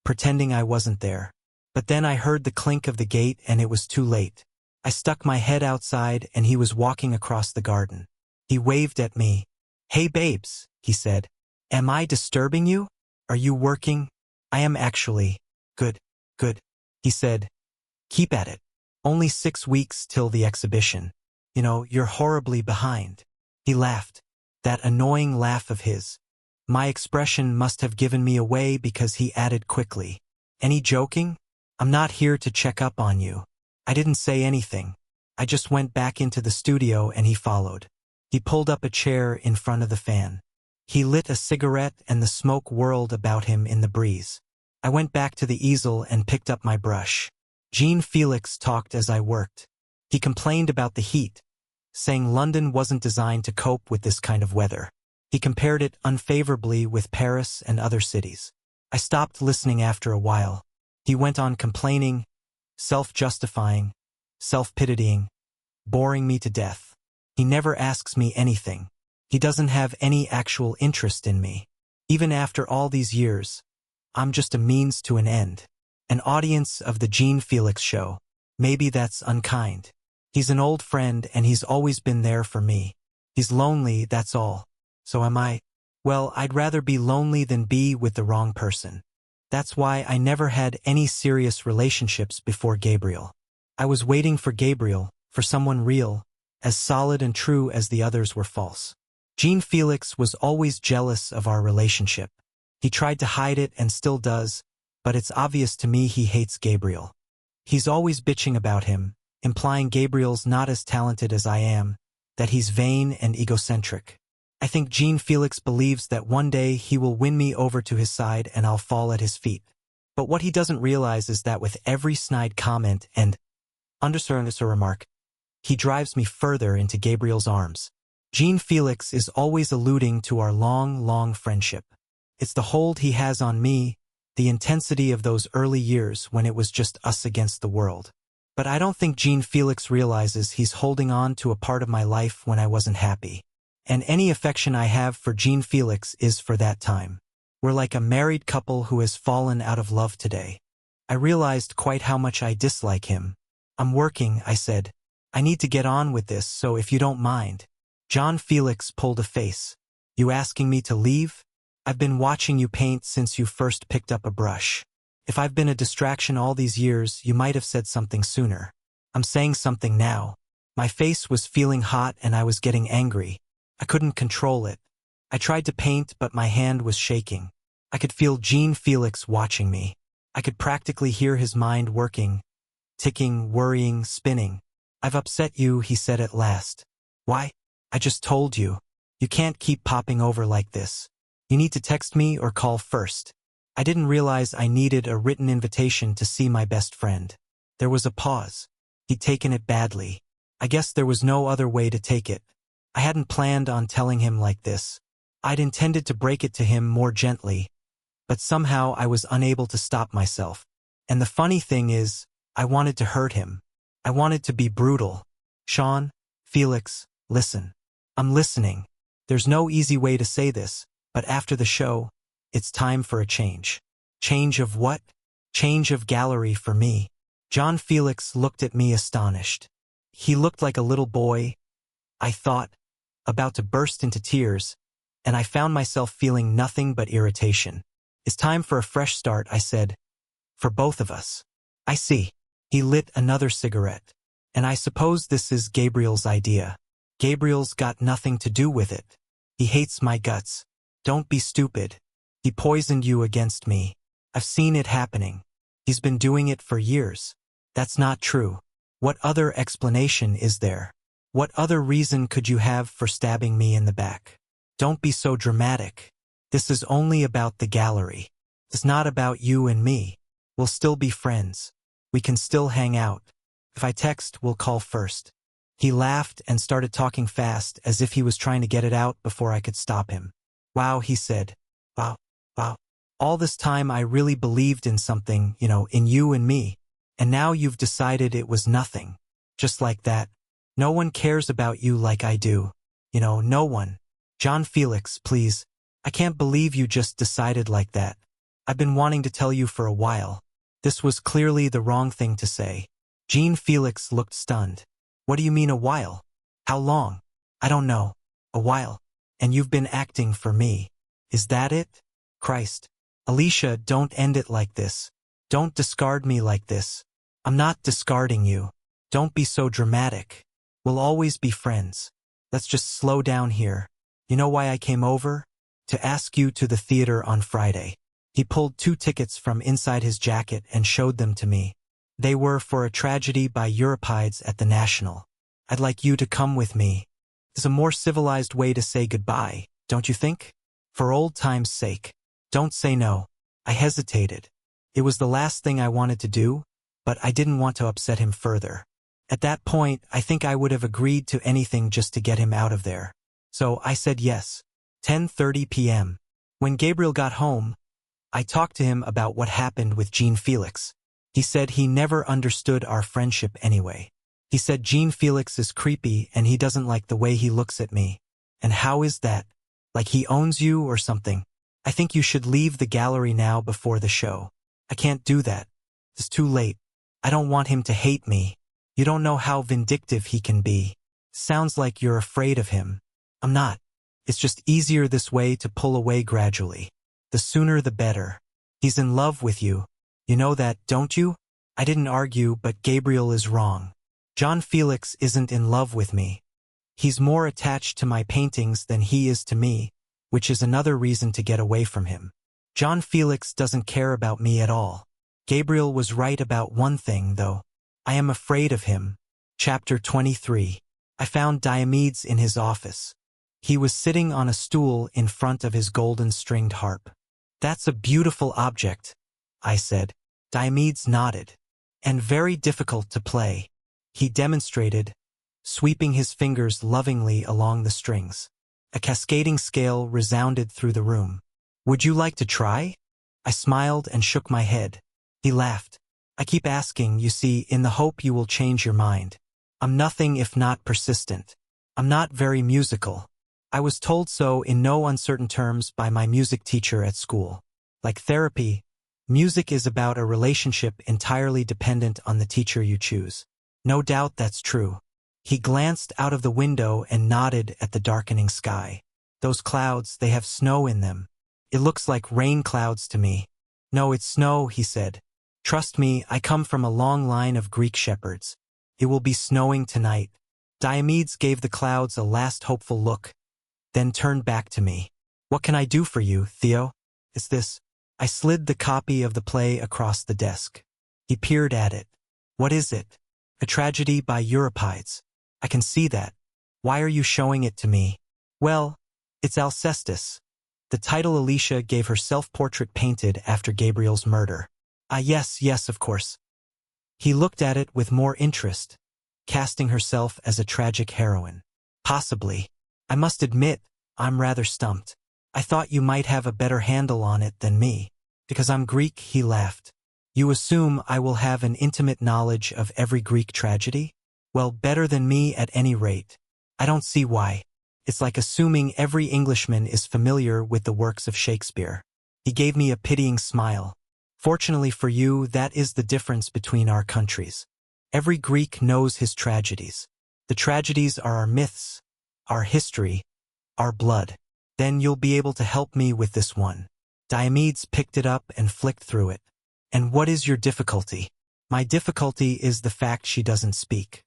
pretending I wasn't there. But then I heard the clink of the gate and it was too late. I stuck my head outside and he was walking across the garden. He waved at me. "Hey babes," he said. "Am I disturbing you? Are you working?" "I am actually." Good. He said, "Keep at it. Only 6 weeks till the exhibition. You know, you're horribly behind." He laughed. That annoying laugh of his. My expression must have given me away because he added quickly, "Any joking? I'm not here to check up on you." I didn't say anything. I just went back into the studio and he followed. He pulled up a chair in front of the fan. He lit a cigarette and the smoke whirled about him in the breeze. I went back to the easel and picked up my brush. Jean Felix talked as I worked. He complained about the heat, saying London wasn't designed to cope with this kind of weather. He compared it unfavorably with Paris and other cities. I stopped listening after a while. He went on complaining, self-justifying, self-pitying, boring me to death. He never asks me anything. He doesn't have any actual interest in me. Even after all these years, I'm just a means to an end. An audience of the Jean Felix show. Maybe that's unkind. He's an old friend and he's always been there for me. He's lonely, that's all. So am I. Well, I'd rather be lonely than be with the wrong person. That's why I never had any serious relationships before Gabriel. I was waiting for Gabriel, for someone real, as solid and true as the others were false. Jean Felix was always jealous of our relationship. He tried to hide it and still does, but it's obvious to me he hates Gabriel. He's always bitching about him, implying Gabriel's not as talented as I am, that he's vain and egocentric. I think Jean Felix believes that one day he will win me over to his side and I'll fall at his feet. But what he doesn't realize is that with every snide comment and underservice remark, he drives me further into Gabriel's arms. Jean Felix is always alluding to our long friendship. It's the hold he has on me, the intensity of those early years when it was just us against the world. But I don't think Jean Felix realizes he's holding on to a part of my life when I wasn't happy. And any affection I have for Jean Felix is for that time. We're like a married couple who has fallen out of love today. I realized quite how much I dislike him. I'm working, I said. I need to get on with this, so if you don't mind. John Felix pulled a face. You asking me to leave? I've been watching you paint since you first picked up a brush. If I've been a distraction all these years, you might have said something sooner. I'm saying something now. My face was feeling hot and I was getting angry. I couldn't control it. I tried to paint, but my hand was shaking. I could feel Jean Felix watching me. I could practically hear his mind working, ticking, worrying, spinning. I've upset you, he said at last. Why? I just told you. You can't keep popping over like this. You need to text me or call first. I didn't realize I needed a written invitation to see my best friend. There was a pause. He'd taken it badly. I guess there was no other way to take it. I hadn't planned on telling him like this. I'd intended to break it to him more gently, but somehow I was unable to stop myself. And the funny thing is, I wanted to hurt him. I wanted to be brutal. Sean, Felix, listen. I'm listening. There's no easy way to say this, but after the show, it's time for a change. Change of what? Change of gallery for me. John Felix looked at me astonished. He looked like a little boy, I thought, about to burst into tears, and I found myself feeling nothing but irritation. It's time for a fresh start, I said. For both of us. I see. He lit another cigarette. And I suppose this is Gabriel's idea. Gabriel's got nothing to do with it. He hates my guts. Don't be stupid. He poisoned you against me. I've seen it happening. He's been doing it for years. That's not true. What other explanation is there? What other reason could you have for stabbing me in the back? Don't be so dramatic. This is only about the gallery. It's not about you and me. We'll still be friends. We can still hang out. If I text, we'll call first. He laughed and started talking fast as if he was trying to get it out before I could stop him. Wow, he said. Wow. All this time I really believed in something, in you and me. And now you've decided it was nothing. Just like that. No one cares about you like I do. No one. John Felix, please. I can't believe you just decided like that. I've been wanting to tell you for a while. This was clearly the wrong thing to say. Jean Felix looked stunned. What do you mean a while? How long? I don't know. A while. And you've been acting for me. Is that it? Christ. Alicia, don't end it like this. Don't discard me like this. I'm not discarding you. Don't be so dramatic. We'll always be friends. Let's just slow down here. You know why I came over? To ask you to the theater on Friday. He pulled 2 tickets from inside his jacket and showed them to me. They were for a tragedy by Euripides at the National. I'd like you to come with me. It's a more civilized way to say goodbye, don't you think? For old time's sake. Don't say no. I hesitated. It was the last thing I wanted to do, but I didn't want to upset him further. At that point, I think I would have agreed to anything just to get him out of there. So I said yes. 10:30 p.m. When Gabriel got home, I talked to him about what happened with Jean Felix. He said he never understood our friendship anyway. He said Jean Felix is creepy and he doesn't like the way he looks at me. And how is that? Like he owns you or something? I think you should leave the gallery now before the show. I can't do that. It's too late. I don't want him to hate me. You don't know how vindictive he can be. Sounds like you're afraid of him. I'm not. It's just easier this way to pull away gradually. The sooner the better. He's in love with you. You know that, don't you? I didn't argue, but Gabriel is wrong. John Felix isn't in love with me. He's more attached to my paintings than he is to me, which is another reason to get away from him. John Felix doesn't care about me at all. Gabriel was right about one thing, though. I am afraid of him. Chapter 23. I found Diomedes in his office. He was sitting on a stool in front of his golden-stringed harp. That's a beautiful object, I said. Diomedes nodded. And very difficult to play. He demonstrated, sweeping his fingers lovingly along the strings. A cascading scale resounded through the room. Would you like to try? I smiled and shook my head. He laughed. I keep asking, you see, in the hope you will change your mind. I'm nothing if not persistent. I'm not very musical. I was told so in no uncertain terms by my music teacher at school. Like therapy, Music is about a relationship entirely dependent on the teacher you choose. No doubt that's true. He glanced out of the window and nodded at the darkening sky. Those clouds, they have snow in them. It looks like rain clouds to me. No, it's snow, he said. Trust me, I come from a long line of Greek shepherds. It will be snowing tonight. Diomedes gave the clouds a last hopeful look, then turned back to me. What can I do for you, Theo? It's this. I slid the copy of the play across the desk. He peered at it. What is it? A tragedy by Euripides. I can see that. Why are you showing it to me? Well, it's Alcestis. The title Alicia gave her self-portrait painted after Gabriel's murder. Ah, yes, of course. He looked at it with more interest, casting herself as a tragic heroine. Possibly. I must admit, I'm rather stumped. I thought you might have a better handle on it than me. Because I'm Greek, he laughed. You assume I will have an intimate knowledge of every Greek tragedy? Well, better than me at any rate. I don't see why. It's like assuming every Englishman is familiar with the works of Shakespeare. He gave me a pitying smile. Fortunately for you, that is the difference between our countries. Every Greek knows his tragedies. The tragedies are our myths, our history, our blood. Then you'll be able to help me with this one. Diomedes picked it up and flicked through it. And what is your difficulty? My difficulty is the fact she doesn't speak.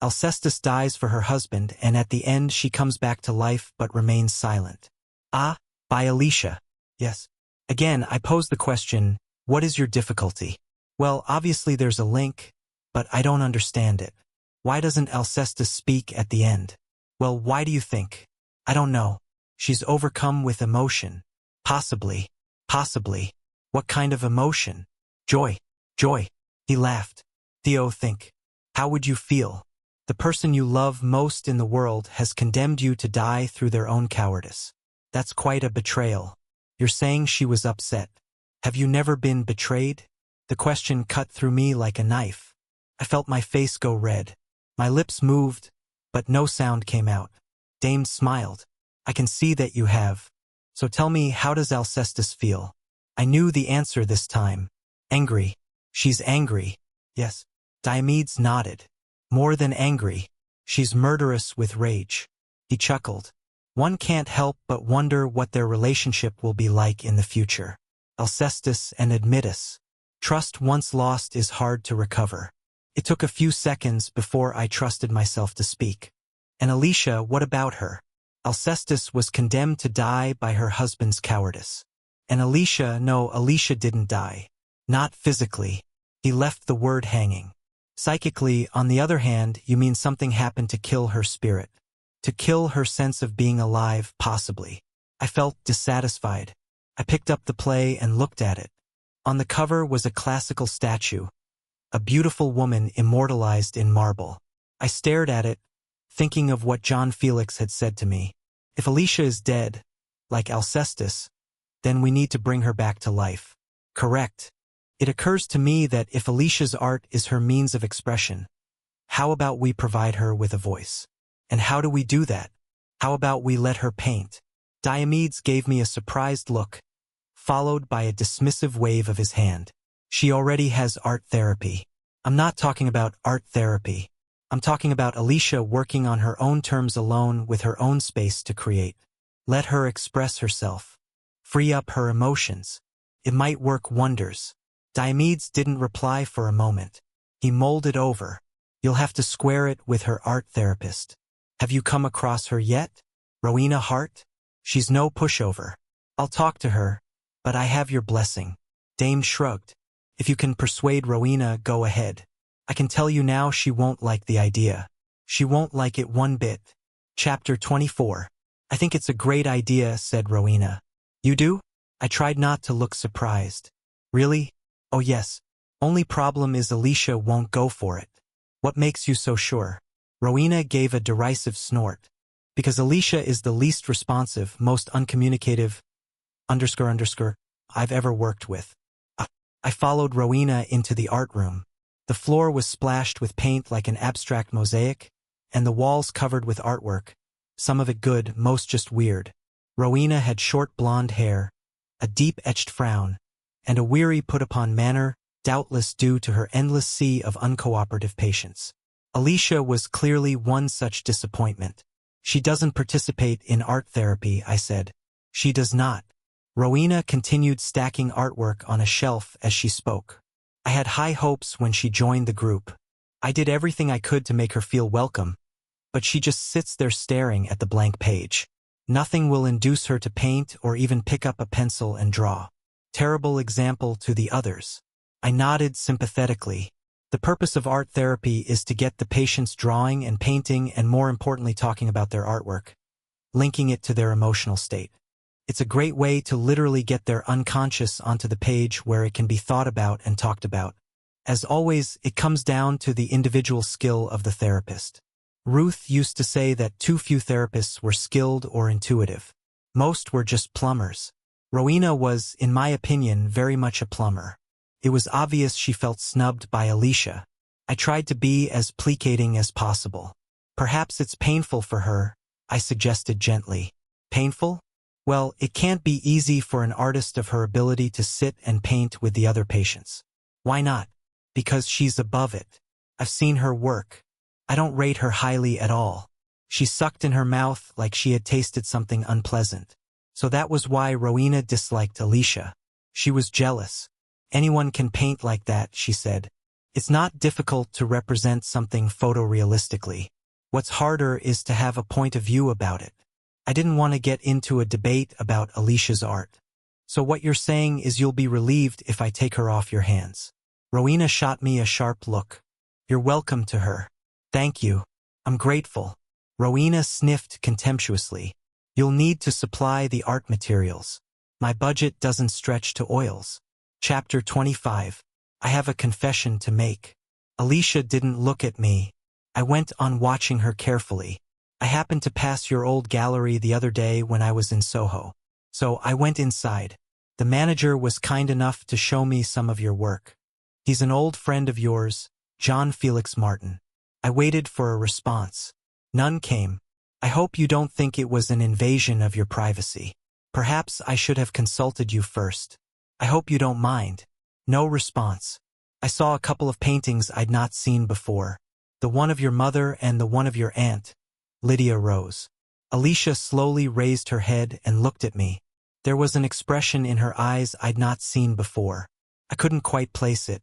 Alcestis dies for her husband, and at the end she comes back to life but remains silent. Ah, by Alicia. Yes. Again, I pose the question, what is your difficulty? Well, obviously there's a link, but I don't understand it. Why doesn't Alcestis speak at the end? Well, why do you think? I don't know. She's overcome with emotion. Possibly. What kind of emotion? Joy. He laughed. Theo, think. How would you feel? The person you love most in the world has condemned you to die through their own cowardice. That's quite a betrayal. You're saying she was upset. Have you never been betrayed? The question cut through me like a knife. I felt my face go red. My lips moved, but no sound came out. Dame smiled. I can see that you have. So tell me, how does Alcestis feel? I knew the answer this time. Angry. She's angry. Yes. Diomedes nodded. More than angry. She's murderous with rage. He chuckled. One can't help but wonder what their relationship will be like in the future. Alcestis and Admetus. Trust once lost is hard to recover. It took a few seconds before I trusted myself to speak. And Alicia, what about her? Alcestis was condemned to die by her husband's cowardice. And Alicia, no, Alicia didn't die. Not physically. He left the word hanging. Psychically, on the other hand, you mean something happened to kill her spirit. To kill her sense of being alive, possibly. I felt dissatisfied. I picked up the play and looked at it. On the cover was a classical statue, a beautiful woman immortalized in marble. I stared at it, thinking of what John Felix had said to me. If Alicia is dead, like Alcestis, then we need to bring her back to life. Correct. It occurs to me that if Alicia's art is her means of expression, how about we provide her with a voice? And how do we do that? How about we let her paint? Diomedes gave me a surprised look, followed by a dismissive wave of his hand. She already has art therapy. I'm not talking about art therapy. I'm talking about Alicia working on her own terms alone with her own space to create. Let her express herself. Free up her emotions. It might work wonders. Diomedes didn't reply for a moment. He mulled it over. You'll have to square it with her art therapist. Have you come across her yet? Rowena Hart? She's no pushover. I'll talk to her, but I have your blessing. Dame shrugged. If you can persuade Rowena, go ahead. I can tell you now she won't like the idea. She won't like it one bit. Chapter 24. I think it's a great idea, said Rowena. You do? I tried not to look surprised. Really? Oh yes. Only problem is Alicia won't go for it. What makes you so sure? Rowena gave a derisive snort. Because Alicia is the least responsive, most uncommunicative, I've ever worked with. I followed Rowena into the art room. The floor was splashed with paint like an abstract mosaic, and the walls covered with artwork, some of it good, most just weird. Rowena had short blonde hair, a deep etched frown, and a weary put-upon manner, doubtless due to her endless sea of uncooperative patients. Alicia was clearly one such disappointment. She doesn't participate in art therapy, I said. She does not. Rowena continued stacking artwork on a shelf as she spoke. I had high hopes when she joined the group. I did everything I could to make her feel welcome, but she just sits there staring at the blank page. Nothing will induce her to paint or even pick up a pencil and draw. Terrible example to the others. I nodded sympathetically. The purpose of art therapy is to get the patients drawing and painting and more importantly talking about their artwork, linking it to their emotional state. It's a great way to literally get their unconscious onto the page where it can be thought about and talked about. As always, it comes down to the individual skill of the therapist. Ruth used to say that too few therapists were skilled or intuitive. Most were just plumbers. Rowena was, in my opinion, very much a plumber. It was obvious she felt snubbed by Alicia. I tried to be as placating as possible. Perhaps it's painful for her, I suggested gently. Painful? Well, it can't be easy for an artist of her ability to sit and paint with the other patients. Why not? Because she's above it. I've seen her work. I don't rate her highly at all. She sucked in her mouth like she had tasted something unpleasant. So that was why Rowena disliked Alicia. She was jealous. Anyone can paint like that, she said. It's not difficult to represent something photorealistically. What's harder is to have a point of view about it. I didn't want to get into a debate about Alicia's art. So what you're saying is you'll be relieved if I take her off your hands. Rowena shot me a sharp look. You're welcome to her. Thank you. I'm grateful. Rowena sniffed contemptuously. You'll need to supply the art materials. My budget doesn't stretch to oils. Chapter 25. I have a confession to make. Alicia didn't look at me. I went on watching her carefully. I happened to pass your old gallery the other day when I was in Soho. So I went inside. The manager was kind enough to show me some of your work. He's an old friend of yours, John Felix Martin. I waited for a response. None came. I hope you don't think it was an invasion of your privacy. Perhaps I should have consulted you first. I hope you don't mind. No response. I saw a couple of paintings I'd not seen before. The one of your mother and the one of your aunt. Lydia rose. Alicia slowly raised her head and looked at me. There was an expression in her eyes I'd not seen before. I couldn't quite place it.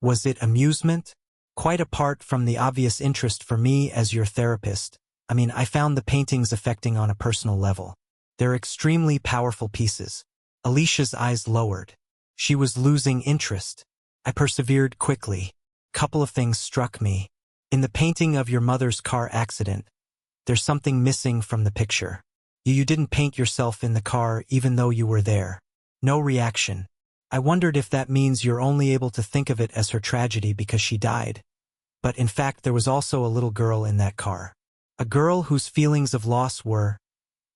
Was it amusement? Quite apart from the obvious interest for me as your therapist. I found the paintings affecting on a personal level. They're extremely powerful pieces. Alicia's eyes lowered. She was losing interest. I persevered quickly. Couple of things struck me. In the painting of your mother's car accident, there's something missing from the picture. You didn't paint yourself in the car even though you were there. No reaction. I wondered if that means you're only able to think of it as her tragedy because she died. But in fact there was also a little girl in that car. A girl whose feelings of loss were,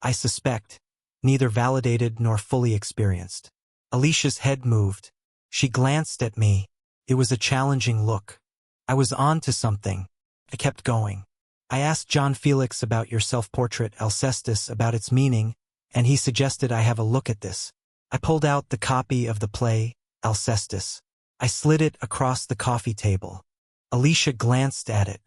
I suspect, neither validated nor fully experienced. Alicia's head moved. She glanced at me. It was a challenging look. I was on to something. I kept going. I asked John Felix about your self-portrait Alcestis about its meaning, and he suggested I have a look at this. I pulled out the copy of the play, Alcestis. I slid it across the coffee table. Alicia glanced at it.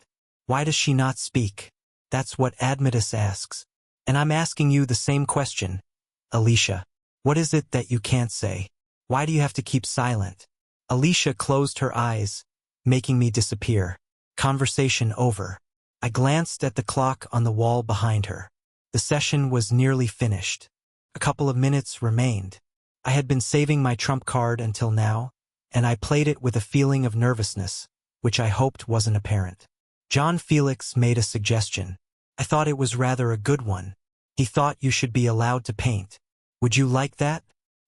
Why does she not speak? That's what Admetus asks. And I'm asking you the same question. Alicia, what is it that you can't say? Why do you have to keep silent? Alicia closed her eyes, making me disappear. Conversation over. I glanced at the clock on the wall behind her. The session was nearly finished. A couple of minutes remained. I had been saving my trump card until now, and I played it with a feeling of nervousness, which I hoped wasn't apparent. John Felix made a suggestion. I thought it was rather a good one. He thought you should be allowed to paint. Would you like that?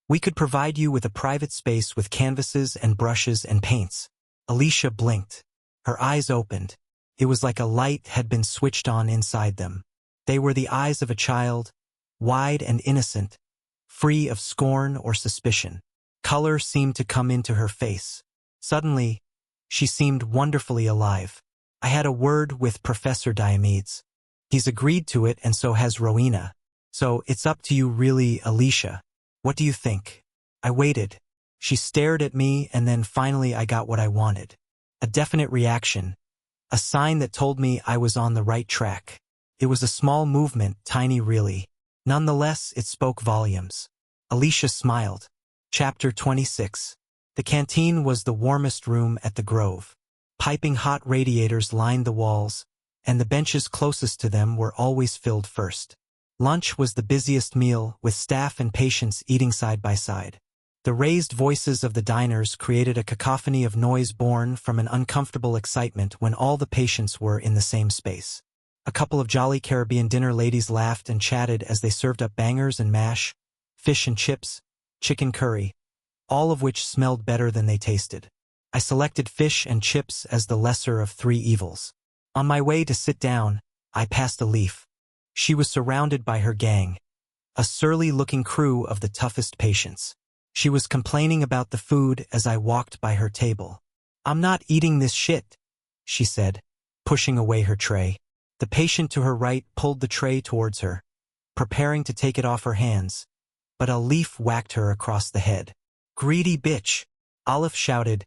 We could provide you with a private space with canvases and brushes and paints. Alicia blinked. Her eyes opened. It was like a light had been switched on inside them. They were the eyes of a child, wide and innocent, free of scorn or suspicion. Color seemed to come into her face. Suddenly, she seemed wonderfully alive. I had a word with Professor Diomedes. He's agreed to it and so has Rowena. So it's up to you really, Alicia. What do you think? I waited. She stared at me, and then finally I got what I wanted. A definite reaction. A sign that told me I was on the right track. It was a small movement, tiny really. Nonetheless, it spoke volumes. Alicia smiled. Chapter 26. The canteen was the warmest room at the Grove. Piping hot radiators lined the walls, and the benches closest to them were always filled first. Lunch was the busiest meal, with staff and patients eating side by side. The raised voices of the diners created a cacophony of noise born from an uncomfortable excitement when all the patients were in the same space. A couple of jolly Caribbean dinner ladies laughed and chatted as they served up bangers and mash, fish and chips, chicken curry, all of which smelled better than they tasted. I selected fish and chips as the lesser of three evils. On my way to sit down, I passed a leaf. She was surrounded by her gang, a surly-looking crew of the toughest patients. She was complaining about the food as I walked by her table. "I'm not eating this shit," she said, pushing away her tray. The patient to her right pulled the tray towards her, preparing to take it off her hands, but a leaf whacked her across the head. "Greedy bitch," Olive shouted.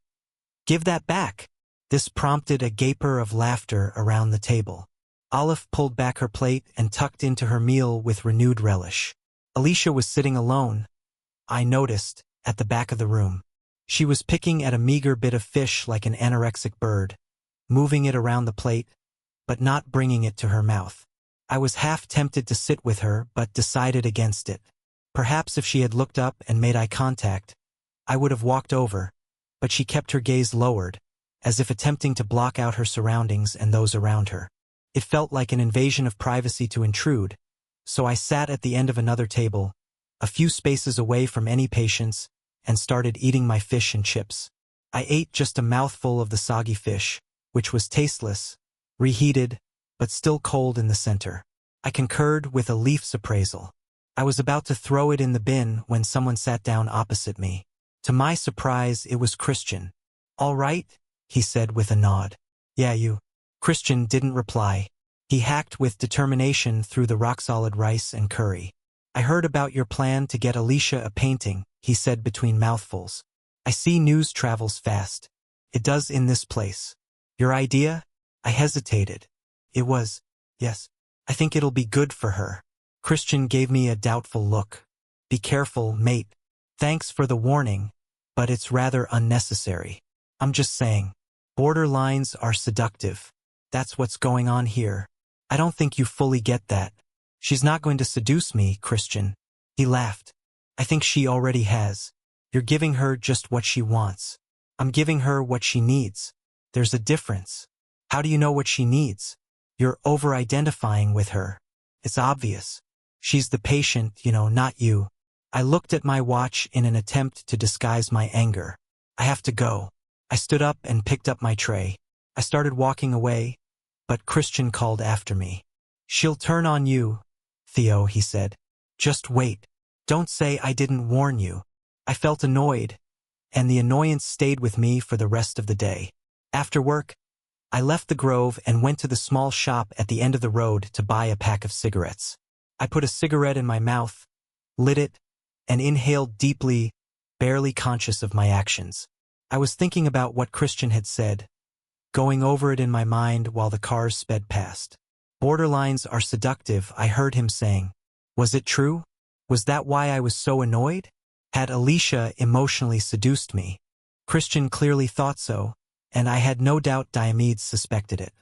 "Give that back." This prompted a gaper of laughter around the table. Olive pulled back her plate and tucked into her meal with renewed relish. Alicia was sitting alone, I noticed, at the back of the room. She was picking at a meager bit of fish like an anorexic bird, moving it around the plate, but not bringing it to her mouth. I was half tempted to sit with her, but decided against it. Perhaps if she had looked up and made eye contact, I would have walked over, but she kept her gaze lowered, as if attempting to block out her surroundings and those around her. It felt like an invasion of privacy to intrude, so I sat at the end of another table, a few spaces away from any patients, and started eating my fish and chips. I ate just a mouthful of the soggy fish, which was tasteless, reheated, but still cold in the center. I concurred with a leaf's appraisal. I was about to throw it in the bin when someone sat down opposite me. To my surprise, it was Christian. "All right," he said with a nod. "Yeah, you." Christian didn't reply. He hacked with determination through the rock-solid rice and curry. "I heard about your plan to get Alicia a painting," he said between mouthfuls. "I see news travels fast. It does in this place. Your idea?" I hesitated. "It was, yes. I think it'll be good for her." Christian gave me a doubtful look. "Be careful, mate. Thanks for the warning, but it's rather unnecessary. I'm just saying. Borderlines are seductive. That's what's going on here. I don't think you fully get that. She's not going to seduce me, Christian." He laughed. "I think she already has. You're giving her just what she wants. I'm giving her what she needs. There's a difference. How do you know what she needs? You're over-identifying with her. It's obvious. She's the patient, not you." I looked at my watch in an attempt to disguise my anger. "I have to go." I stood up and picked up my tray. I started walking away, but Christian called after me. "She'll turn on you, Theo," he said. "Just wait. Don't say I didn't warn you." I felt annoyed, and the annoyance stayed with me for the rest of the day. After work, I left the Grove and went to the small shop at the end of the road to buy a pack of cigarettes. I put a cigarette in my mouth, lit it, and inhaled deeply, barely conscious of my actions. I was thinking about what Christian had said, going over it in my mind while the cars sped past. "Borderlines are seductive," I heard him saying. Was it true? Was that why I was so annoyed? Had Alicia emotionally seduced me? Christian clearly thought so, and I had no doubt Diomedes suspected it.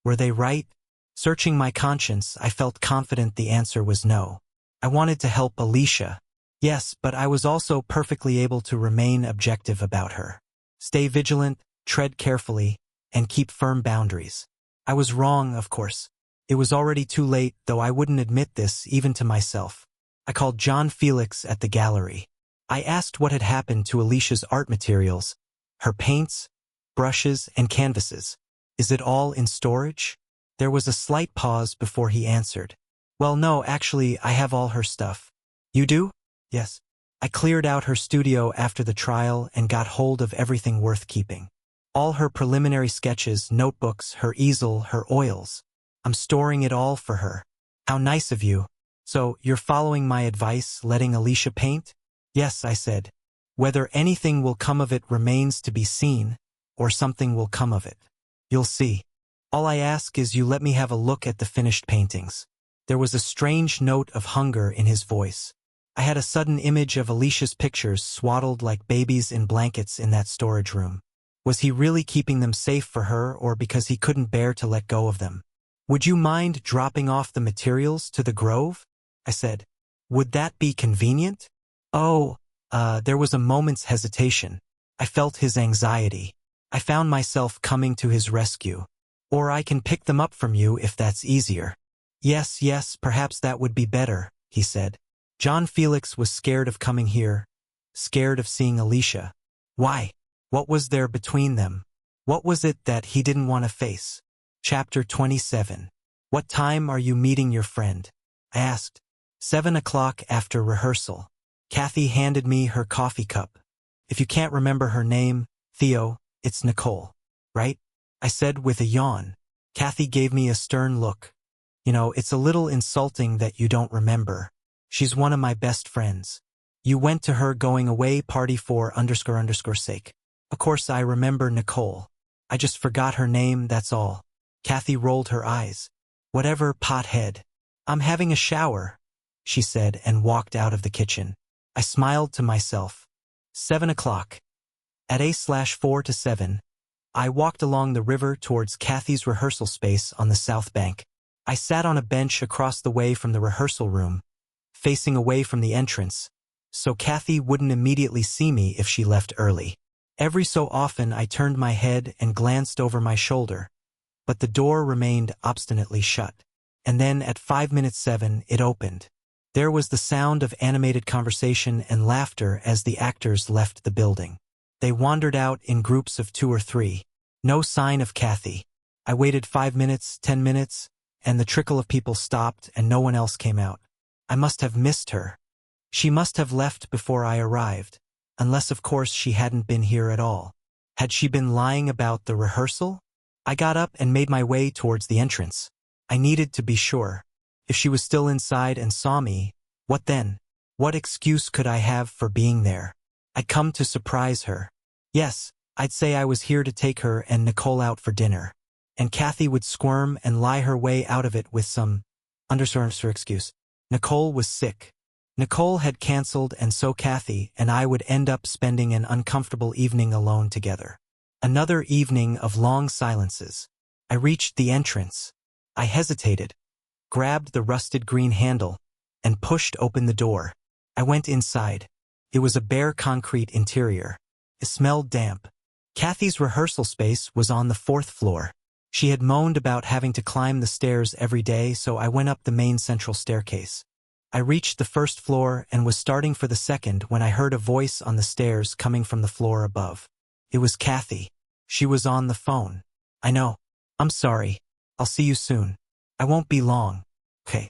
Were they right? Searching my conscience, I felt confident the answer was no. I wanted to help Alicia. Yes, but I was also perfectly able to remain objective about her. Stay vigilant, tread carefully, and keep firm boundaries. I was wrong, of course. It was already too late, though I wouldn't admit this even to myself. I called John Felix at the gallery. I asked what had happened to Alicia's art materials, her paints, brushes, and canvases. "Is it all in storage?" There was a slight pause before he answered. "Well, no, actually, I have all her stuff." "You do?" "Yes." I cleared out her studio after the trial and got hold of everything worth keeping. All her preliminary sketches, notebooks, her easel, her oils. I'm storing it all for her. "How nice of you. So, you're following my advice, letting Alicia paint?" "Yes," I said. Whether anything will come of it remains to be seen, or something will come of it. You'll see. All I ask is you let me have a look at the finished paintings. There was a strange note of hunger in his voice. I had a sudden image of Alicia's pictures swaddled like babies in blankets in that storage room. Was he really keeping them safe for her, or because he couldn't bear to let go of them? Would you mind dropping off the materials to the grove? I said. Would that be convenient? Oh, there was a moment's hesitation. I felt his anxiety. I found myself coming to his rescue. Or I can pick them up from you if that's easier. Yes, perhaps that would be better, he said. John Felix was scared of coming here, scared of seeing Alicia. Why? What was there between them? What was it that he didn't want to face? Chapter 27. What time are you meeting your friend? I asked. 7 o'clock after rehearsal. Kathy handed me her coffee cup. If you can't remember her name, Theo, it's Nicole, right? I said with a yawn. Kathy gave me a stern look. You know, it's a little insulting that you don't remember. She's one of my best friends. You went to her going away party for __ sake. Of course I remember Nicole. I just forgot her name, that's all. Kathy rolled her eyes. Whatever, pothead. I'm having a shower, she said and walked out of the kitchen. I smiled to myself. 7 o'clock. At 4 to 7, I walked along the river towards Kathy's rehearsal space on the south bank. I sat on a bench across the way from the rehearsal room, facing away from the entrance, so Kathy wouldn't immediately see me if she left early. Every so often I turned my head and glanced over my shoulder, but the door remained obstinately shut. And then at 7 it opened. There was the sound of animated conversation and laughter as the actors left the building. They wandered out in groups of 2 or 3. No sign of Kathy. I waited 5 minutes, 10 minutes, and the trickle of people stopped and no one else came out. I must have missed her. She must have left before I arrived, unless of course she hadn't been here at all. Had she been lying about the rehearsal? I got up and made my way towards the entrance. I needed to be sure. If she was still inside and saw me, what then? What excuse could I have for being there? I'd come to surprise her. Yes, I'd say I was here to take her and Nicole out for dinner. And Kathy would squirm and lie her way out of it with some _ excuse. Nicole was sick. Nicole had canceled, and so Kathy and I would end up spending an uncomfortable evening alone together. Another evening of long silences. I reached the entrance. I hesitated, grabbed the rusted green handle, and pushed open the door. I went inside. It was a bare concrete interior. It smelled damp. Kathy's rehearsal space was on the 4th floor. She had moaned about having to climb the stairs every day, so I went up the main central staircase. I reached the 1st floor and was starting for the 2nd when I heard a voice on the stairs coming from the floor above. It was Kathy. She was on the phone. I know. I'm sorry. I'll see you soon. I won't be long. Okay.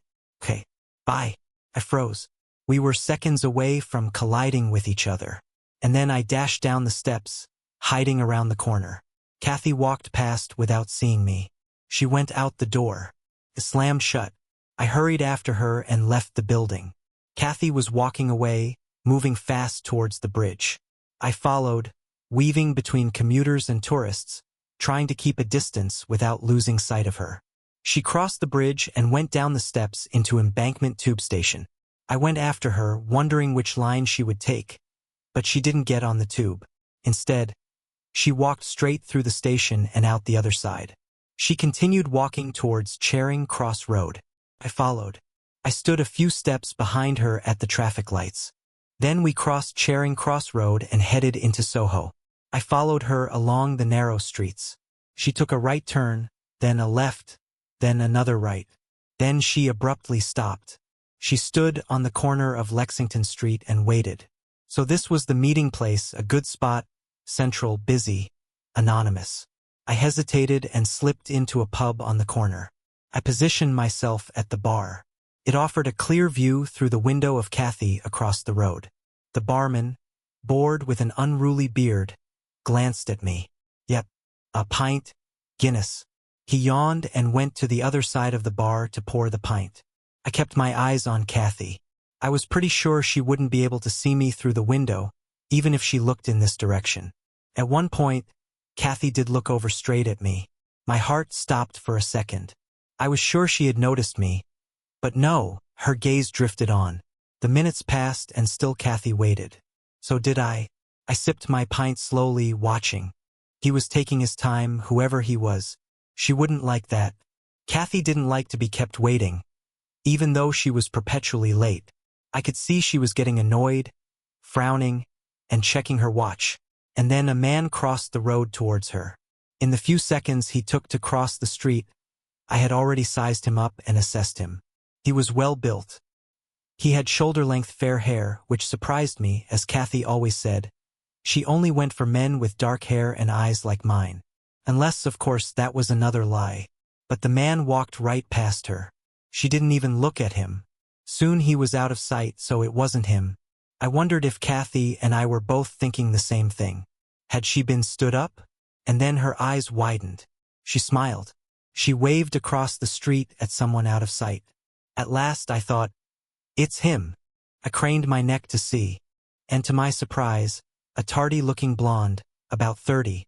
Bye. I froze. We were seconds away from colliding with each other. And then I dashed down the steps, hiding around the corner. Kathy walked past without seeing me. She went out the door. It slammed shut. I hurried after her and left the building. Kathy was walking away, moving fast towards the bridge. I followed, weaving between commuters and tourists, trying to keep a distance without losing sight of her. She crossed the bridge and went down the steps into Embankment Tube Station. I went after her, wondering which line she would take, but she didn't get on the tube. Instead, she walked straight through the station and out the other side. She continued walking towards Charing Cross Road. I followed. I stood a few steps behind her at the traffic lights. Then we crossed Charing Cross Road and headed into Soho. I followed her along the narrow streets. She took a right turn, then a left, then another right. Then she abruptly stopped. She stood on the corner of Lexington Street and waited. So this was the meeting place, a good spot, central, busy, anonymous. I hesitated and slipped into a pub on the corner. I positioned myself at the bar. It offered a clear view through the window of Kathy across the road. The barman, bored with an unruly beard, glanced at me. Yep, a pint, Guinness. He yawned and went to the other side of the bar to pour the pint. I kept my eyes on Kathy. I was pretty sure she wouldn't be able to see me through the window, even if she looked in this direction. At one point, Kathy did look over straight at me. My heart stopped for a second. I was sure she had noticed me, but no, her gaze drifted on. The minutes passed and still Kathy waited. So did I. I sipped my pint slowly, watching. He was taking his time, whoever he was. She wouldn't like that. Kathy didn't like to be kept waiting, even though she was perpetually late. I could see she was getting annoyed, frowning, and checking her watch. And then a man crossed the road towards her. In the few seconds he took to cross the street, I had already sized him up and assessed him. He was well built. He had shoulder-length fair hair, which surprised me, as Kathy always said. She only went for men with dark hair and eyes like mine. Unless, of course, that was another lie. But the man walked right past her. She didn't even look at him. Soon he was out of sight, so it wasn't him. I wondered if Kathy and I were both thinking the same thing. Had she been stood up? And then her eyes widened. She smiled. She waved across the street at someone out of sight. At last I thought, it's him. I craned my neck to see. And to my surprise, a tardy-looking blonde, about 30,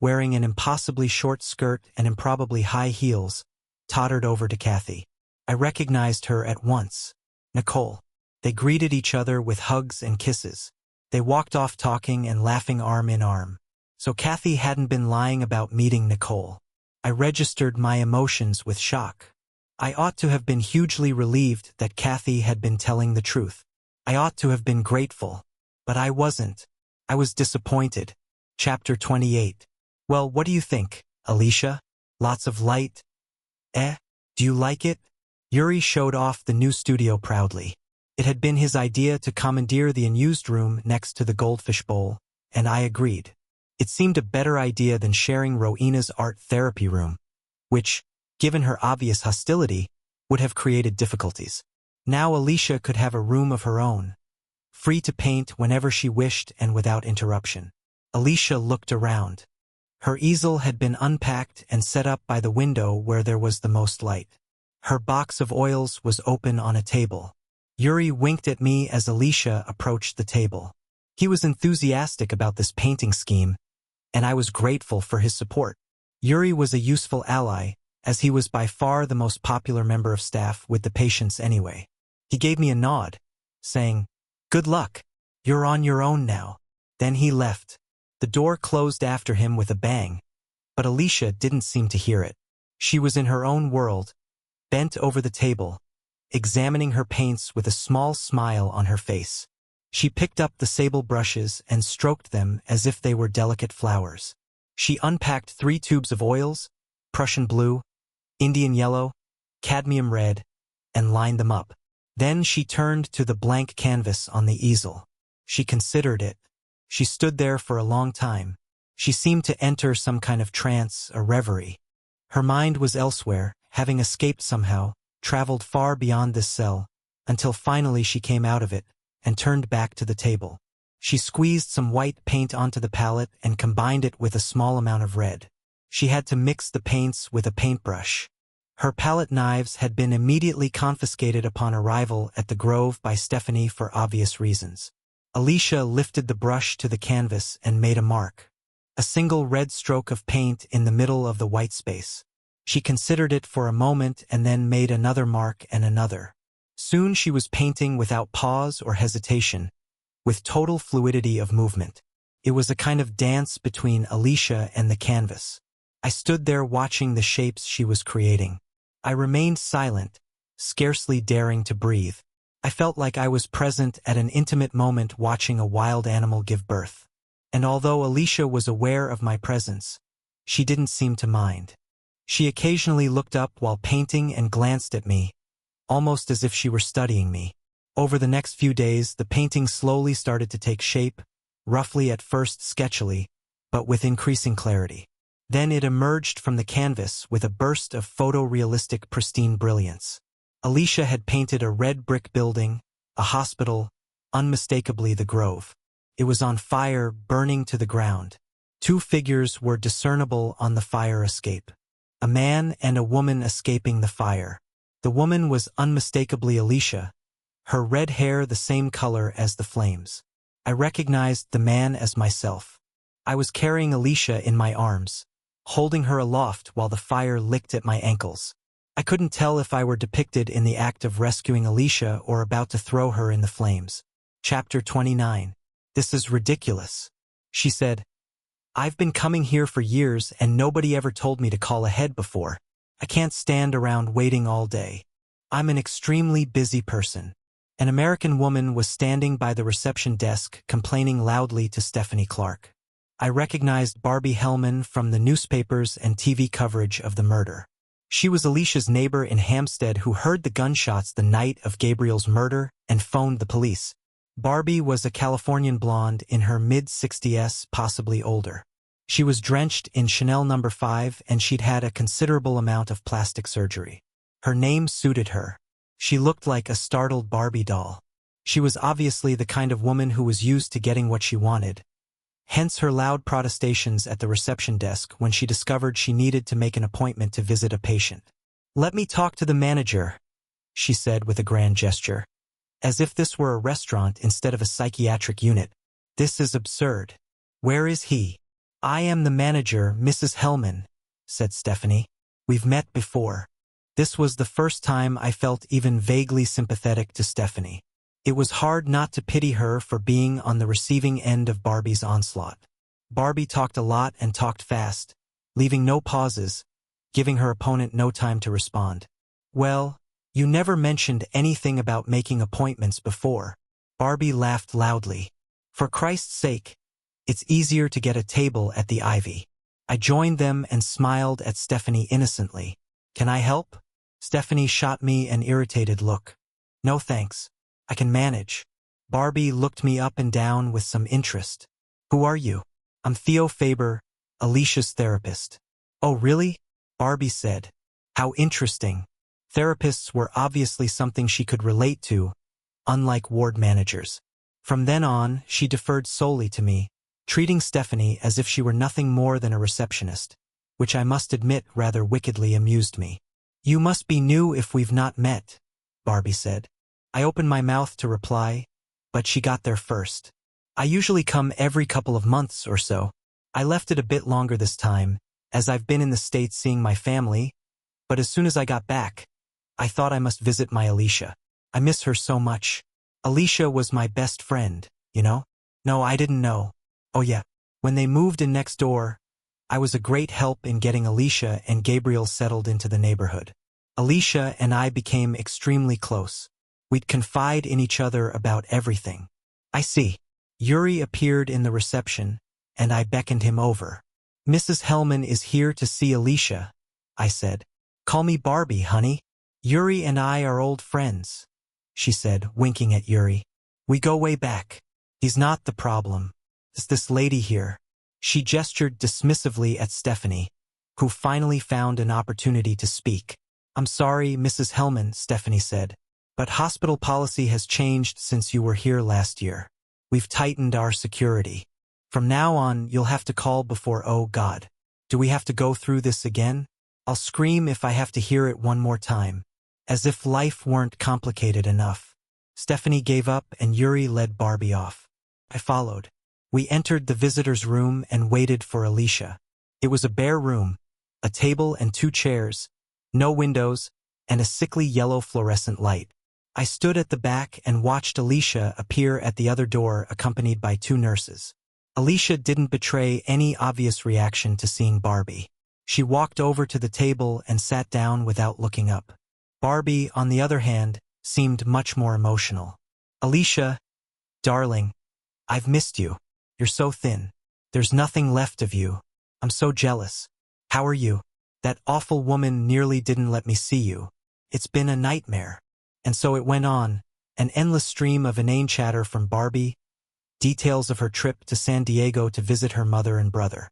wearing an impossibly short skirt and improbably high heels, tottered over to Kathy. I recognized her at once. Nicole. They greeted each other with hugs and kisses. They walked off talking and laughing arm in arm. So Kathy hadn't been lying about meeting Nicole. I registered my emotions with shock. I ought to have been hugely relieved that Kathy had been telling the truth. I ought to have been grateful. But I wasn't. I was disappointed. Chapter 28. Well, what do you think, Alicia? Lots of light? Do you like it? Yuri showed off the new studio proudly. It had been his idea to commandeer the unused room next to the goldfish bowl, and I agreed. It seemed a better idea than sharing Rowena's art therapy room, which, given her obvious hostility, would have created difficulties. Now Alicia could have a room of her own, free to paint whenever she wished and without interruption. Alicia looked around. Her easel had been unpacked and set up by the window where there was the most light. Her box of oils was open on a table. Yuri winked at me as Alicia approached the table. He was enthusiastic about this painting scheme, and I was grateful for his support. Yuri was a useful ally, as he was by far the most popular member of staff with the patients anyway. He gave me a nod, saying, "Good luck. You're on your own now." Then he left. The door closed after him with a bang, but Alicia didn't seem to hear it. She was in her own world, bent over the table, examining her paints with a small smile on her face. She picked up the sable brushes and stroked them as if they were delicate flowers. She unpacked 3 tubes of oils, Prussian blue, Indian yellow, cadmium red, and lined them up. Then she turned to the blank canvas on the easel. She considered it. She stood there for a long time. She seemed to enter some kind of trance, a reverie. Her mind was elsewhere, having escaped somehow, traveled far beyond this cell, until finally she came out of it and turned back to the table. She squeezed some white paint onto the palette and combined it with a small amount of red. She had to mix the paints with a paintbrush. Her palette knives had been immediately confiscated upon arrival at the Grove by Stephanie for obvious reasons. Alicia lifted the brush to the canvas and made a mark. A single red stroke of paint in the middle of the white space. She considered it for a moment and then made another mark and another. Soon she was painting without pause or hesitation, with total fluidity of movement. It was a kind of dance between Alicia and the canvas. I stood there watching the shapes she was creating. I remained silent, scarcely daring to breathe. I felt like I was present at an intimate moment watching a wild animal give birth. And although Alicia was aware of my presence, she didn't seem to mind. She occasionally looked up while painting and glanced at me, almost as if she were studying me. Over the next few days, the painting slowly started to take shape, roughly at first sketchily, but with increasing clarity. Then it emerged from the canvas with a burst of photorealistic pristine brilliance. Alicia had painted a red brick building, a hospital, unmistakably the Grove. It was on fire, burning to the ground. 2 figures were discernible on the fire escape. A man and a woman escaping the fire. The woman was unmistakably Alicia, her red hair the same color as the flames. I recognized the man as myself. I was carrying Alicia in my arms, holding her aloft while the fire licked at my ankles. I couldn't tell if I were depicted in the act of rescuing Alicia or about to throw her in the flames. Chapter 29. This is ridiculous, she said. I've been coming here for years and nobody ever told me to call ahead before. I can't stand around waiting all day. I'm an extremely busy person. An American woman was standing by the reception desk complaining loudly to Stephanie Clark. I recognized Barbie Hellman from the newspapers and TV coverage of the murder. She was Alicia's neighbor in Hampstead who heard the gunshots the night of Gabriel's murder and phoned the police. Barbie was a Californian blonde in her mid-60s, possibly older. She was drenched in Chanel No. 5 and she'd had a considerable amount of plastic surgery. Her name suited her. She looked like a startled Barbie doll. She was obviously the kind of woman who was used to getting what she wanted. Hence her loud protestations at the reception desk when she discovered she needed to make an appointment to visit a patient. "Let me talk to the manager," she said with a grand gesture. As if this were a restaurant instead of a psychiatric unit. "This is absurd. Where is he?" "I am the manager, Mrs. Hellman," said Stephanie. "We've met before." This was the first time I felt even vaguely sympathetic to Stephanie. It was hard not to pity her for being on the receiving end of Barbie's onslaught. Barbie talked a lot and talked fast, leaving no pauses, giving her opponent no time to respond. "Well, you never mentioned anything about making appointments before." Barbie laughed loudly. "For Christ's sake, it's easier to get a table at the Ivy." I joined them and smiled at Stephanie innocently. "Can I help?" Stephanie shot me an irritated look. "No thanks. I can manage." Barbie looked me up and down with some interest. "Who are you?" "I'm Theo Faber, Alicia's therapist." "Oh, really?" Barbie said. "How interesting." Therapists were obviously something she could relate to, unlike ward managers. From then on, she deferred solely to me, treating Stephanie as if she were nothing more than a receptionist, which I must admit rather wickedly amused me. "You must be new if we've not met," Barbie said. I opened my mouth to reply, but she got there first. "I usually come every couple of months or so. I left it a bit longer this time, as I've been in the States seeing my family, but as soon as I got back, I thought I must visit my Alicia. I miss her so much. Alicia was my best friend, you know?" "No, I didn't know." "Oh yeah. When they moved in next door, I was a great help in getting Alicia and Gabriel settled into the neighborhood. Alicia and I became extremely close. We'd confide in each other about everything." "I see." Yuri appeared in the reception, and I beckoned him over. "Mrs. Hellman is here to see Alicia," I said. "Call me Barbie, honey. Yuri and I are old friends," she said, winking at Yuri. "We go way back. He's not the problem. It's this lady here." She gestured dismissively at Stephanie, who finally found an opportunity to speak. "I'm sorry, Mrs. Hellman," Stephanie said, "but hospital policy has changed since you were here last year. We've tightened our security. From now on, you'll have to call before oh God. Do we have to go through this again? I'll scream if I have to hear it one more time." As if life weren't complicated enough. Stephanie gave up and Yuri led Barbie off. I followed. We entered the visitor's room and waited for Alicia. It was a bare room, a table and 2 chairs, no windows, and a sickly yellow fluorescent light. I stood at the back and watched Alicia appear at the other door accompanied by 2 nurses. Alicia didn't betray any obvious reaction to seeing Barbie. She walked over to the table and sat down without looking up. Barbie, on the other hand, seemed much more emotional. "Alicia, darling, I've missed you. You're so thin. There's nothing left of you. I'm so jealous. How are you? That awful woman nearly didn't let me see you. It's been a nightmare." And so it went on, an endless stream of inane chatter from Barbie, details of her trip to San Diego to visit her mother and brother.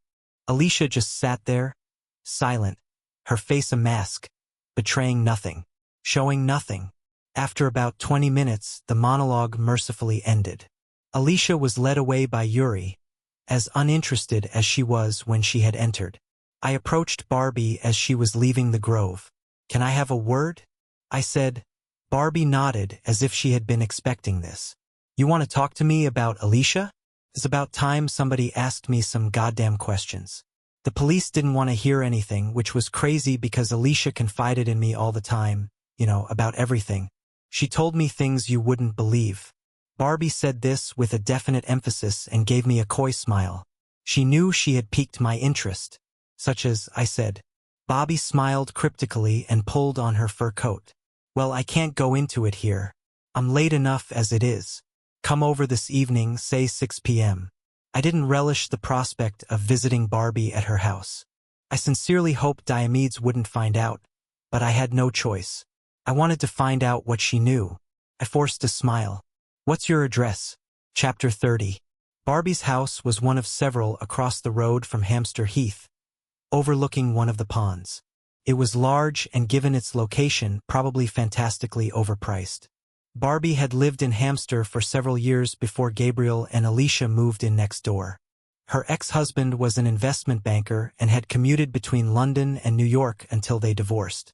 Alicia just sat there, silent, her face a mask, betraying nothing, showing nothing. After about 20 minutes, the monologue mercifully ended. Alicia was led away by Yuri, as uninterested as she was when she had entered. I approached Barbie as she was leaving the grove. "Can I have a word?" I said. Barbie nodded as if she had been expecting this. You want to talk to me about Alicia? It's about time somebody asked me some goddamn questions. The police didn't want to hear anything, which was crazy because Alicia confided in me all the time, about everything. She told me things you wouldn't believe. Barbie said this with a definite emphasis and gave me a coy smile. She knew she had piqued my interest. Such as, I said. Bobby smiled cryptically and pulled on her fur coat. Well, I can't go into it here. I'm late enough as it is. Come over this evening, say 6 p.m. I didn't relish the prospect of visiting Barbie at her house. I sincerely hoped Diomedes wouldn't find out, but I had no choice. I wanted to find out what she knew. I forced a smile. What's your address? Chapter 30. Barbie's house was one of several across the road from Hamster Heath, overlooking one of the ponds. It was large and, given its location, probably fantastically overpriced. Barbie had lived in Hamster for several years before Gabriel and Alicia moved in next door. Her ex-husband was an investment banker and had commuted between London and New York until they divorced.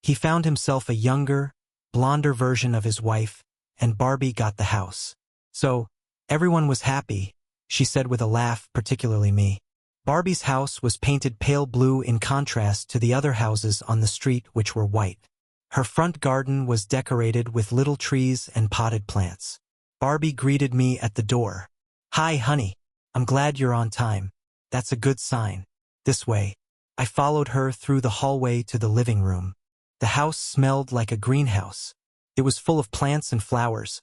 He found himself a younger, blonder version of his wife, and Barbie got the house. So, everyone was happy, she said with a laugh, particularly me. Barbie's house was painted pale blue in contrast to the other houses on the street, which were white. Her front garden was decorated with little trees and potted plants. Barbie greeted me at the door. Hi, honey. I'm glad you're on time. That's a good sign. This way. I followed her through the hallway to the living room. The house smelled like a greenhouse. It was full of plants and flowers.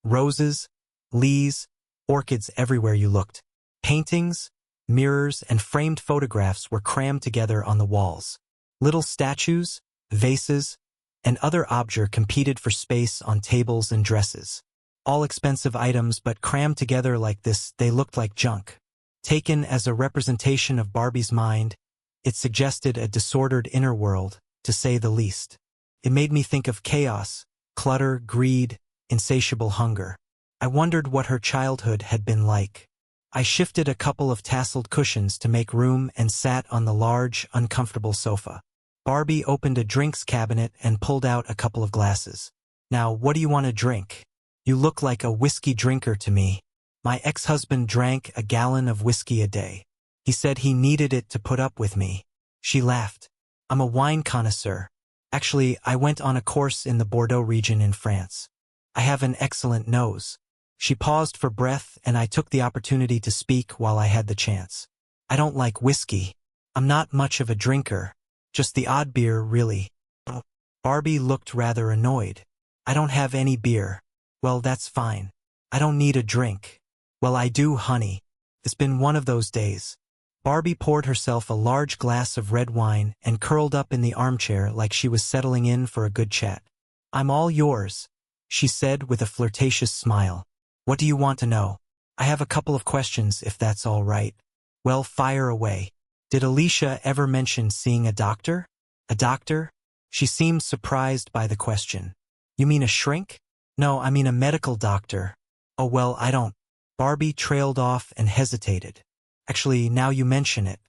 Roses, leaves, orchids everywhere you looked. Paintings, mirrors, and framed photographs were crammed together on the walls. Little statues, vases, and other objects competed for space on tables and dresses. All expensive items, but crammed together like this, they looked like junk. Taken as a representation of Barbie's mind, it suggested a disordered inner world, to say the least. It made me think of chaos, clutter, greed, insatiable hunger. I wondered what her childhood had been like. I shifted a couple of tasseled cushions to make room and sat on the large, uncomfortable sofa. Barbie opened a drinks cabinet and pulled out a couple of glasses. Now, what do you want to drink? You look like a whiskey drinker to me. My ex-husband drank a gallon of whiskey a day. He said he needed it to put up with me. She laughed. I'm a wine connoisseur. Actually, I went on a course in the Bordeaux region in France. I have an excellent nose. She paused for breath, and I took the opportunity to speak while I had the chance. I don't like whiskey. I'm not much of a drinker. Just the odd beer, really. Barbie looked rather annoyed. I don't have any beer. Well, that's fine. I don't need a drink. Well, I do, honey. It's been one of those days. Barbie poured herself a large glass of red wine and curled up in the armchair like she was settling in for a good chat. I'm all yours, she said with a flirtatious smile. What do you want to know? I have a couple of questions, if that's all right. Well, fire away. Did Alicia ever mention seeing a doctor? A doctor? She seemed surprised by the question. You mean a shrink? No, I mean a medical doctor. Oh, well, I don't. Barbie trailed off and hesitated. Actually, now you mention it.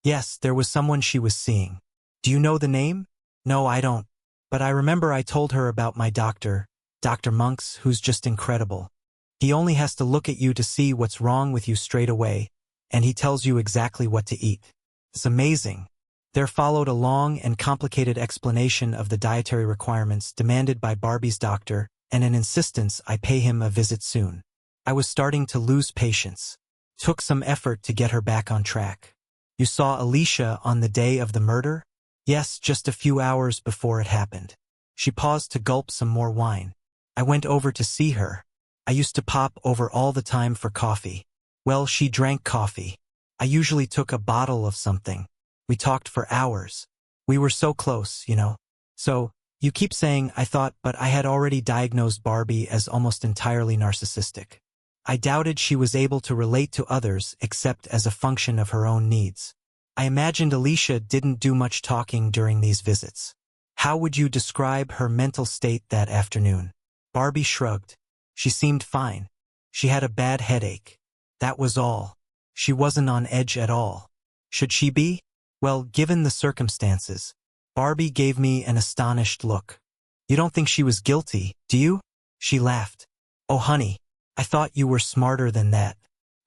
Yes, there was someone she was seeing. Do you know the name? No, I don't. But I remember I told her about my doctor, Dr. Monks, who's just incredible. He only has to look at you to see what's wrong with you straight away, and he tells you exactly what to eat. It's amazing. There followed a long and complicated explanation of the dietary requirements demanded by Barbie's doctor and an insistence I pay him a visit soon. I was starting to lose patience. Took some effort to get her back on track. You saw Alicia on the day of the murder? Yes, just a few hours before it happened. She paused to gulp some more wine. I went over to see her. I used to pop over all the time for coffee. Well, she drank coffee. I usually took a bottle of something. We talked for hours. We were so close, So, you keep saying I thought, but I had already diagnosed Barbie as almost entirely narcissistic. I doubted she was able to relate to others except as a function of her own needs. I imagined Alicia didn't do much talking during these visits. How would you describe her mental state that afternoon? Barbie shrugged. She seemed fine. She had a bad headache. That was all. She wasn't on edge at all. Should she be? Well, given the circumstances. Barbie gave me an astonished look. You don't think she was guilty, do you? She laughed. Oh, honey. I thought you were smarter than that.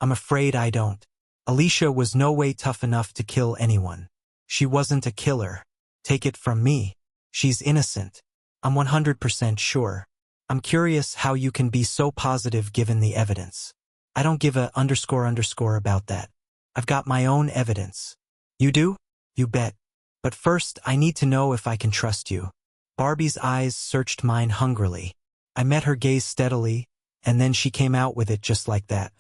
I'm afraid I don't. Alicia was no way tough enough to kill anyone. She wasn't a killer. Take it from me. She's innocent. I'm 100% sure. I'm curious how you can be so positive given the evidence. I don't give a __ about that. I've got my own evidence. You do? You bet. But first, I need to know if I can trust you. Barbie's eyes searched mine hungrily. I met her gaze steadily, and then she came out with it just like that.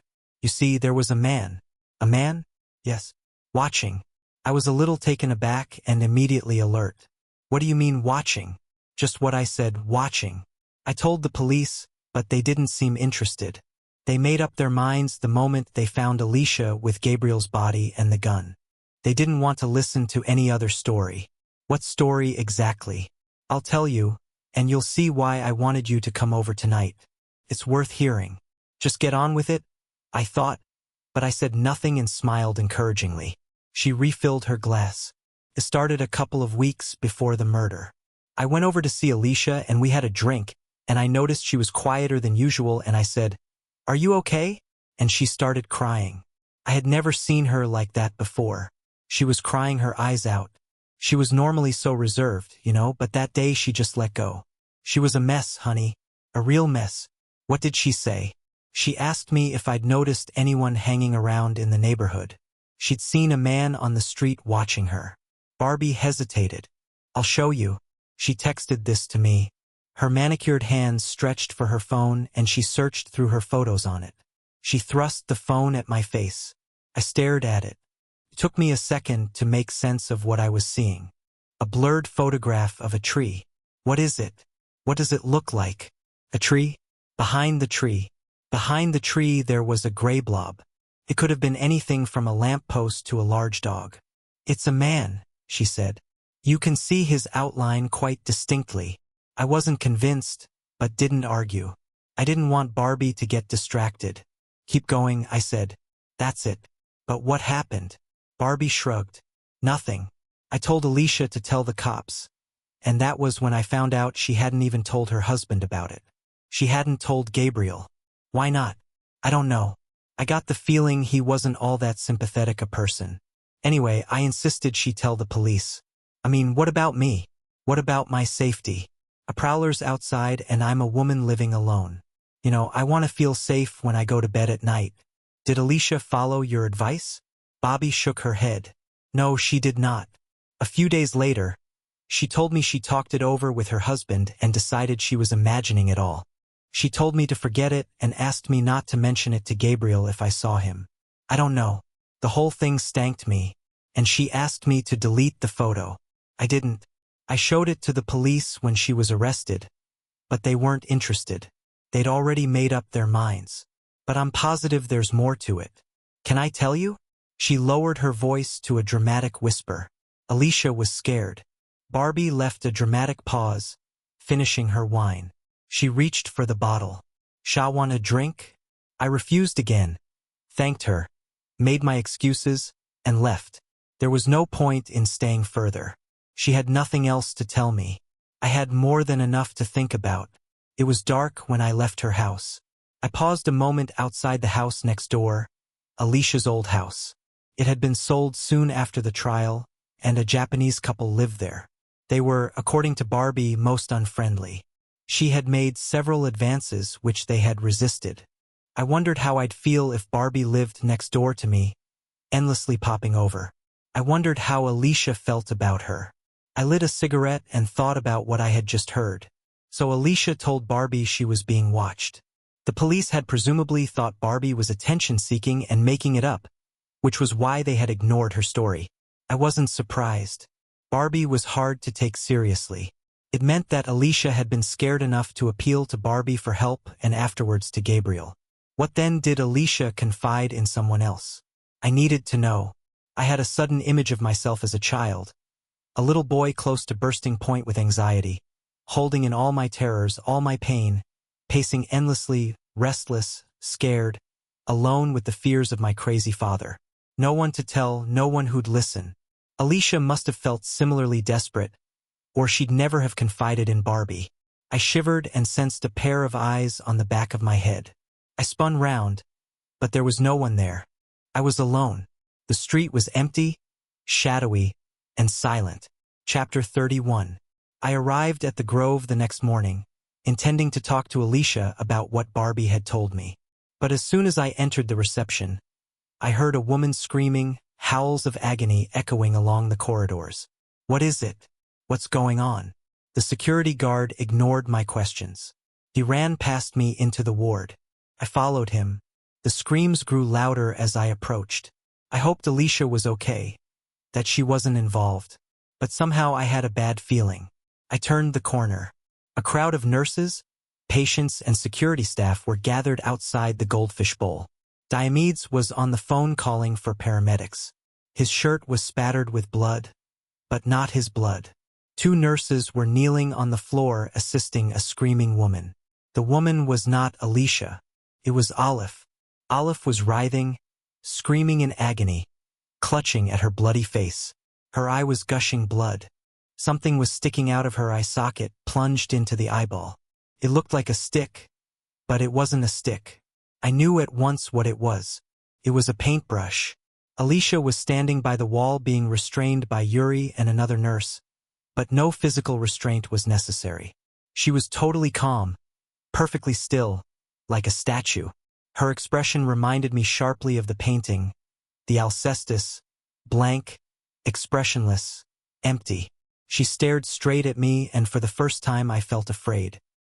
You see, there was a man. A man? Yes. Watching. I was a little taken aback and immediately alert. What do you mean watching? Just what I said, watching. I told the police, but they didn't seem interested. They made up their minds the moment they found Alicia with Gabriel's body and the gun. They didn't want to listen to any other story. What story exactly? I'll tell you, and you'll see why I wanted you to come over tonight. It's worth hearing. Just get on with it, I thought, but I said nothing and smiled encouragingly. She refilled her glass. It started a couple of weeks before the murder. I went over to see Alicia and we had a drink, and I noticed she was quieter than usual and I said, "Are you okay?" And she started crying. I had never seen her like that before. She was crying her eyes out. She was normally so reserved, but that day she just let go. She was a mess, honey. A real mess. What did she say? She asked me if I'd noticed anyone hanging around in the neighborhood. She'd seen a man on the street watching her. Barbie hesitated. "I'll show you." She texted this to me. Her manicured hands stretched for her phone and she searched through her photos on it. She thrust the phone at my face. I stared at it. It took me a second to make sense of what I was seeing. A blurred photograph of a tree. What is it? What does it look like? A tree? Behind the tree. Behind the tree there was a gray blob. It could have been anything from a lamppost to a large dog. "It's a man," she said. "You can see his outline quite distinctly." I wasn't convinced, but didn't argue. I didn't want Barbie to get distracted. "Keep going," I said. "That's it." "But what happened?" Barbie shrugged. "Nothing. I told Alicia to tell the cops. And that was when I found out she hadn't even told her husband about it. She hadn't told Gabriel. Why not? I don't know. I got the feeling he wasn't all that sympathetic a person. Anyway, I insisted she tell the police. I mean, what about me? What about my safety? A prowler's outside and I'm a woman living alone. I want to feel safe when I go to bed at night. Did Alicia follow your advice? Bobby shook her head. No, she did not. A few days later, she told me she talked it over with her husband and decided she was imagining it all. She told me to forget it and asked me not to mention it to Gabriel if I saw him. I don't know. The whole thing stanked me, and she asked me to delete the photo. I didn't. I showed it to the police when she was arrested, but they weren't interested. They'd already made up their minds. But I'm positive there's more to it. Can I tell you? She lowered her voice to a dramatic whisper. Alicia was scared. Barbie left a dramatic pause, finishing her wine. She reached for the bottle. "Sha, want a drink?" I refused again, thanked her, made my excuses, and left. There was no point in staying further. She had nothing else to tell me. I had more than enough to think about. It was dark when I left her house. I paused a moment outside the house next door, Alicia's old house. It had been sold soon after the trial, and a Japanese couple lived there. They were, according to Barbie, most unfriendly. She had made several advances which they had resisted. I wondered how I'd feel if Barbie lived next door to me, endlessly popping over. I wondered how Alicia felt about her. I lit a cigarette and thought about what I had just heard. So Alicia told Barbie she was being watched. The police had presumably thought Barbie was attention-seeking and making it up, which was why they had ignored her story. I wasn't surprised. Barbie was hard to take seriously. It meant that Alicia had been scared enough to appeal to Barbie for help and afterwards to Gabriel. What then did Alicia confide in someone else? I needed to know. I had a sudden image of myself as a child, a little boy close to bursting point with anxiety, holding in all my terrors, all my pain, pacing endlessly, restless, scared, alone with the fears of my crazy father. No one to tell, no one who'd listen. Alicia must have felt similarly desperate, or she'd never have confided in Barbie. I shivered and sensed a pair of eyes on the back of my head. I spun round, but there was no one there. I was alone. The street was empty, shadowy, and silent. Chapter 31. I arrived at the Grove the next morning, intending to talk to Alicia about what Barbie had told me. But as soon as I entered the reception, I heard a woman screaming, howls of agony echoing along the corridors. What is it? What's going on? The security guard ignored my questions. He ran past me into the ward. I followed him. The screams grew louder as I approached. I hoped Alicia was okay, that she wasn't involved. But somehow I had a bad feeling. I turned the corner. A crowd of nurses, patients, and security staff were gathered outside the Goldfish Bowl. Diomedes was on the phone calling for paramedics. His shirt was spattered with blood, but not his blood. 2 nurses were kneeling on the floor assisting a screaming woman. The woman was not Alicia. It was Olive. Olive was writhing, screaming in agony, clutching at her bloody face. Her eye was gushing blood. Something was sticking out of her eye socket, plunged into the eyeball. It looked like a stick, but it wasn't a stick. I knew at once what it was. It was a paintbrush. Alicia was standing by the wall being restrained by Yuri and another nurse, but no physical restraint was necessary. She was totally calm, perfectly still, like a statue. Her expression reminded me sharply of the painting, the Alcestis, blank, expressionless, empty. She stared straight at me, and for the first time I felt afraid.